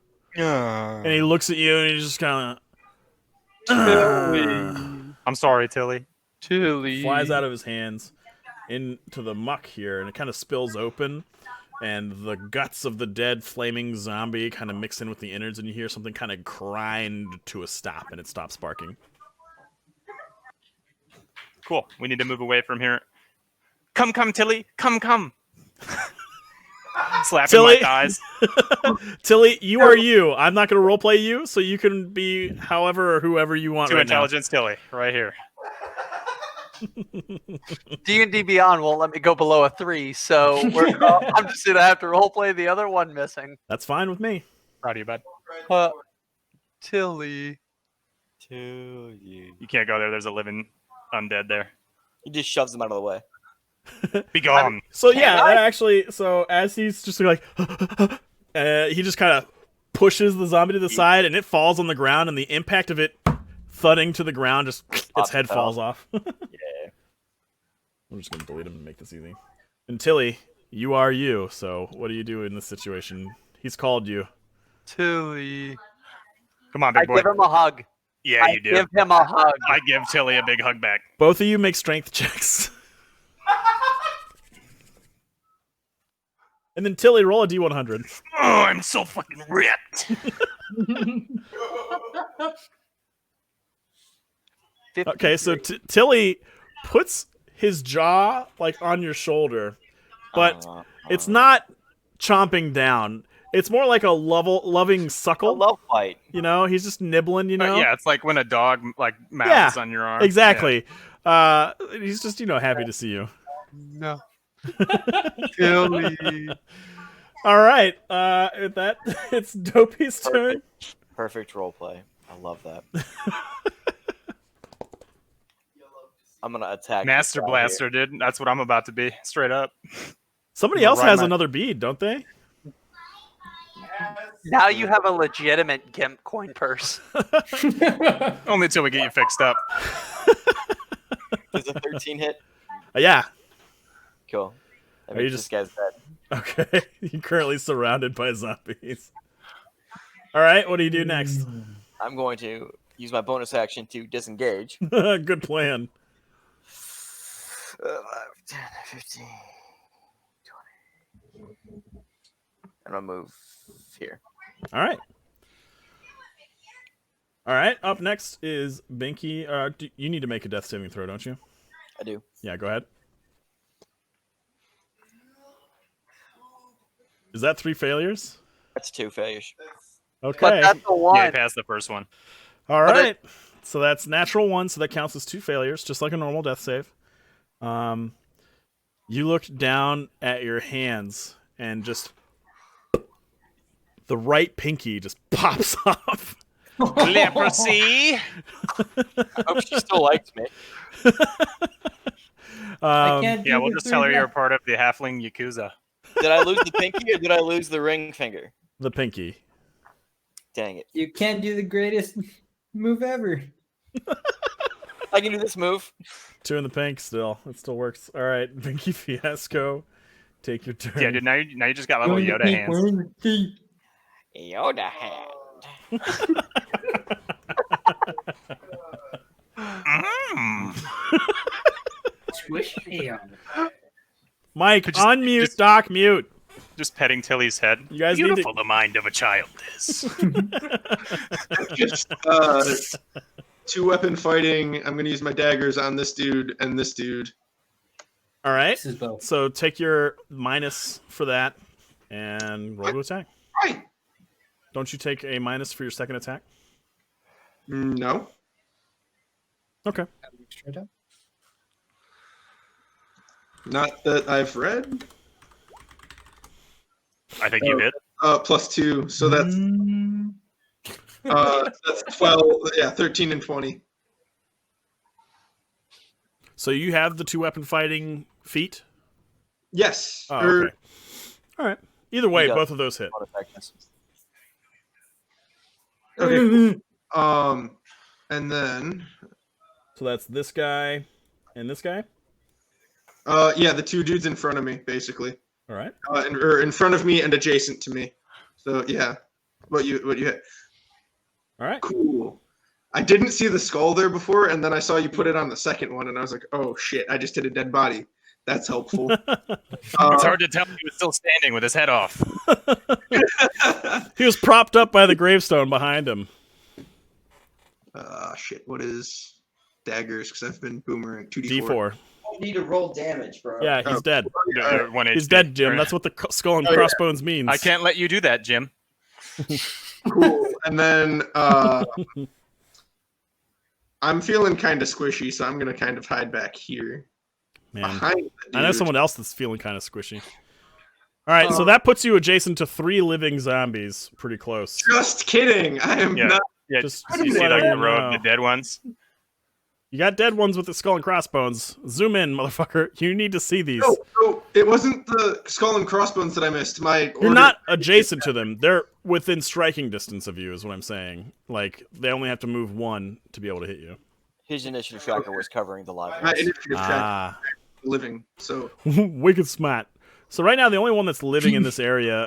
he looks at you, and he just kind of I'm sorry, Tilly. flies out of his hands into the muck here, and it kind of spills open, and the guts of the dead flaming zombie kind of mix in with the innards, and you hear something kind of grind to a stop, and it stops barking. Cool. We need to move away from here. Come, Tilly. Come. Slapping Tilly. my thighs. Tilly, you are you. I'm not going to roleplay you, so you can be however or whoever you want To right intelligence, Tilly. Right here. D&D Beyond won't let me go below a 3, so I'm just gonna have to roleplay the other one missing. That's fine with me. Proud of you, bud. Tilly. You can't go there. There's a living undead there. He just shoves him out of the way. Be gone. So yeah, actually, so as he's just like, he just kind of pushes the zombie to the side, and it falls on the ground, and the impact of it thudding to the ground, just its head falls off. Yeah. I'm just gonna delete him and make this easy. And Tilly, you are you. So what do you do in this situation? He's called you. Tilly. Come on, I big boy. give him a hug. Yeah, you do. Give him a hug. I give Tilly a big hug back. Both of you make strength checks. And then Tilly, roll a d100. Oh, I'm so fucking ripped. Okay, so Tilly puts his jaw like on your shoulder, but it's not chomping down. It's more like a loving suckle. A love fight. You know, he's just nibbling. You know. Yeah, it's like when a dog like mouths on your arm. Exactly. He's just happy to see you. No. Tilly. All right. With that, it's Dopey's turn. Perfect role play. I love that. I'm gonna attack. Master this guy Blaster, dude. That's what I'm about to be. Straight up. Somebody else has another bead, don't they? Now you have a legitimate GIMP coin purse. Only until we get you fixed up. Does a 13 hit? Yeah. Cool. That Are you means just this guy's dead. okay? You're currently surrounded by zombies. All right. What do you do next? I'm going to use my bonus action to disengage. Good plan. 5, 10, 15, 20. And I'll move here. All right. All right. Up next is Binky. You need to make a death saving throw, don't you? I do. Yeah. Go ahead. Is that 3 failures? That's 2 failures. Okay. But that's a 1. Yeah, he passed the first one. All right. So that's natural 1, so that counts as 2 failures, just like a normal death save. You look down at your hands, and just the right pinky just pops off. Leprosy. I hope she still likes me. I can't Yeah, do we'll the just tell her third you're a one. part of the halfling Yakuza. Did I lose the pinky or did I lose the ring finger? The pinky. Dang it. You can't do the greatest move ever. I can do this move. 2 in the pink still. It still works. All right, Pinky Fiasco, take your turn. Yeah, dude. Now you just got little Going to Yoda pink, hands. going to pink. Yoda hand. Squish me on the Mike, unmute, Doc, mute. Just petting Tilly's head. You guys need Beautiful to... the mind of a child is. Just 2-weapon fighting. I'm going to use my daggers on this dude and this dude. All right. This is both. So take your minus for that and roll to attack. Right. Don't you take a minus for your second attack? No. Okay. Straight up. Not that I've read. I think you did. +2, so that's 12. Yeah, 13 and 20. So you have the 2-weapon fighting feat? Yes. Oh, okay. All right. Either way, both of those hit. Okay. And then. So that's this guy and this guy? Yeah, the 2 dudes in front of me, basically. All right. Or in front of me and adjacent to me. So yeah, what you hit. All right. Cool. I didn't see the skull there before, and then I saw you put it on the second one, and I was like, oh shit, I just hit a dead body. That's helpful. It's hard to tell he was still standing with his head off. He was propped up by the gravestone behind him. Shit, what is daggers? Because I've been boomerang 2d4. D4. You need to roll damage, bro. Yeah, he's dead. He's 1 dead, Jim. That's what the skull and crossbones means. I can't let you do that, Jim. Cool. And then I'm feeling kind of squishy, so I'm gonna kind of hide back here. Man, Behind the I know dude. someone else that's feeling kind of squishy. All right, so that puts you adjacent to 3 living zombies, pretty close. Just kidding. I am Yeah. not. Yeah, Just you see like letting the you row know. of the dead ones. You got dead ones with the skull and crossbones. Zoom in, motherfucker. You need to see these. No, it wasn't the skull and crossbones that I missed. You're not adjacent to them. They're within striking distance of you, is what I'm saying. Like, they only have to move 1 to be able to hit you. His initiative tracker was covering the live My ones. initiative track living. So Wicked smart. So right now, the only one that's living in this area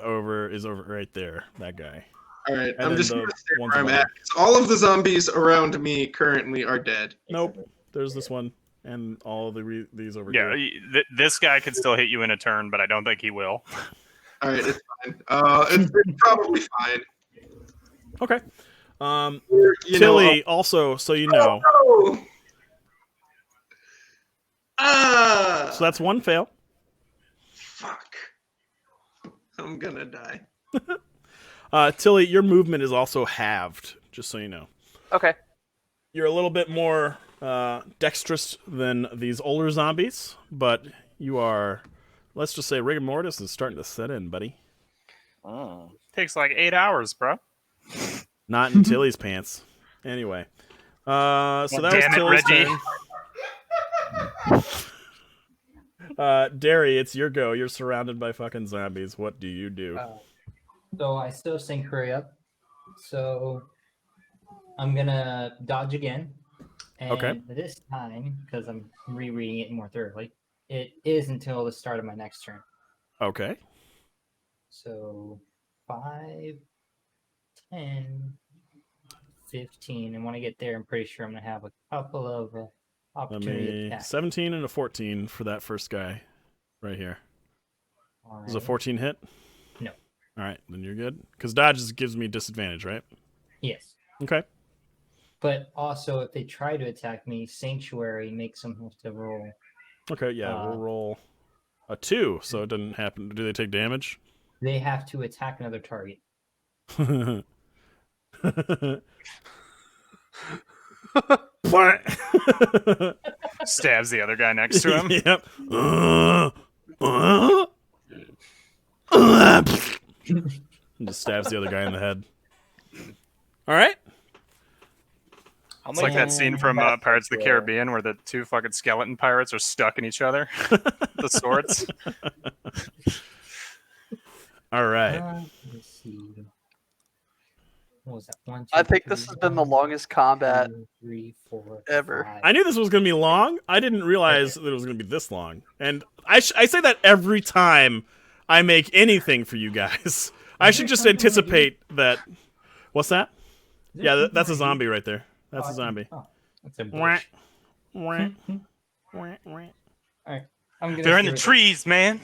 is over right there. That guy. all right, And I'm then just the gonna stay ones where I'm above at. All of the zombies around me currently are dead. Nope. There's this one and all of these over Yeah, here. this guy could still hit you in a turn, but I don't think he will. All right, it's fine. It's probably fine. Okay. You Tilly, also, so you know. Oh, no. Ah! So that's 1 fail. Fuck. I'm gonna die. Tilly, your movement is also halved, just so you know. Okay. You're a little bit more dexterous than these older zombies, but you are, let's just say, rigor mortis is starting to set in, buddy. Oh. Takes like 8 hours, bro. Not in Tilly's pants. Anyway. So that was Damn it, Tilly's Reggie. turn. Derry, it's your go. You're surrounded by fucking zombies. What do you do? So I still sync hurry up. So I'm gonna dodge again. And Okay. this time, because I'm rereading it more thoroughly, it is until the start of my next turn. Okay. So 5, 10, 15. And when I get there, I'm pretty sure I'm gonna have a couple of opportunity attacks. 17 and a 14 for that first guy right here. Is a 14 hit? No. All right, then you're good. Because dodge gives me disadvantage, right? Yes. Okay. But also, if they try to attack me, Sanctuary makes them have to roll. Okay, yeah, we'll roll a 2, so it doesn't happen. Do they take damage? They have to attack another target. Stabs the other guy next to him. Yep. And just stabs the other guy in the head. All right. It's like that scene from Pirates of the Caribbean where the 2 fucking skeleton pirates are stuck in each other. The swords. All right. Let's see. What was that? 1, 2, I think 3, this has been the longest combat 2, 3, 4, ever. 5. I knew this was going to be long. I didn't realize that it was going to be this long. And I say that every time I make anything for you guys. I should just anticipate that. What's that? Yeah, that's a zombie right there. That's a zombie. Oh, that's a Wah, bush. wah, wah, wah. Alright. I'm gonna They're in see the what- trees, man.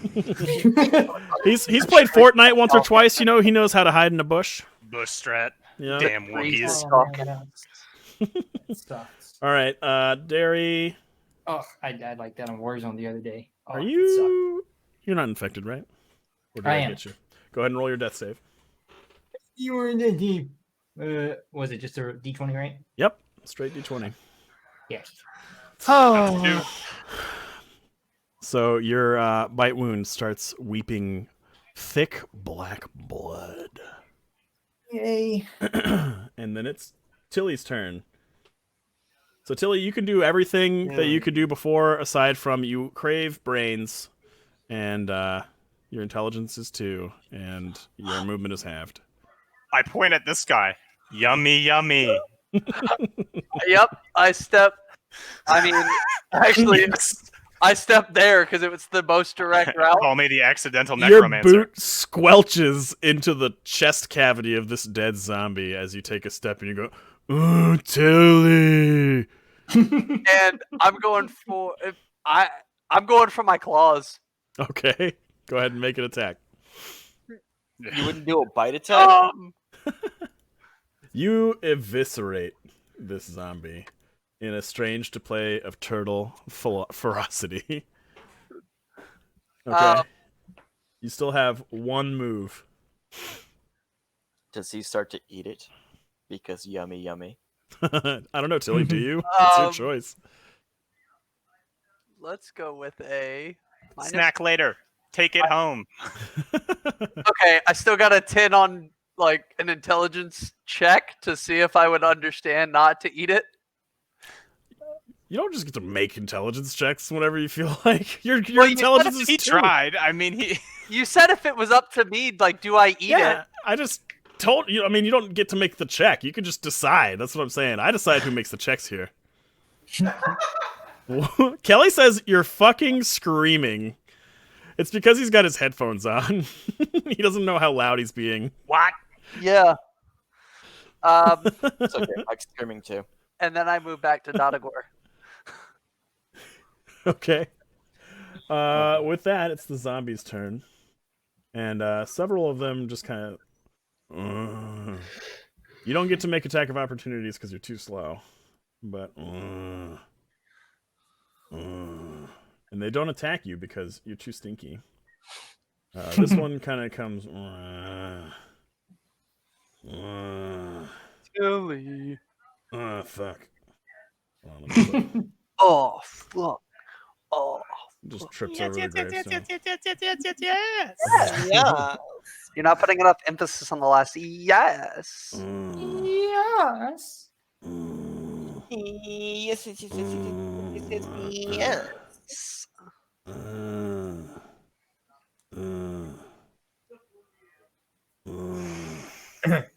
He's played Fortnite once or twice. You know, he knows how to hide in a bush. Bush strat. Yeah. Damn Trees. Wookiees. Oh, man, that sucks. All right, Derry, Oh, I died like that on Warzone the other day. Oh, are it you? You're not infected, right? Or did I am. get you? Go ahead and roll your death save. sucked. You were in the deep. Was it just a D20, right? Yep, straight d20. Yes. Oh. So your bite wound starts weeping thick black blood. Yay. And then it's Tilly's turn. So Tilly, you can do everything that you could do before, aside from you crave brains, and your intelligence is 2, and your movement is halved. I point at this guy. Yummy, yummy. Yep. I mean, actually, I stepped there because it was the most direct route. Call me the accidental Your necromancer. boot squelches into the chest cavity of this dead zombie as you take a step, and you go, "Ooh, Tilly!" And I'm going for I'm going for my claws. Okay, go ahead and make an attack. You wouldn't do a bite attack? You eviscerate this zombie in a strange display of turtle ferocity. Okay. You still have 1 move. Does he start to eat it? Because yummy, yummy. I don't know, Tilly. Do you? It's your choice. Let's go with a minus. Snack later. Take it home. Okay, I still got a 10 on like an intelligence check to see if I would understand not to eat it. You don't just get to make intelligence checks whenever you feel like. Your Well, intelligence is He 2. tried. I mean, he. You said if it was up to me, like, do I eat it? I just told you. I mean, you don't get to make the check. You can just decide. That's what I'm saying. I decide who makes the checks here. Kelly says you're fucking screaming. It's because he's got his headphones on. He doesn't know how loud he's being. What? Yeah. It's okay. Mike's screaming too. And then I move back to Dotagor. Okay. With that, it's the zombies' turn. And several of them just kind of... You don't get to make attack of opportunities because you're too slow. But... And they don't attack you because you're too stinky. This one kind of comes... Tilly. Fuck. Hold on, let me put- Oh, fuck. Oh. Just trips over the gravestone. Yeah. You're not putting enough emphasis on the last yes. Yes. Yes, yes, yes, yes, yes, yes, yes.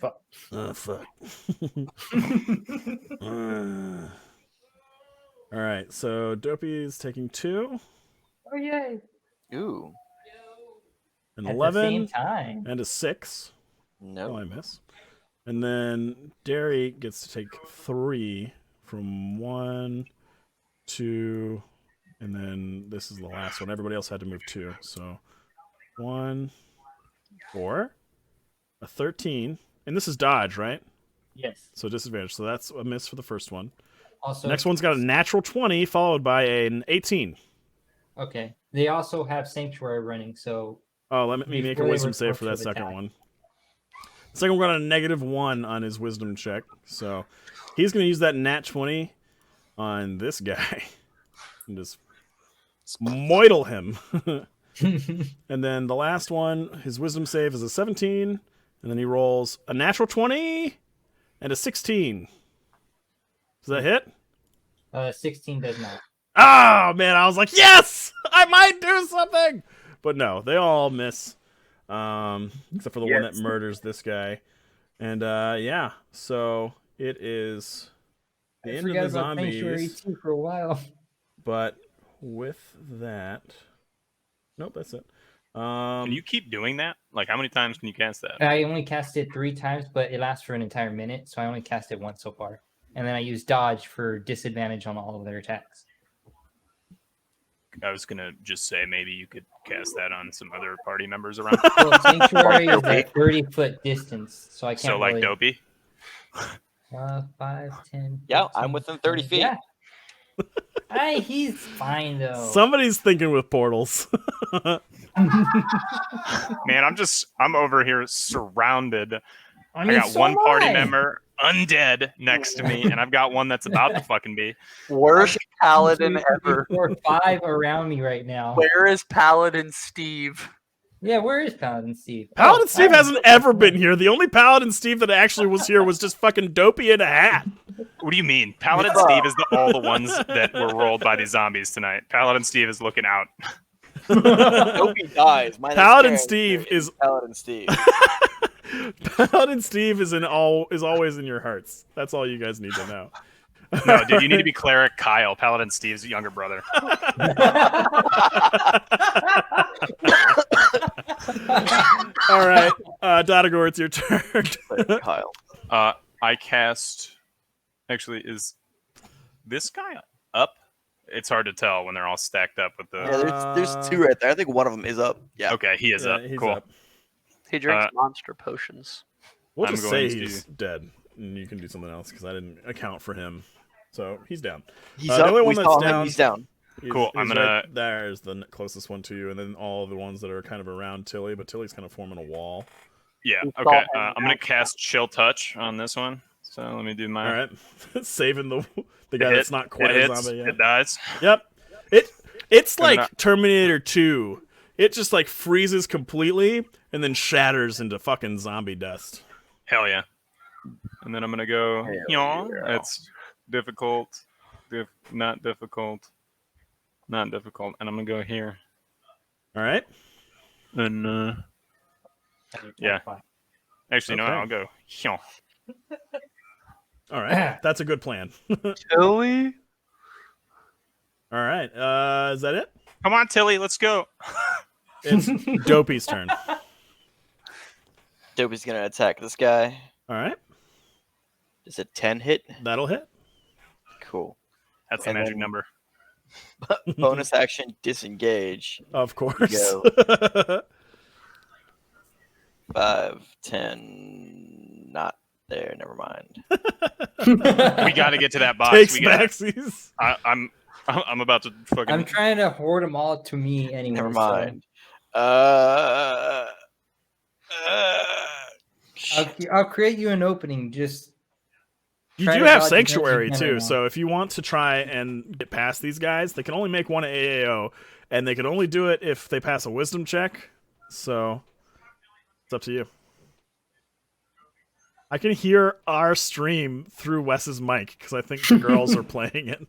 Fuck. Fuck. All right, so Dopey's taking 2, Oh yay! Ooh. an At 11, the same time. and a 6. No. Oh, I miss. And then Derry gets to take 3 from 1, 2, and then this is the last one. Everybody else had to move 2. So 1, 4, a 13, and this is dodge, right? Yes. So disadvantage. So that's a miss for the first one. Also, Next one's got a natural 20 followed by an 18. Okay. They also have sanctuary running, so Oh, let me make a Before they wisdom were save for that forced to second attack. one. The second one got a -1 on his wisdom check, so he's going to use that nat 20 on this guy and just moidle him. And then the last one, his wisdom save is a 17, and then he rolls a natural 20 and a 16. Does that hit? 16 does not. Oh, man, I was like, yes! I might do something! But no, they all miss. Except for the one that murders this guy. And, yeah, so it is the I end of forgot the about Sanctuary zombies. 2 for a while. But with that... Nope, that's it. Can you keep doing that? Like, how many times can you cast that? I only cast it 3 times, but it lasts for an entire minute, so I only cast it once so far. And then I use dodge for disadvantage on all of their attacks. I was gonna just say maybe you could cast that on some other party members around. Well, Sanctuary is a 30-foot distance, so I can't So like really... Dopey. 5, 10... Yeah, 15, I'm within 30 feet. Yeah. He's fine, though. Somebody's thinking with portals. Man, I'm over here surrounded. I mean, got so one am party I. member undead next to me, and I've got one that's about to fucking be. Worst paladin ever. 4 or 5 around me right now. Where is Paladin Steve? Yeah, where is Paladin Steve? Paladin Oh, Steve hasn't ever been here. The only Paladin Steve that actually was here was just fucking Dopey in a hat. What do you mean? Paladin Steve is all the ones that were rolled by these zombies tonight. Paladin Steve is looking out. Dopey dies. Mine Paladin is Steve is Paladin Steve. Paladin Steve is always in your hearts. That's all you guys need to know. No, dude, you need to be Cleric Kyle, Paladin Steve's younger brother. All right, Dotagor, it's your turn. Kyle. I cast. Actually, is this guy up? It's hard to tell when they're all stacked up with the. Yeah, there's 2 right there. I think one of them is up. Yeah. Okay, he is Yeah, up. he's Cool. up. He drinks monster potions. We'll I'm just say going he's dead, and you can do something else because I didn't account for him. So he's down. He's The up. only We one that's saw him. down. He's down. Cool, I'm gonna- Right there is the closest one to you, and then all the ones that are kind of around Tilly, but Tilly's kind of forming a wall. Yeah. We Okay. saw him I'm gonna now. cast Chill Touch on this one. So let me do my. All right, saving the guy that's not quite a zombie yet. It dies. Yep. It's Coming like up. Terminator 2. It just like freezes completely and then shatters into fucking zombie dust. Hell yeah. And then I'm gonna go. Hell yeah. That's difficult. Not difficult. Not difficult. And I'm gonna go here. All right. And yeah. Actually, no. Okay. I'll go. Hyo. All right. That's a good plan. Tilly? All right. Is that it? Come on, Tilly. Let's go. It's Dopey's turn. Dopey's gonna attack this guy. All right. Is it 10 hit? That'll hit. Cool. That's the And magic then- number. Bonus action, disengage. Of course. Go. 5, 10. Not there. Never mind. We got to get to that box. Takes We got. backsies. I'm about to fucking. I'm trying to hoard them all to me anyway. Never so mind. I'll create you an opening. Just You try do to have dodge Sanctuary against too, it. so if you want to try and get past these guys, they can only make one AAO, and they can only do it if they pass a Wisdom check. So it's up to you. I can hear our stream through Wes's mic because I think the girls are playing it.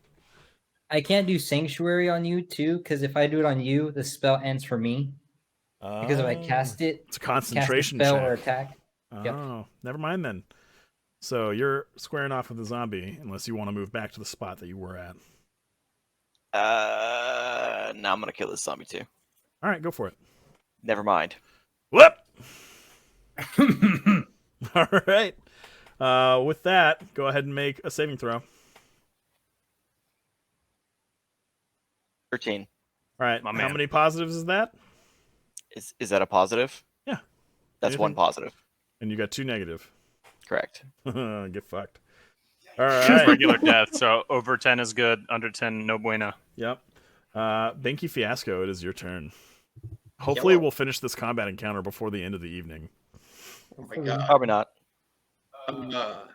I can't do Sanctuary on you too, because if I do it on you, the spell ends for me. Because if I cast it, it's a cast a concentration spell check. or attack. Oh, Yep. never mind then. So you're squaring off with the zombie, unless you want to move back to the spot that you were at. Now I'm gonna kill this zombie too. All right, go for it. Never mind. Whoop! All right. With that, go ahead and make a saving throw. 13. All right. My How man. many positives is that? Is that a positive? Yeah. That's Anything? one positive. And you got 2 negative. Correct. Get fucked. All It's right. regular death, so over 10 is good. Under 10, no bueno. Yep. Binky Fiasco, it is your turn. Hopefully, we'll finish this combat encounter before the end of the evening. Oh my god. Probably not.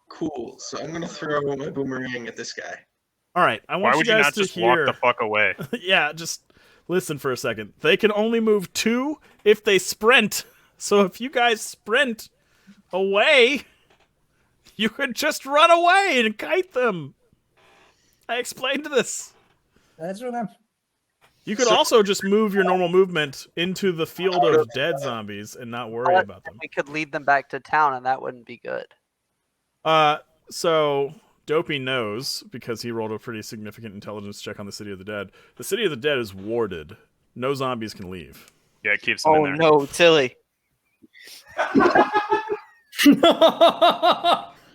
Cool. So I'm gonna throw my boomerang at this guy. All right. I Why want would you you guys not to just hear. walk the fuck away? Yeah, just listen for a second. They can only move 2 if they sprint. So if you guys sprint away, you could just run away and kite them. I explained this. That's what I'm. You could also just move your normal movement into the field of dead zombies and not worry about them. We could lead them back to town, and that wouldn't be good. So Dopey knows, because he rolled a pretty significant intelligence check on the City of the Dead. The City of the Dead is warded. No zombies can leave. Yeah, it keeps them Oh in there. no, Tilly.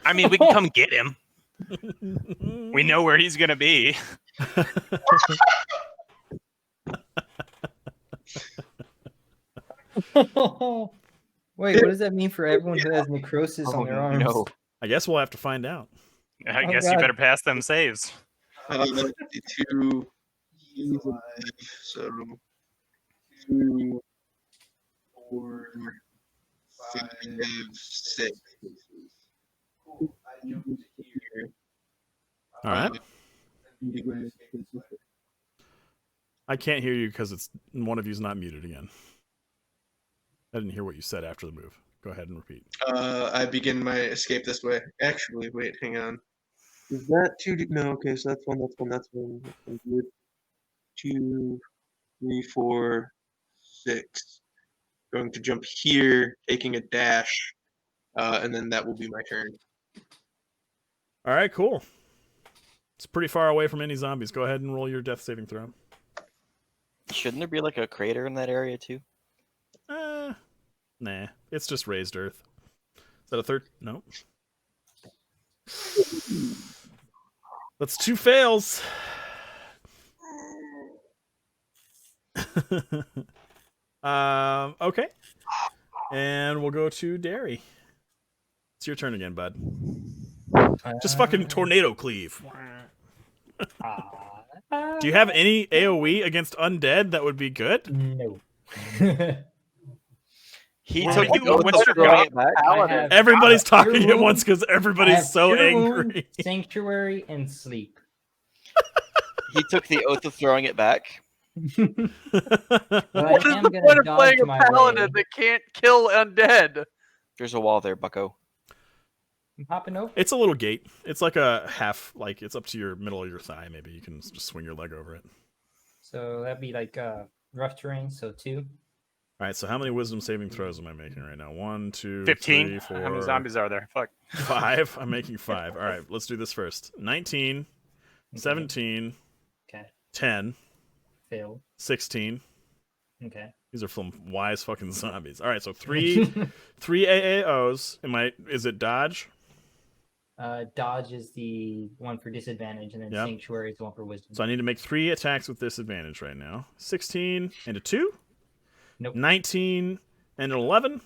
I mean, we can come get him. We know where he's gonna be. Wait, what does that mean for everyone who has necrosis on their arms? No. I guess we'll have to find out. I Oh, guess you God. better pass them saves. That'd be 2, so 2, 4, 5, 6. All right. I can't hear you because it's one of you's not muted again. I didn't hear what you said after the move. Go ahead and repeat. I begin my escape this way. Actually, wait, hang on. Is that 2? No, okay, so that's 1, that's 1, that's 1. That's good. 2, 3, 4, 6. Going to jump here, taking a dash, and then that will be my turn. All right, cool. It's pretty far away from any zombies. Go ahead and roll your death saving throw. Shouldn't there be like a crater in that area too? Nah, it's just raised earth. Is that a third? No. That's 2 fails. Okay. And we'll go to Derry. It's your turn again, bud. Just fucking tornado cleave. Do you have any AoE against undead that would be good? No. He I took have the oath what's of your throwing god? it back. I have Everybody's talking Cure at once Wound, because I everybody's have so Cure Wound, angry. Sanctuary, and Sleep. He took the oath of throwing it back. But What I is am the gonna point of dodge playing a my paladin way. that can't kill undead? There's a wall there, Bucko. I'm hopping over. It's a little gate. It's like a half, like it's up to your middle of your thigh. Maybe you can just swing your leg over it. So that'd be like rough terrain. So 2. All right. So how many wisdom saving throws am I making right now? 1, 2, 15. 3, 4, How many zombies are there? Fuck. 5. I'm making 5. All right. Let's do this first. 19, Okay. 17, Okay. 10, Fail. 16. Okay. These are from wise fucking zombies. All right. So three AAOs. Is it dodge? Dodge is the one for disadvantage, and then Yep. Sanctuary is the one for wisdom. So I need to make 3 attacks with disadvantage right now. 16 and a 2. Nope. 19 and an 11.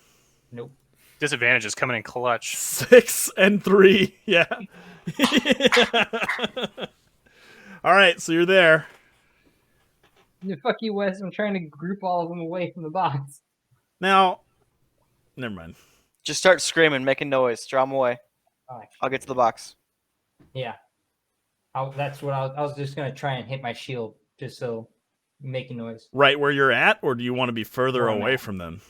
Nope. Disadvantage is coming in clutch. 6 and 3. Yeah. All right, so you're there. Fuck you, Wes. I'm trying to group all of them away from the box. Now, never mind. Just start screaming, making noise. Draw them away. Oh, I'll get to the box. yeah. That's what I was just gonna try and hit my shield, just so making noise. Right where you're at, or do you want to be further Where I'm away at. from them?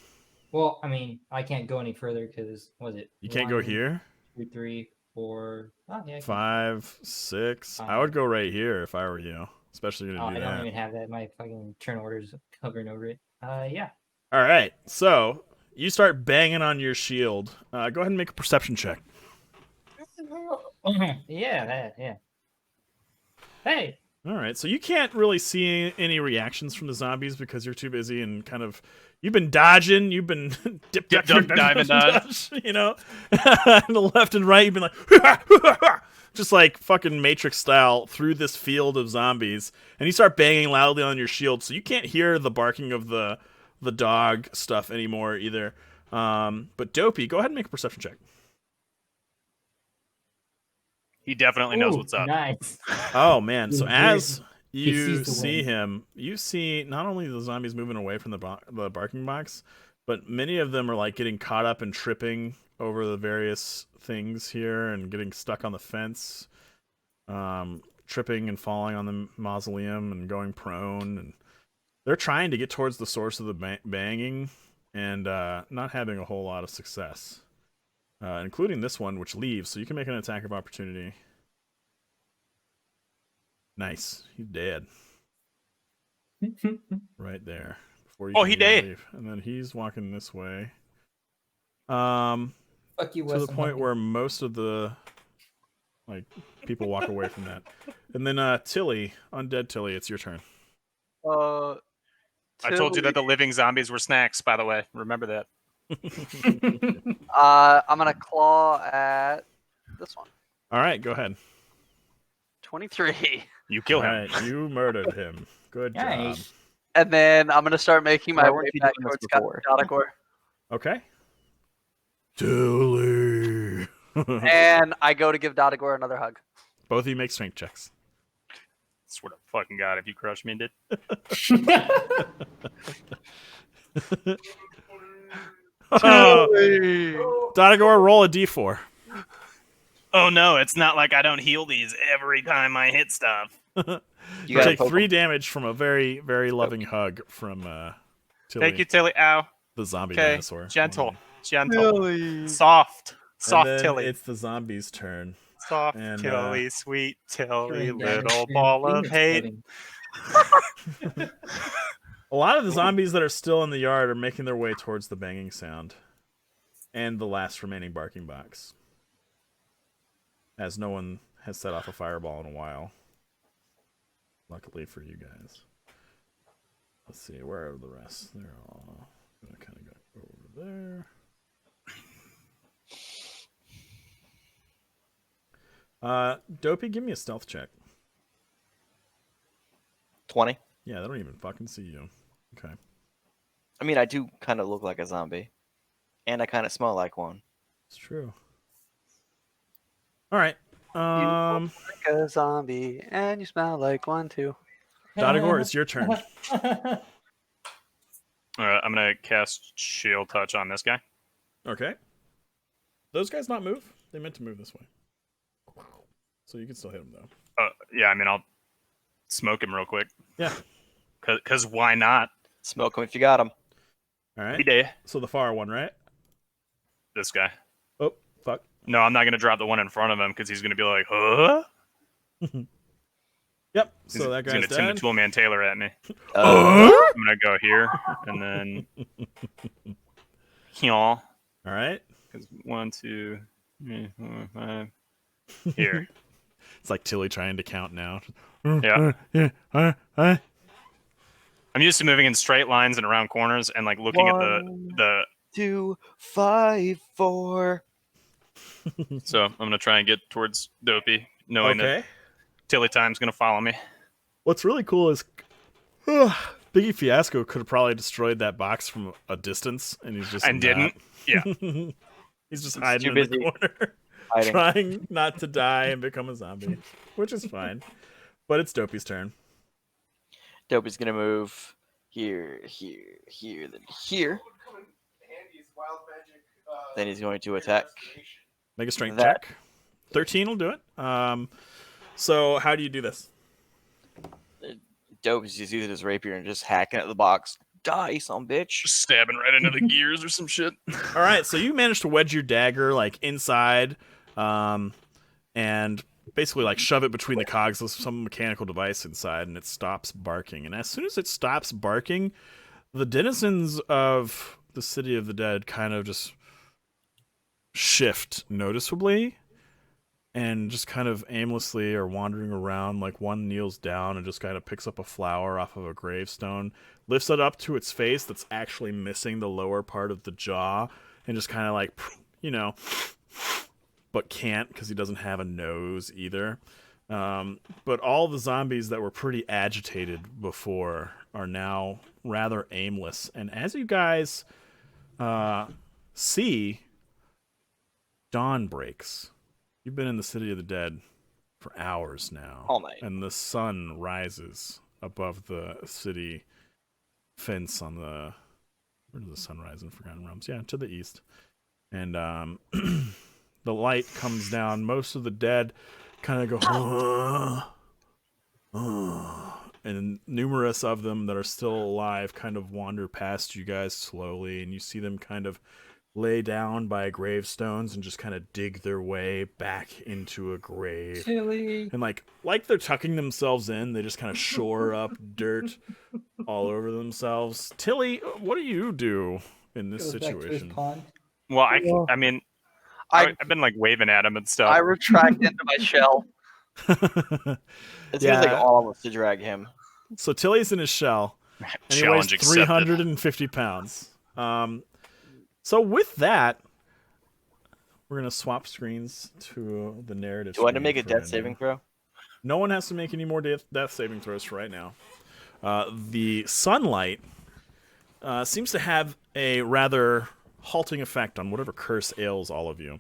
Well, I mean, I can't go any further because was it? You can't go 1, here? 2, 3, 4. Oh, yeah. I can. 5, 6. I would go right here if I were you, especially Oh, gonna I do don't that. even have that. My fucking turn orders hovering over it. Yeah. All right, so you start banging on your shield. Go ahead and make a perception check. Yeah. Hey. All right, so you can't really see any reactions from the zombies because you're too busy and kind of you've been dodging, you've been dip, dive, and dodge. you know, to the left and right. You've been like just like fucking Matrix style through this field of zombies, and you start banging loudly on your shield, so you can't hear the barking of the dog stuff anymore either. But Dopey, go ahead and make a perception check. He definitely knows what's up. Nice. Oh man! So as He you sees the see wind. him, you see not only the zombies moving away from the barking box, but many of them are like getting caught up and tripping over the various things here and getting stuck on the fence, tripping and falling on the mausoleum and going prone. And they're trying to get towards the source of the banging and not having a whole lot of success. Including this one, which leaves, so you can make an attack of opportunity. Nice. He's dead. Right there. Before you Oh, can he even dead. leave. And then he's walking this way. Fuck you, To Wes. the I'm point helping. where most of the people walk away from that. And then Tilly, undead Tilly, it's your turn. I told you that the living zombies were snacks, by the way. Remember that. I'm gonna claw at this one. All right, go ahead. 23. You kill All him. right, you murdered him. Good job. Nice. And then I'm gonna start making my Why way weren't you back doing this towards before? Technicolor. Okay. Tilly. And I go to give Dodagor another hug. Both of you make strength checks. Swear to fucking God, if you crush me, dude. Dodagor, roll a d4. Oh no, it's not like I don't heal these every time I hit stuff. You gotta take poke 3 damage from a very, very loving hug from Tilly, Thank you, Tilly. Ow. the zombie Okay, dinosaur. gentle. Soft. And Soft then Tilly. it's the zombies' turn. Soft and, Tilly, sweet Tilly, Turn down little your ball of finger hate. splitting. A lot of the zombies that are still in the yard are making their way towards the banging sound and the last remaining barking box, as no one has set off a fireball in a while. Luckily for you guys. Let's see, where are the rest? They're all gonna kind of go over there. Dopey, give me a stealth check. 20. Yeah, they don't even fucking see you. Okay. I mean, I do kind of look like a zombie. And I kind of smell like one. It's true. All right. Like a zombie, and you smell like one too. Dodagor, it's your turn. I'm gonna cast Shield Touch on this guy. Okay. Those guys not move? They meant to move this way. So you can still hit them though. Yeah, I mean I'll smoke him real quick. Yeah. Cause why not? Smoke him if you got him. All right. Every day. So the far one, right? This guy. Oh, fuck. No, I'm not gonna drop the one in front of him because he's gonna be like, huh? Yep. He's, So that he's guy's gonna dead. Timmy Toolman Taylor at me. Uh, I'm gonna go here and then y'all. All right. Because 1, 2, 3, 4, 5. Here. It's like Tilly trying to count now. Yeah. Yeah. I'm used to moving in straight lines and around corners and like looking at the 2, 5, 4. So I'm gonna try and get towards Dopey, knowing that Tilly Time's gonna follow me. What's really cool is Biggie Fiasco could have probably destroyed that box from a distance, and he's just And didn't. Yeah. He's just He's hiding too in the busy corner, hiding. trying not to die and become a zombie, which is fine. But it's Dopey's turn. Dopey's gonna move here, then here. Then he's going to attack. Make a strength That- check. 13 will do it. So how do you do this? Dopey's just using his rapier and just hacking at the box. Die, some bitch. Just stabbing right into the gears or some shit. All right, so you managed to wedge your dagger like inside, and basically like shove it between the cogs of some mechanical device inside, and it stops barking. And as soon as it stops barking, the denizens of the City of the Dead kind of just shift noticeably, and just kind of aimlessly are wandering around. Like one kneels down and just kind of picks up a flower off of a gravestone, lifts it up to its face that's actually missing the lower part of the jaw, and just kind of like, you know, but can't because he doesn't have a nose either. But all the zombies that were pretty agitated before are now rather aimless. And as you guys see, dawn breaks. You've been in the City of the Dead for hours now. All night. And the sun rises above the city fence on the... Where does the sun rise in Forgotten Realms? Yeah, to the east. And the light comes down. Most of the dead kind of go... and numerous of them that are still alive kind of wander past you guys slowly, and you see them kind of lay down by gravestones and just kind of dig their way back into a grave. Tilly. And like they're tucking themselves in, they just kind of shore up dirt all over themselves. Tilly, what do you do in this Goes back to his situation? pond. Well, I mean, I've been like waving at him and stuff. I retract into my shell. It seems like all of us to drag him. So Tilly's in his shell, and he weighs Challenge accepted. 350 pounds. So with that, we're going to swap screens to the narrative. Do I want to screen make a for death right saving now. throw? No one has to make any more death saving throws for right now. The sunlight seems to have a rather halting effect on whatever curse ails all of you.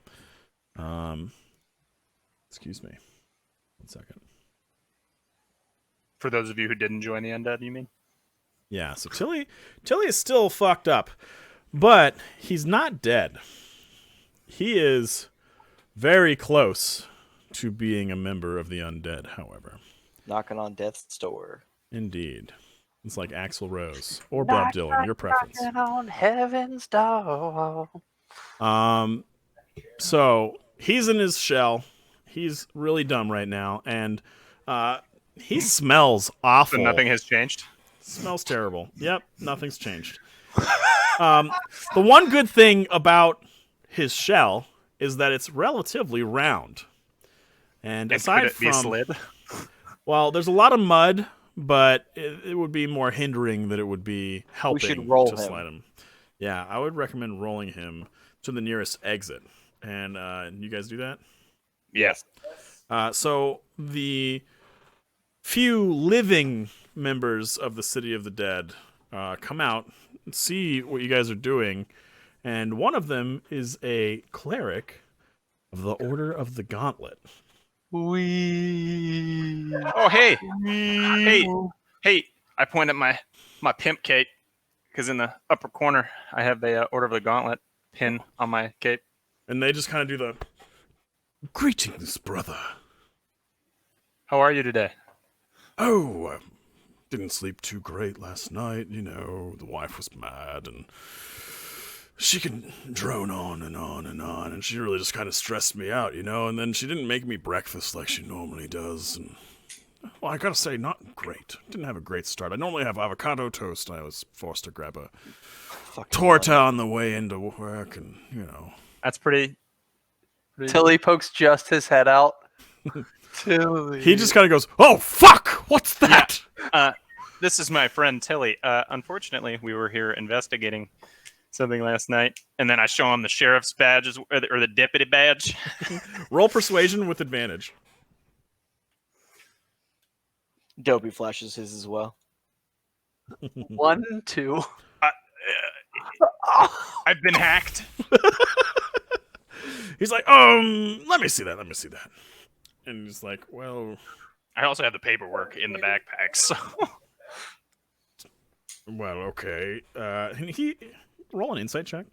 Excuse me. 1 second. For those of you who didn't join the undead, you mean? Yeah, so Tilly is still fucked up, but he's not dead. He is very close to being a member of the undead, however. Knocking on death's door. Indeed. It's like Axl Rose or Bob Dylan, your preference. On heaven's door. So he's in his shell. He's really dumb right now, and he smells awful. So nothing has changed? Smells terrible. Yep, nothing's changed. The one good thing about his shell is that it's relatively round. And aside could it be from slid? Well, there's a lot of mud, but it would be more hindering than it would be helping should roll to him. slide him. Yeah, I would recommend rolling him to the nearest exit. And you guys do that? Yes. So the few living members of the City of the Dead come out and see what you guys are doing, and one of them is a cleric of the Order of the Gauntlet. Oh, hey! Hey! I point at my pimp cake because in the upper corner I have a Order of the Gauntlet pin on my cape. And they just kind of do the greetings, brother. How are you today? Oh, I didn't sleep too great last night. You know, the wife was mad, and she can drone on and on and on, and she really just kind of stressed me out, you know. And then she didn't make me breakfast like she normally does, and well, I gotta say, not great. Didn't have a great start. I normally have avocado toast. I was forced to grab a torta on the way into work, and you know. That's pretty. Tilly pokes just his head out. Tilly. He just kind of goes, "Oh fuck! What's that?" This is my friend Tilly. Unfortunately, we were here investigating something last night, and then I show him the sheriff's badge or the deputy badge. Roll persuasion with advantage. Dopey flashes his as well. 1, 2. I've been hacked. He's like, let me see that. And he's like, well, I also have the paperwork in the backpack, so. Well, okay. And he roll an insight check.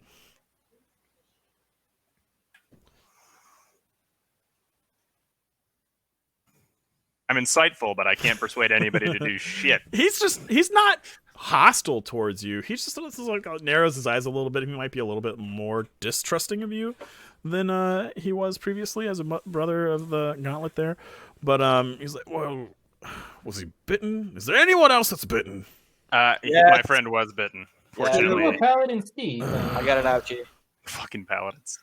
I'm insightful, but I can't persuade anybody to do shit. He's not hostile towards you. He's just like narrows his eyes a little bit. He might be a little bit more distrusting of you than he was previously as a brother of the Gauntlet there. But he's like, well, was he bitten? Is there anyone else that's bitten? My friend was bitten. Fortunately, Paladin Steve. I got it out to you. Fucking paladins.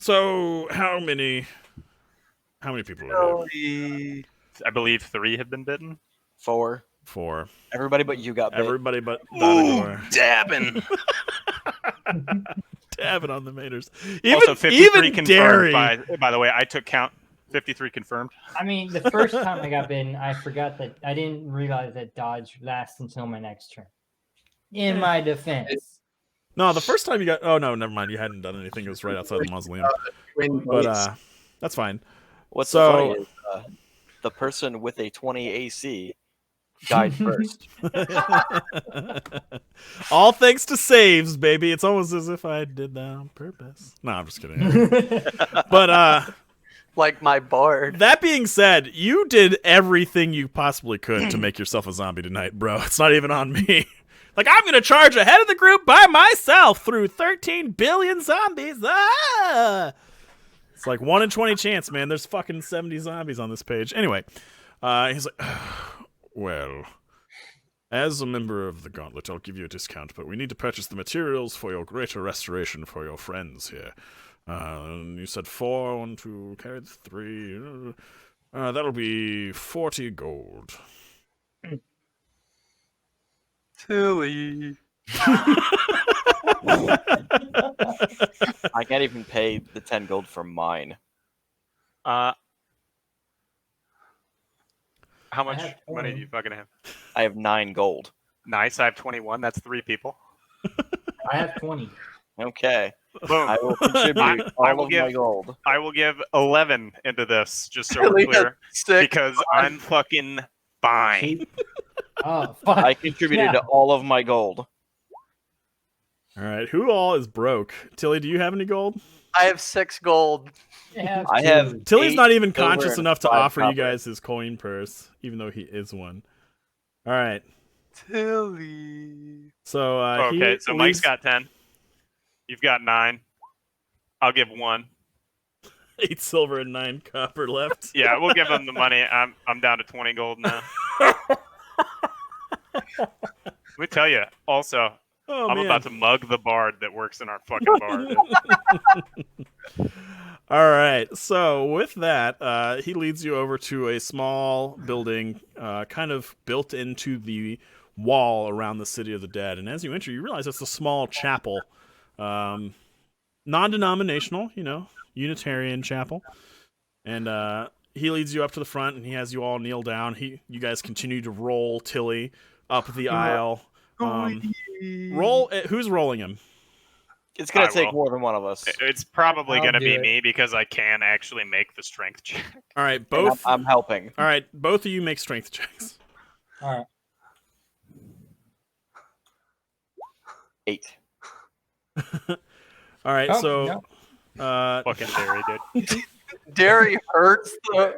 So how many people are there? I believe 3 have been bitten. 4. 4. Everybody but you got bit. Everybody but Donagor. Dabbing. Dabbing on the maters. Also, 53 even confirmed. Derry. By the way, I took count. 53 confirmed. I mean, the first time I got bitten, I forgot that I didn't realize that dodge lasts until my next turn. In my defense. No, the first time you got... Oh, no, never mind. You hadn't done anything. It was right outside the mausoleum. But that's fine. What's so funny is the person with a 20 AC died first. All thanks to saves, baby. It's almost as if I did that on purpose. No, I'm just kidding. But like my bard. That being said, you did everything you possibly could to make yourself a zombie tonight, bro. It's not even on me. Like, I'm gonna charge ahead of the group by myself through 13 billion zombies. Ah! It's like 1 in 20 chance, man. There's fucking 70 zombies on this page. Anyway, he's like, well, as a member of the Gauntlet, I'll give you a discount, but we need to purchase the materials for your greater restoration for your friends here. You said 4. I want to carry the 3. That'll be 40 gold. Tilly. I can't even pay the 10 gold for mine. How much money do you fucking have? I have 9 gold. Nice. I have 21. That's 3 people. I have 20. Okay. Boom. I will contribute all of my gold. I will give 11 into this, just so we're clear, because I'm fucking fine. Oh, fuck. I contributed to all of my gold. All right, who all is broke? Tilly, do you have any gold? I have 6 gold. I have. Tilly's 8 not even silver conscious and enough to 5 offer you copper. guys his coin purse, even though he is one. All right. Tilly. So okay, so Mike's got 10. You've got 9. I'll give 1. 8 silver and 9 copper left. Yeah, we'll give him the money. I'm down to 20 gold now. Let me tell you, also, I'm about to mug the bard that works in our fucking bar. All right, so with that, he leads you over to a small building kind of built into the wall around the City of the Dead. And as you enter, you realize it's a small chapel. Non-denominational, Unitarian chapel. And he leads you up to the front, and he has you all kneel down. You guys continue to roll Tilly up the aisle. Roll. Who's rolling him? It's going to take more than one of us. It's probably I'll going to do be it. me because I can actually make the strength check. All right, And both. I'm helping. All right, both of you make strength checks. All right. 8. All right, Oh, so no. Fucking dairy, dude. Dairy hurts the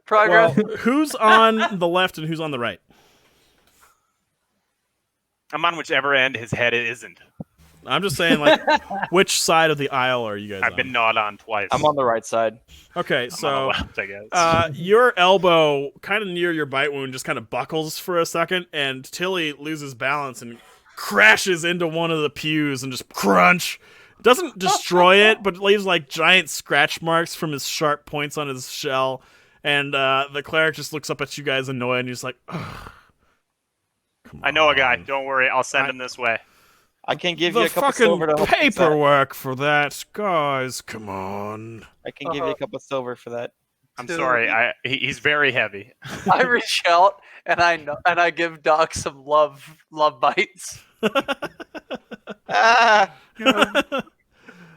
progress. well, who's on the left and who's on the right? I'm on whichever end his head isn't. I'm just saying, like, which side of the aisle are you guys I've on? been gnawed on twice. I'm on the right side. Okay, I'm on so the left, I guess. your elbow, kind of near your bite wound, just kind of buckles for a second, and Tilly loses balance and crashes into one of the pews and just crunch. Doesn't destroy it, but leaves like giant scratch marks from his sharp points on his shell. And the cleric just looks up at you guys annoyed, and he's like, ugh. I know a guy. Don't worry. I'll send him this way. I can give The you a cup of fucking silver to help fix that. paperwork for that, guys. Come on. I can give you a cup of silver for that. I'm sorry. He's very heavy. I reach out and I give Doc some love bites. Ah!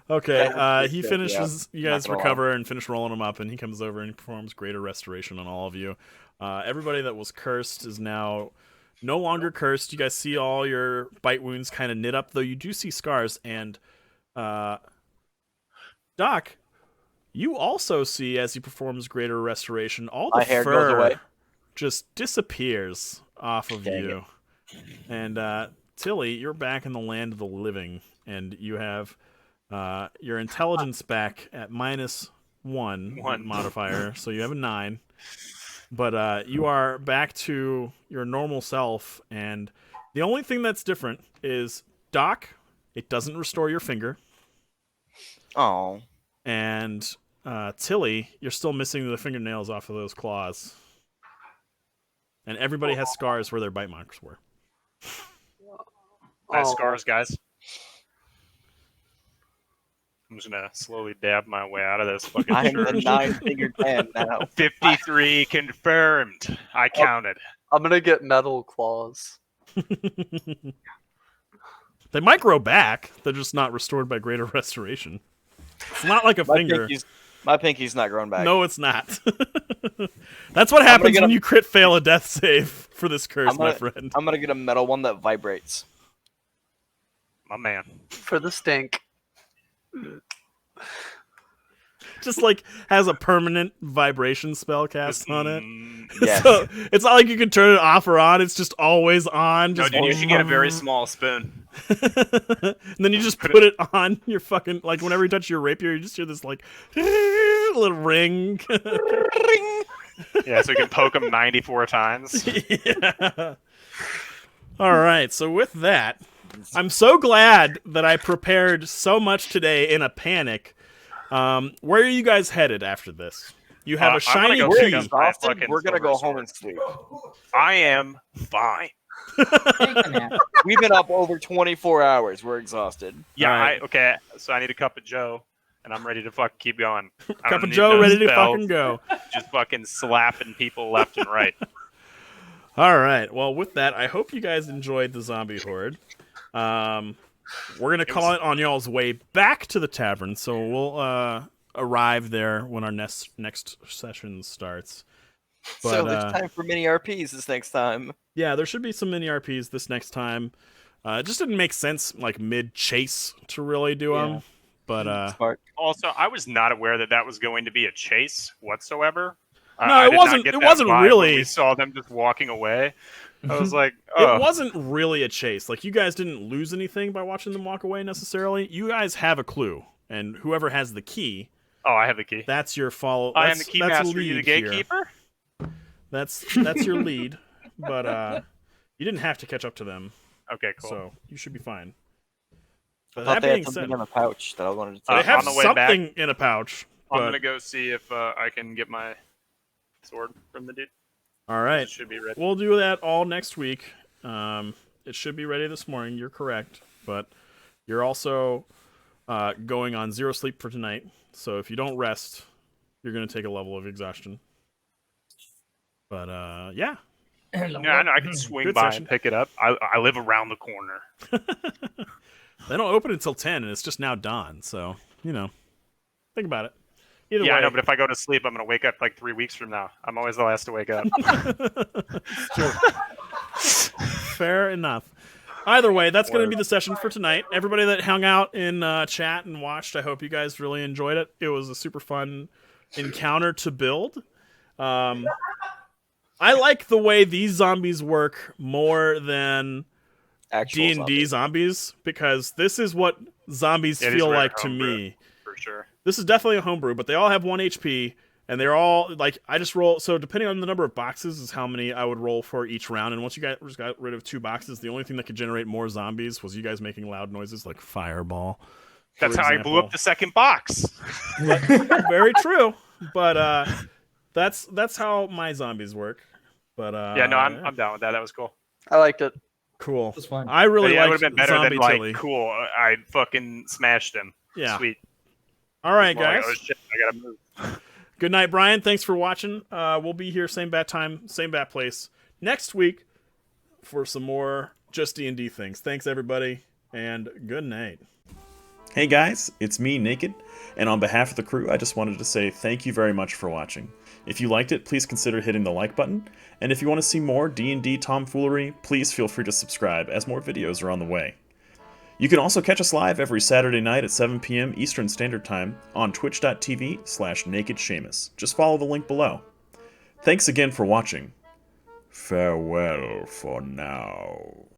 Okay, he good, finishes. yeah. You guys Not gonna recover and finish rolling him up, and he comes over and he performs greater restoration on all of you. Everybody that was cursed is now no longer cursed. You guys see all your bite wounds kind of knit up, though you do see scars. And Doc, you also see as he performs greater restoration, all the My hair fur goes away. just disappears off of Dang you. And Tilly, you're back in the land of the living, and you have your intelligence back at -1 modifier, so you have a 9. But you are back to your normal self, and the only thing that's different is, Doc, it doesn't restore your finger, Oh. and Tilly, you're still missing the fingernails off of those claws. And everybody has scars where their bite marks were. Nice scars, guys. I'm just gonna slowly dab my way out of this fucking I'm the church. 9-fingered man now. 53 confirmed. I counted. I'm gonna get metal claws. They might grow back. They're just not restored by greater restoration. It's not like a finger. My pinky's not growing back. No, it's not. That's what happens when you crit fail a death save for this curse, my friend. I'm gonna get a metal one that vibrates. My man. For the stink. Just like has a permanent vibration spell cast on it. Yes. So it's not like you can turn it off or on. It's just always on. No, Just dude, you should get a very small spoon. and then you just put it on your fucking, like, whenever you touch your rapier, you just hear this like little ring. Ring. Yeah, so you can poke them 94 times. Yeah. All right. So with that, I'm so glad that I prepared so much today in a panic. Where are you guys headed after this? You have a shiny go key. pick up my Exhausted, fucking we're gonna go silver home and sleep. I am fine. Take a nap. We've been up over 24 hours. We're exhausted. Yeah, Alright. okay. So I need a cup of Joe, and I'm ready to fucking keep going. I Cup don't of need Joe no ready to spells, fucking go. Just fucking slapping people left and right. All right. Well, with that, I hope you guys enjoyed the zombie horde. We're gonna call it on y'all's way back to the tavern, so we'll arrive there when our next session starts. But, So there's time for mini RPs this next time. Yeah, there should be some mini RPs this next time. It just didn't make sense, like, mid-chase to really do them. But Smart. Also, I was not aware that that was going to be a chase whatsoever. No, I it did not wasn't- get it that wasn't vibe when really. We saw them just walking away. I was like, oh. it wasn't really a chase. Like, you guys didn't lose anything by watching them walk away necessarily. You guys have a clue, and whoever has the key, Oh, I have the key. that's your follow. I am the that's- key that's master. You the lead here. gatekeeper? That's your lead, but you didn't have to catch up to them, Okay, cool. so you should be fine. I But thought that they had being something said, in a pouch that I wanted to they take. have on the way back, something in a pouch. I'm But, gonna go see if I can get my sword from the dude. all right, It should be ready. we'll do that all next week. It should be ready this morning. You're correct, but you're also going on 0 sleep for tonight. So if you don't rest, you're gonna take a level of exhaustion. But yeah. Yeah, I know. I can swing Good by session. and pick it up. I live around the corner. They don't open until 10, and it's just now dawn. So think about it. Either Yeah, way, I know. But if I go to sleep, I'm gonna wake up like 3 weeks from now. I'm always the last to wake up. Fair enough. Either way, that's going to be the session for tonight. Everybody that hung out in chat and watched, I hope you guys really enjoyed it. It was a super fun encounter to build. I like the way these zombies work more than Actual D&D zombies, because this is what zombies It is feel very like to homebrew, me. for sure. This is definitely a homebrew, but they all have 1 HP, and they're all, like, I just roll, so depending on the number of boxes is how many I would roll for each round, and once you guys just got rid of 2 boxes, the only thing that could generate more zombies was you guys making loud noises like fireball. That's how I blew up the second box. Very true, but that's how my zombies work. But Yeah, no, I'm down with that. That was cool. I liked it. Cool. It was fun. I really Yeah, it liked would have been better Zombie than like, Tilly. cool, I fucking smashed him. Yeah. Sweet. All right, More like, guys. oh, shit, I gotta move. Good night, Brian. Thanks for watching. We'll be here same bat time, same bat place next week for some more Just D&D things. Thanks, everybody, and good night. Hey guys, it's me, Naked, and on behalf of the crew, I just wanted to say thank you very much for watching. If you liked it, please consider hitting the like button, and if you want to see more D&D tomfoolery, please feel free to subscribe, as more videos are on the way. You can also catch us live every Saturday night at 7 p.m. Eastern Standard Time on twitch.tv/nakedshamus. Just follow the link below. Thanks again for watching. Farewell for now.